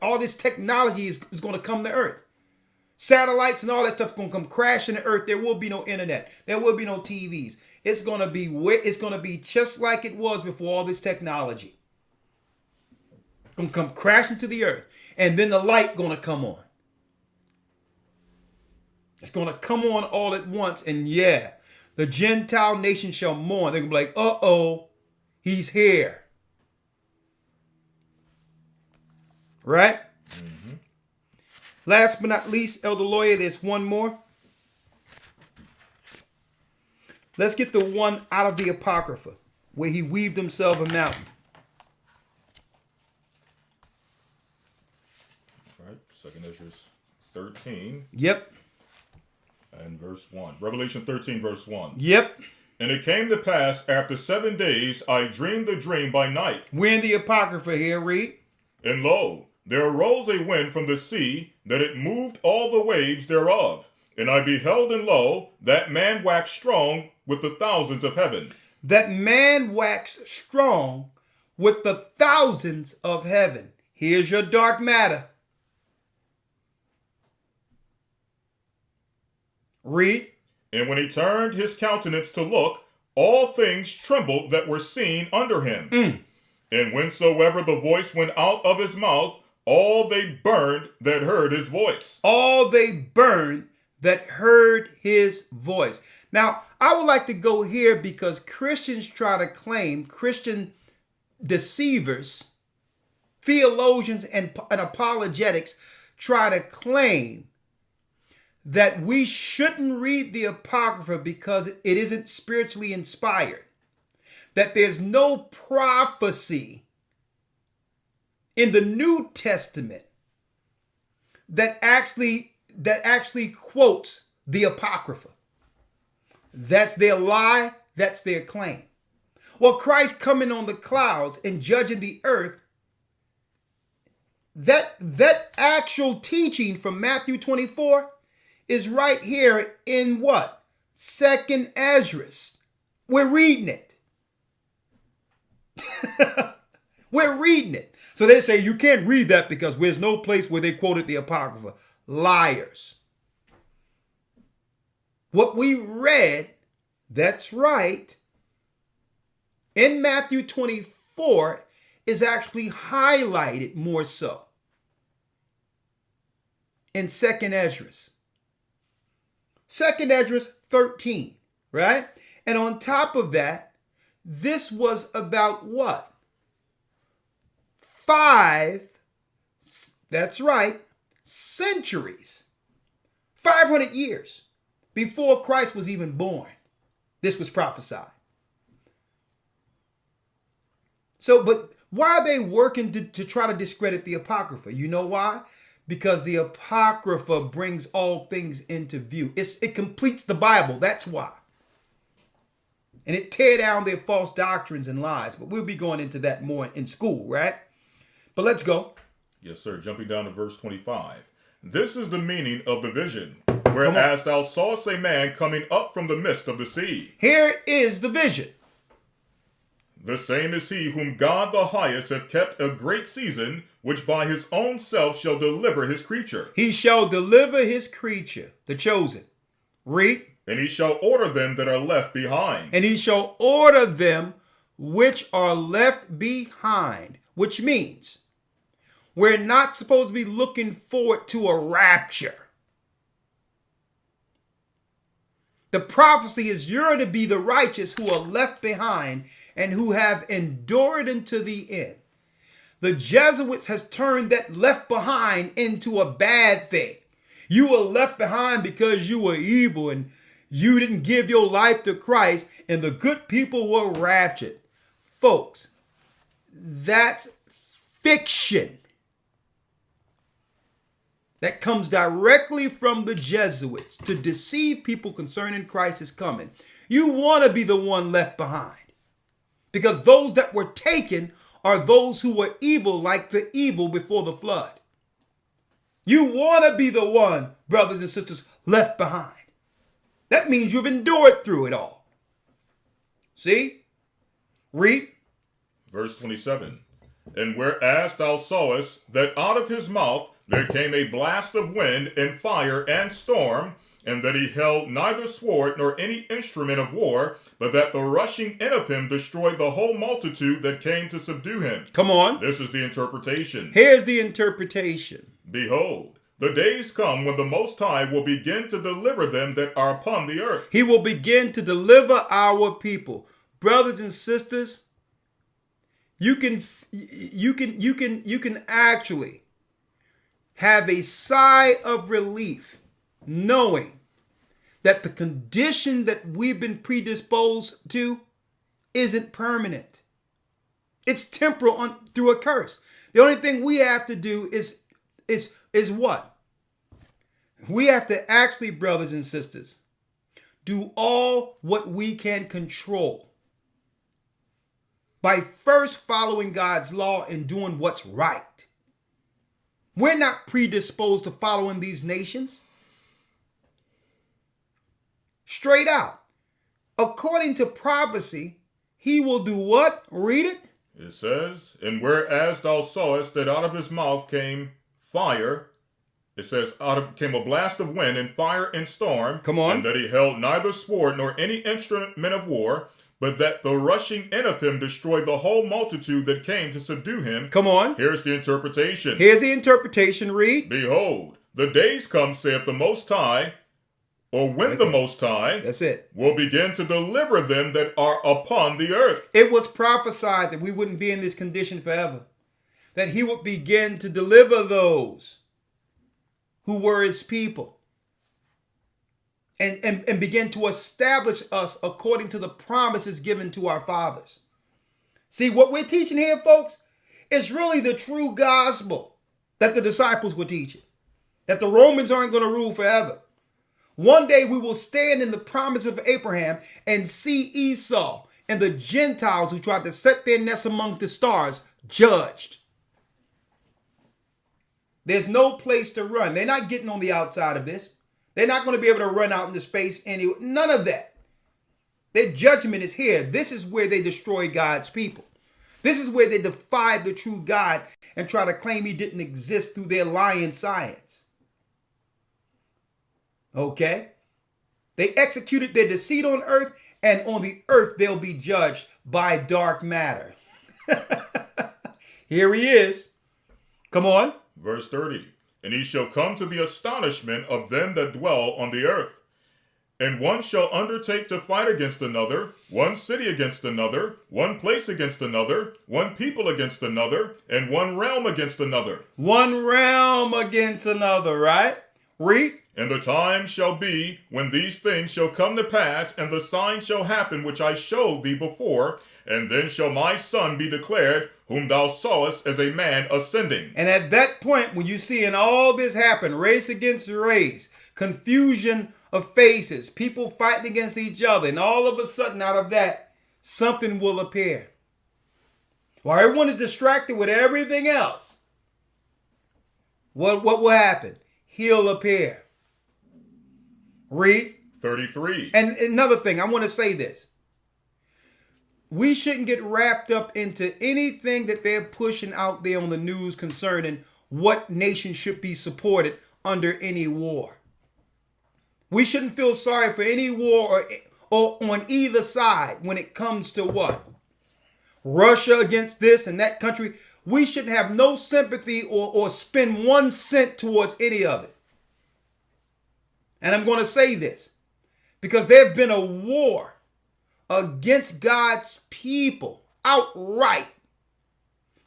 all this technology is going to come to earth. Satellites and all that stuff going to come crashing to earth. There will be no internet. There will be no TVs. It's going to be just like it was before all this technology. It's going to come crashing to the earth. And then the light going to come on. It's going to come on all at once. And yeah, the Gentile nation shall mourn. They're going to be like, uh-oh, he's here. Right? Mm-hmm. Last but not least, Elder Lawyer, there's one more. Let's get the one out of the Apocrypha, where he weaved himself a mountain. All right, 2nd Ezra 13. Yep. And verse 1. Revelation 13, verse 1. Yep. And it came to pass, after 7 days, I dreamed a dream by night. We're in the Apocrypha here, read. And lo, there arose a wind from the sea, that it moved all the waves thereof. And I beheld, and lo, that man waxed strong with the thousands of heaven. That man waxed strong with the thousands of heaven. Here's your dark matter. Read. And when he turned his countenance to look, all things trembled that were seen under him. And whensoever the voice went out of his mouth, all they burned that heard his voice. All they burned that heard his voice. Now, I would like to go here because Christians try to claim, Christian deceivers, theologians, and apologetics try to claim that we shouldn't read the Apocrypha because it isn't spiritually inspired. That there's no prophecy in the New Testament that actually quotes the Apocrypha. That's their lie. That's their claim. Well, Christ coming on the clouds and judging the earth, that actual teaching from Matthew 24 is right here in what? 2nd Ezra. We're reading it. We're reading it. So they say you can't read that because there's no place where they quoted the Apocrypha. Liars. What we read, that's right, in Matthew 24 is actually highlighted more so in 2nd Ezra. 2nd Ezra 13, right? And on top of that, this was about what? 5, that's right, centuries, 500 years before Christ was even born. This was prophesied. So, but why are they working to try to discredit the Apocrypha? You know why? Because the Apocrypha brings all things into view. It completes the Bible. That's why. And it tear down their false doctrines and lies. But we'll be going into that more in school, right? But let's go. Yes, sir. Jumping down to verse 25. This is the meaning of the vision. Whereas thou sawest a man coming up from the midst of the sea. Here is the vision. The same is he whom God the highest hath kept a great season, which by his own self shall deliver his creature. He shall deliver his creature, the chosen. Read. And he shall order them that are left behind. And he shall order them which are left behind. Which means we're not supposed to be looking forward to a rapture. The prophecy is you're to be the righteous who are left behind and who have endured unto the end. The Jesuits has turned that left behind into a bad thing. You were left behind because you were evil and you didn't give your life to Christ, and the good people were raptured. Folks, that's fiction. That comes directly from the Jesuits to deceive people concerning Christ's coming. You want to be the one left behind. Because those that were taken are those who were evil like the evil before the flood. You want to be the one, brothers and sisters, left behind. That means you've endured through it all. See? Read. Verse 27. And whereas thou sawest that out of his mouth there came a blast of wind and fire and storm, and that he held neither sword nor any instrument of war, but that the rushing in of him destroyed the whole multitude that came to subdue him. Come on. This is the interpretation. Here's the interpretation. Behold, the days come when the Most High will begin to deliver them that are upon the earth. He will begin to deliver our people. Brothers and sisters, you can actually have a sigh of relief knowing that the condition that we've been predisposed to isn't permanent. It's temporal through a curse. The only thing we have to do is what? We have to actually, brothers and sisters, do all what we can control by first following God's law and doing what's right. We're not predisposed to following these nations. Straight out. According to prophecy, he will do what? Read it. It says, and whereas thou sawest that out of his mouth came fire, it says, came a blast of wind and fire and storm. Come on. And that he held neither sword nor any instrument of war, but that the rushing in of him destroyed the whole multitude that came to subdue him. Come on. Here's the interpretation. Here's the interpretation. Read. Behold, the days come, saith the Most High, or when the Most High That's it. will begin to deliver them that are upon the earth. It was prophesied that we wouldn't be in this condition forever. That he would begin to deliver those who were his people. And begin to establish us according to the promises given to our fathers. See, what we're teaching here, folks, is really the true gospel that the disciples were teaching. That the Romans aren't going to rule forever. One day we will stand in the promise of Abraham and see Esau and the Gentiles who tried to set their nests among the stars judged. There's no place to run. They're not getting on the outside of this. They're not going to be able to run out into space anyway. None of that. Their judgment is here. This is where they destroy God's people. This is where they defy the true God and try to claim he didn't exist through their lying science. Okay? They executed their deceit on earth, and on the earth they'll be judged by dark matter. Here he is. Come on. Verse 30. And he shall come to the astonishment of them that dwell on the earth. And one shall undertake to fight against another, one city against another, one place against another, one people against another, and one realm against another. One realm against another, right? Read. And the time shall be when these things shall come to pass, and the sign shall happen which I showed thee before, and then shall my son be declared, whom thou sawest as a man ascending. And at that point, when you see in all this happen, race against race, confusion of faces, people fighting against each other, and all of a sudden out of that, something will appear. While everyone is distracted with everything else, what will happen? He'll appear. Read. 33. And another thing, I want to say this. We shouldn't get wrapped up into anything that they're pushing out there on the news concerning what nation should be supported under any war. We shouldn't feel sorry for any war or on either side when it comes to what? Russia against this and that country. We shouldn't have no sympathy or spend 1 cent towards any of it. And I'm going to say this because there's been a war against God's people outright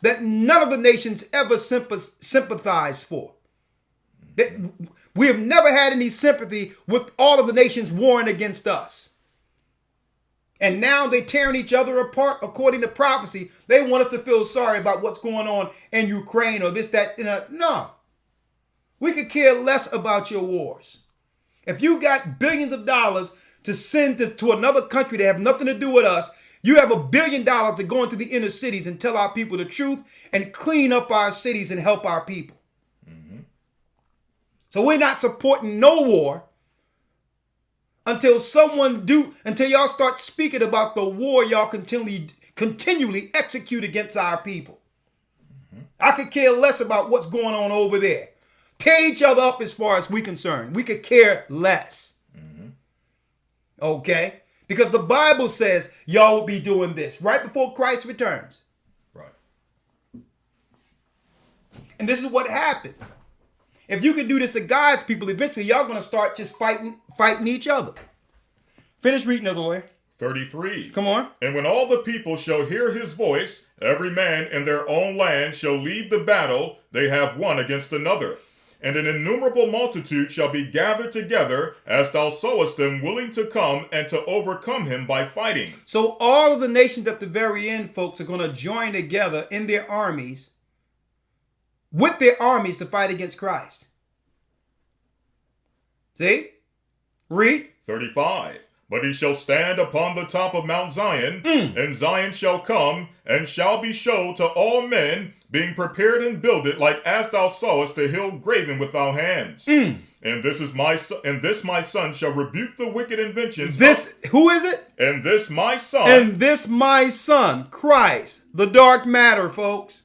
that none of the nations ever sympathized for. We have never had any sympathy with all of the nations warring against us. And now they're tearing each other apart according to prophecy. They want us to feel sorry about what's going on in Ukraine or this, that, no. We could care less about your wars. If you got billions of dollars to send to another country that have nothing to do with us, you have $1 billion to go into the inner cities and tell our people the truth and clean up our cities and help our people. Mm-hmm. So we're not supporting no war until y'all start speaking about the war y'all continually execute against our people. Mm-hmm. I could care less about what's going on over there. tear each other up as far as we're concerned. We could care less. Okay? Because the Bible says y'all will be doing this right before Christ returns. Right. And this is what happens. If you can do this to God's people, eventually y'all going to start just fighting each other. Finish reading, Elder Lawyer. 33. Come on. And when all the people shall hear his voice, every man in their own land shall leave the battle they have one against another. And an innumerable multitude shall be gathered together, as thou sawest them willing to come and to overcome him by fighting. So all of the nations at the very end, folks, are going to join together in their armies, with their armies to fight against Christ. See? Read. 35. But he shall stand upon the top of Mount Zion, and Zion shall come, and shall be showed to all men, being prepared and builded, like as thou sawest the hill graven with thy hands. And this my son shall rebuke the wicked inventions. Who is it? And this my son. And this my son, Christ, the dark matter, folks.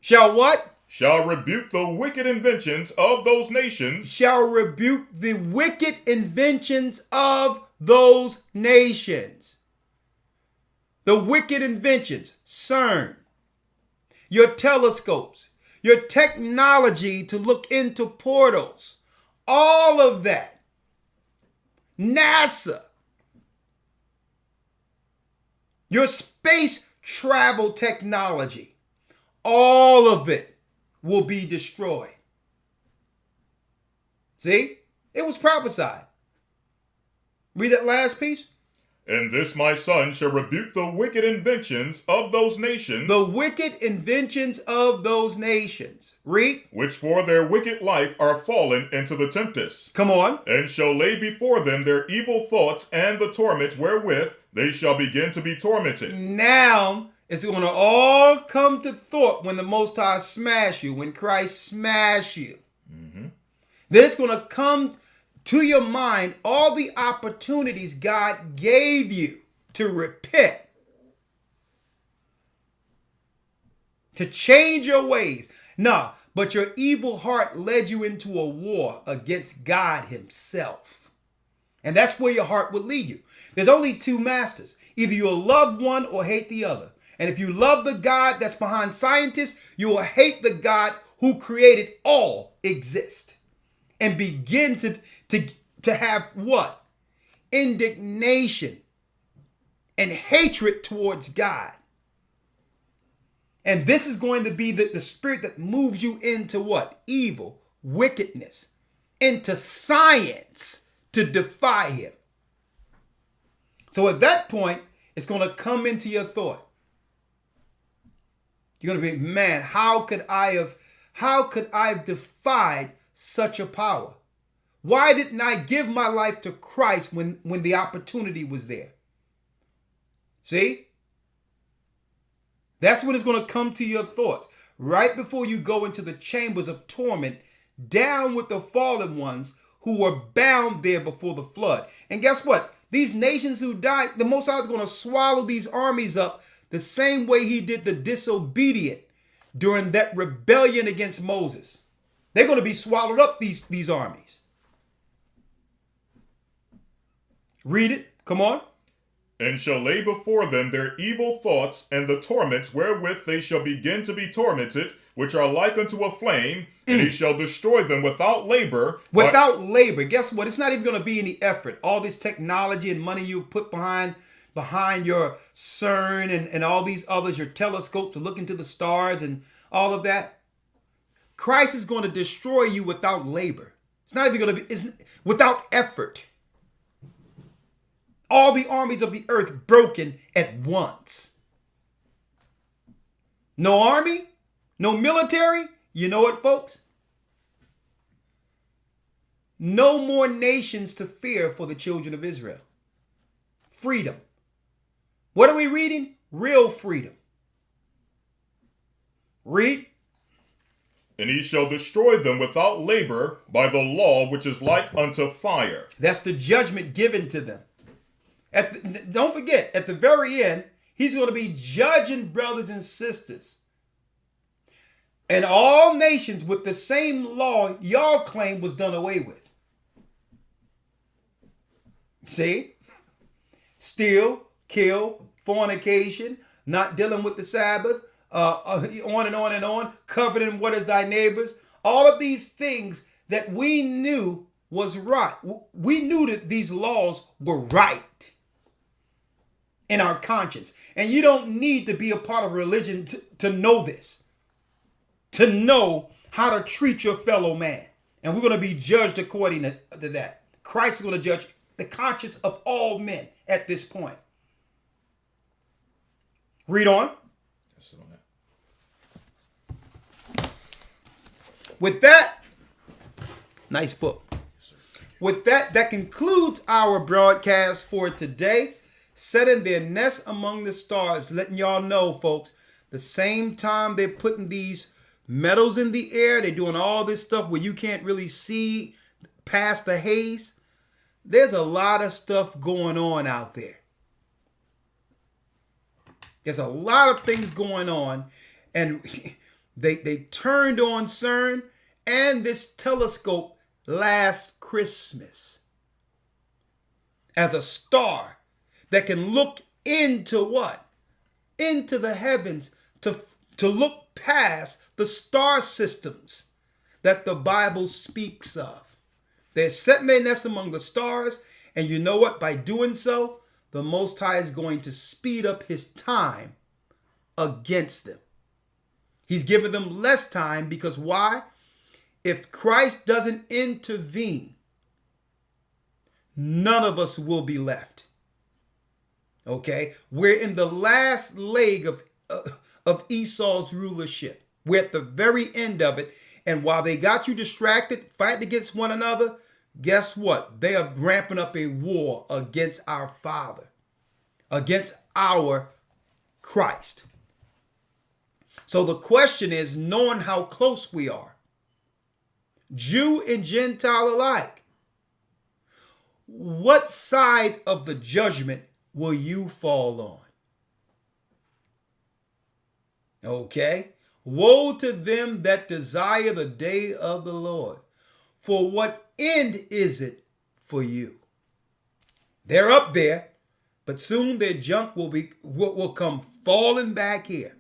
Shall what? Shall rebuke the wicked inventions of those nations. Shall rebuke the wicked inventions of those nations. The wicked inventions, CERN, your telescopes, your technology to look into portals, all of that. NASA, your space travel technology, all of it will be destroyed. See? It was prophesied. Read that last piece. And this my son shall rebuke the wicked inventions of those nations. The wicked inventions of those nations. Read. Which for their wicked life are fallen into the tempest. Come on. And shall lay before them their evil thoughts and the torments wherewith they shall begin to be tormented. Now, it's going to all come to thought when the Most High smash you, when Christ smash you. Then it's going to come to your mind all the opportunities God gave you to repent, to change your ways. Nah, but your evil heart led you into a war against God himself. And that's where your heart would lead you. There's only two masters. Either you'll love one or hate the other. And if you love the God that's behind scientists, you will hate the God who created all exist. And begin to have what? Indignation and hatred towards God. And this is going to be the spirit that moves you into what? Evil, wickedness, into science to defy him. So at that point, it's going to come into your thought. You're going to be, man, how could I have defied such a power? Why didn't I give my life to Christ when the opportunity was there? See? That's when it's going to come to your thoughts. Right before you go into the chambers of torment, down with the fallen ones who were bound there before the flood. And guess what? These nations who died, the Most High is going to swallow these armies up the same way he did the disobedient during that rebellion against Moses. They're going to be swallowed up, these armies. Read it. Come on. And shall lay before them their evil thoughts and the torments wherewith they shall begin to be tormented, which are like unto a flame, and he shall destroy them without labor. Without labor. Guess what? It's not even going to be any effort. All this technology and money you put behind your CERN and all these others, your telescopes to look into the stars and all of that. Christ is going to destroy you without labor. It's not even going to be, it's without effort. All the armies of the earth broken at once. No army, no military. You know what, folks? No more nations to fear for the children of Israel. Freedom. What are we reading? Real freedom. Read. And he shall destroy them without labor by the law which is like unto fire. That's the judgment given to them. Don't forget, at the very end, he's going to be judging brothers and sisters. And all nations with the same law y'all claim was done away with. See? Steal, kill, fornication, not dealing with the Sabbath, on and on and on, coveting what is thy neighbor's. All of these things that we knew was right. We knew that these laws were right in our conscience. And you don't need to be a part of religion to know this, to know how to treat your fellow man. And we're going to be judged according to that. Christ is going to judge the conscience of all men at this point. Read on. With that, nice book. With that, that concludes our broadcast for today. Setting their nest among the stars, letting y'all know, folks, the same time they're putting these metals in the air, they're doing all this stuff where you can't really see past the haze. There's a lot of stuff going on out there. There's a lot of things going on, and they turned on CERN and this telescope last Christmas as a star that can look into what? Into the heavens to look past the star systems that the Bible speaks of. They're setting their nest among the stars, and you know what? By doing so, the Most High is going to speed up his time against them. He's giving them less time because why? If Christ doesn't intervene, none of us will be left. Okay? We're in the last leg of Esau's rulership. We're at the very end of it. And while they got you distracted, fighting against one another, guess what? They are ramping up a war against our Father, against our Christ. So the question is, knowing how close we are, Jew and Gentile alike, what side of the judgment will you fall on? Okay? Woe to them that desire the day of the Lord. For what end is it for you? They're up there, but soon their junk will come falling back here,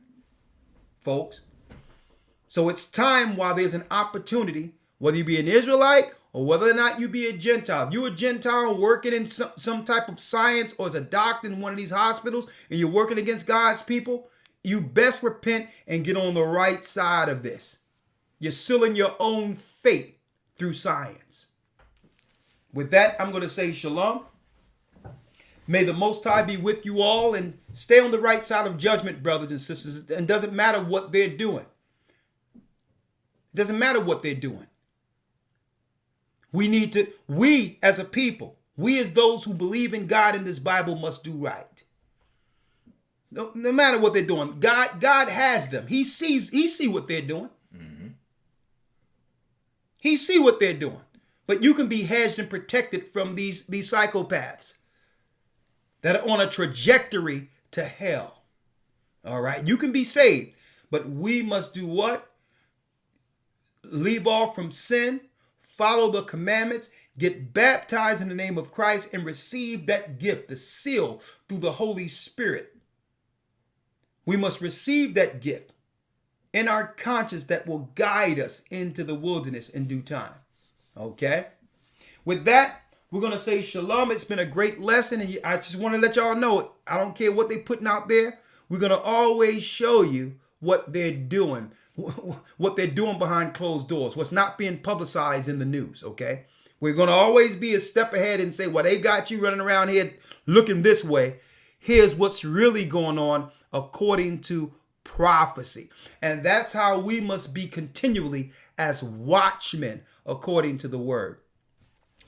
folks. So it's time while there's an opportunity, whether you be an Israelite or whether or not you be a Gentile. If you're a Gentile working in some type of science or as a doctor in one of these hospitals and you're working against God's people, you best repent and get on the right side of this. You're sealing your own fate through science. With that, I'm going to say shalom. May the Most High be with you all and stay on the right side of judgment, brothers and sisters. It doesn't matter what they're doing. It doesn't matter what they're doing. We as a people, we as those who believe in God in this Bible must do right. No matter what they're doing, God has them. He see what they're doing. Mm-hmm. He see what they're doing. But you can be hedged and protected from these psychopaths that are on a trajectory to hell. All right, you can be saved, but we must do what? Leave off from sin, follow the commandments, get baptized in the name of Christ, and receive that gift, the seal through the Holy Spirit. We must receive that gift in our conscience that will guide us into the wilderness in due time. Okay? With that, we're going to say shalom. It's been a great lesson, and I just want to let y'all know, I don't care what they're putting out there. We're going to always show you what they're doing, what they're doing behind closed doors, what's not being publicized in the news, okay? We're going to always be a step ahead and say, well, they got you running around here looking this way. Here's what's really going on according to prophecy. And that's how we must be continually as watchmen according to the word.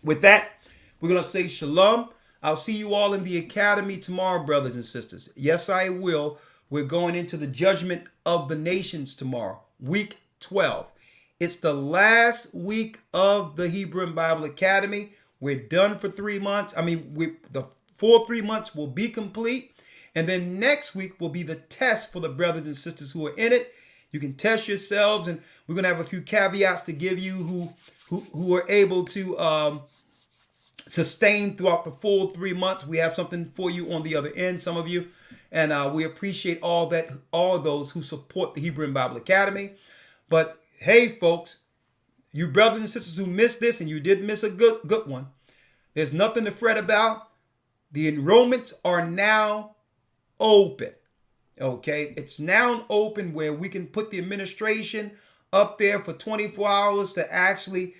With that, we're going to say shalom. I'll see you all in the academy tomorrow, brothers and sisters. Yes, I will. We're going into the judgment of the nations tomorrow, week 12. It's the last week of the Hebrew and Bible Academy. We're done for 3 months. The full 3 months will be complete. And then next week will be the test for the brothers and sisters who are in it. You can test yourselves, and we're gonna have a few caveats to give you who are able to sustain throughout the full 3 months. We have something for you on the other end, some of you, and we appreciate all those who support the Hebrew and Bible Academy. But hey, folks, you brothers and sisters who missed this, and you did miss a good one, there's nothing to fret about. The enrollments are now open. Okay, it's now open where we can put the administration up there for 24 hours to actually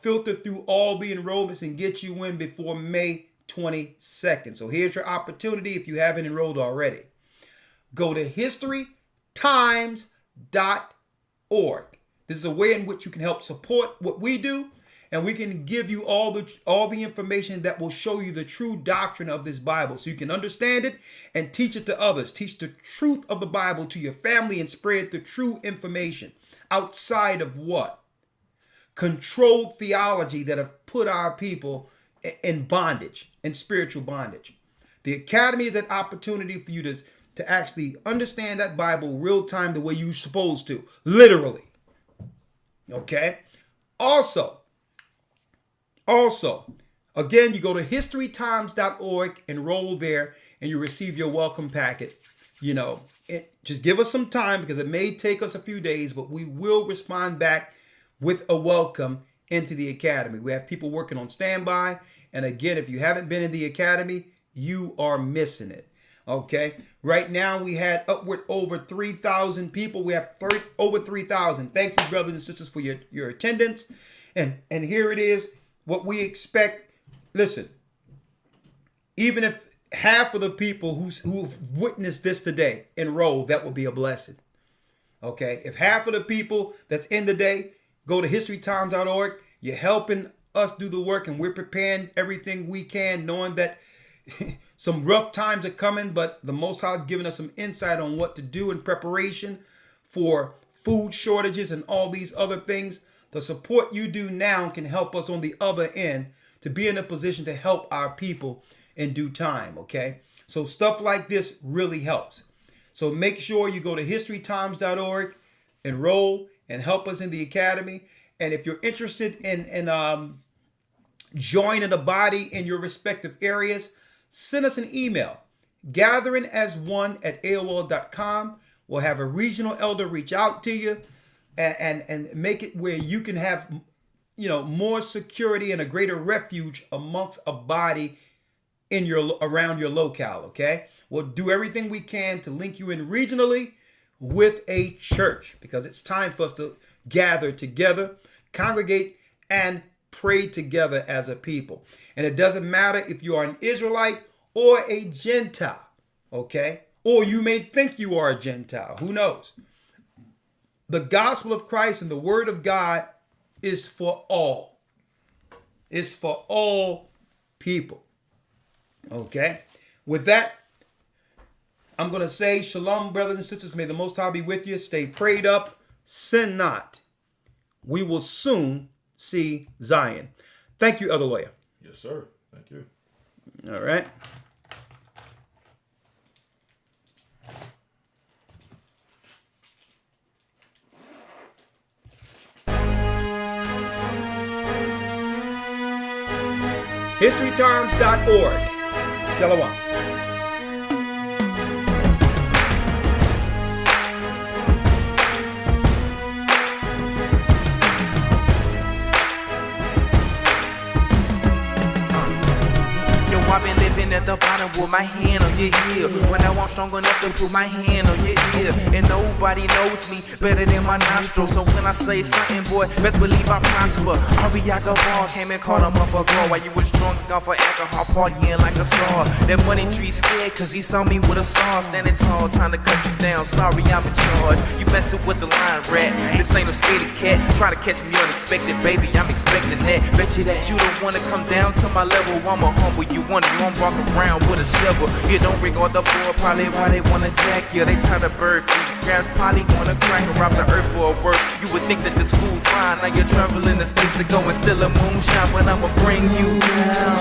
filter through all the enrollments and get you in before May 22nd. So here's your opportunity if you haven't enrolled already. Go to historytimes.org. This is a way in which you can help support what we do, and we can give you all the information that will show you the true doctrine of this Bible so you can understand it and teach it to others. Teach the truth of the Bible to your family and spread the true information outside of what? Controlled theology that have put our people in bondage, in spiritual bondage. The Academy is an opportunity for you to actually understand that Bible real time the way you're supposed to, literally. Okay? Also, again, you go to historytimes.org, enroll there, and you receive your welcome packet. Just give us some time because it may take us a few days, but we will respond back with a welcome into the Academy. We have people working on standby. And again, if you haven't been in the Academy, you are missing it. Okay. Right now we had upward over 3,000 people. We have over 3,000. Thank you, brothers and sisters, for your attendance. And here it is, what we expect. Listen, even if half of the people who've witnessed this today enroll, that will be a blessing. Okay. If half of the people that's in today go to historytimes.org, you're helping us do the work, and we're preparing everything we can, knowing that some rough times are coming, but the Most High has given us some insight on what to do in preparation for food shortages and all these other things. The support you do now can help us on the other end to be in a position to help our people in due time, okay? So stuff like this really helps. So make sure you go to historytimes.org, enroll, and help us in the Academy. And if you're interested in joining the body in your respective areas, send us an email, gatheringasone@aol.com. We'll have a regional elder reach out to you and make it where you can have, more security and a greater refuge amongst a body around your locale. Okay, we'll do everything we can to link you in regionally with a church, because it's time for us to gather together, congregate, and pray together as a people. And it doesn't matter if you are an Israelite or a Gentile, okay? Or you may think you are a Gentile, who knows? The gospel of Christ and the word of God is for all. It's for all people, okay? With that, I'm going to say shalom, brothers and sisters. May the Most High be with you. Stay prayed up. Sin not. We will soon see Zion. Thank you, Elder Lawyer. Yes, sir. Thank you. All right. historytimes.org. Shalom. I've been living at the bottom with my hand on your heel. When I want strong enough to put my hand on your ear. And nobody knows me better than my nostrils. So when I say something, boy, best believe I prosper. Ariaga Ball came and caught him off a girl while you was drunk off of alcohol, partying like a star. That money tree scared cause he saw me with a saw. Standing tall, trying to cut you down. Sorry, I'm in charge. You messing with the lion rat. This ain't no scaredy cat. Try to catch me unexpected, baby. I'm expecting that. Bet you that you don't wanna come down to my level. I'ma humble you. You don't walk around with a shovel. You don't regard the poor, probably why they wanna jack you. They tie the bird feet, scraps probably gonna crack or rob the earth for a work. You would think that this food fine. Now you're traveling the space to go and steal a moonshine, but I'ma bring you down.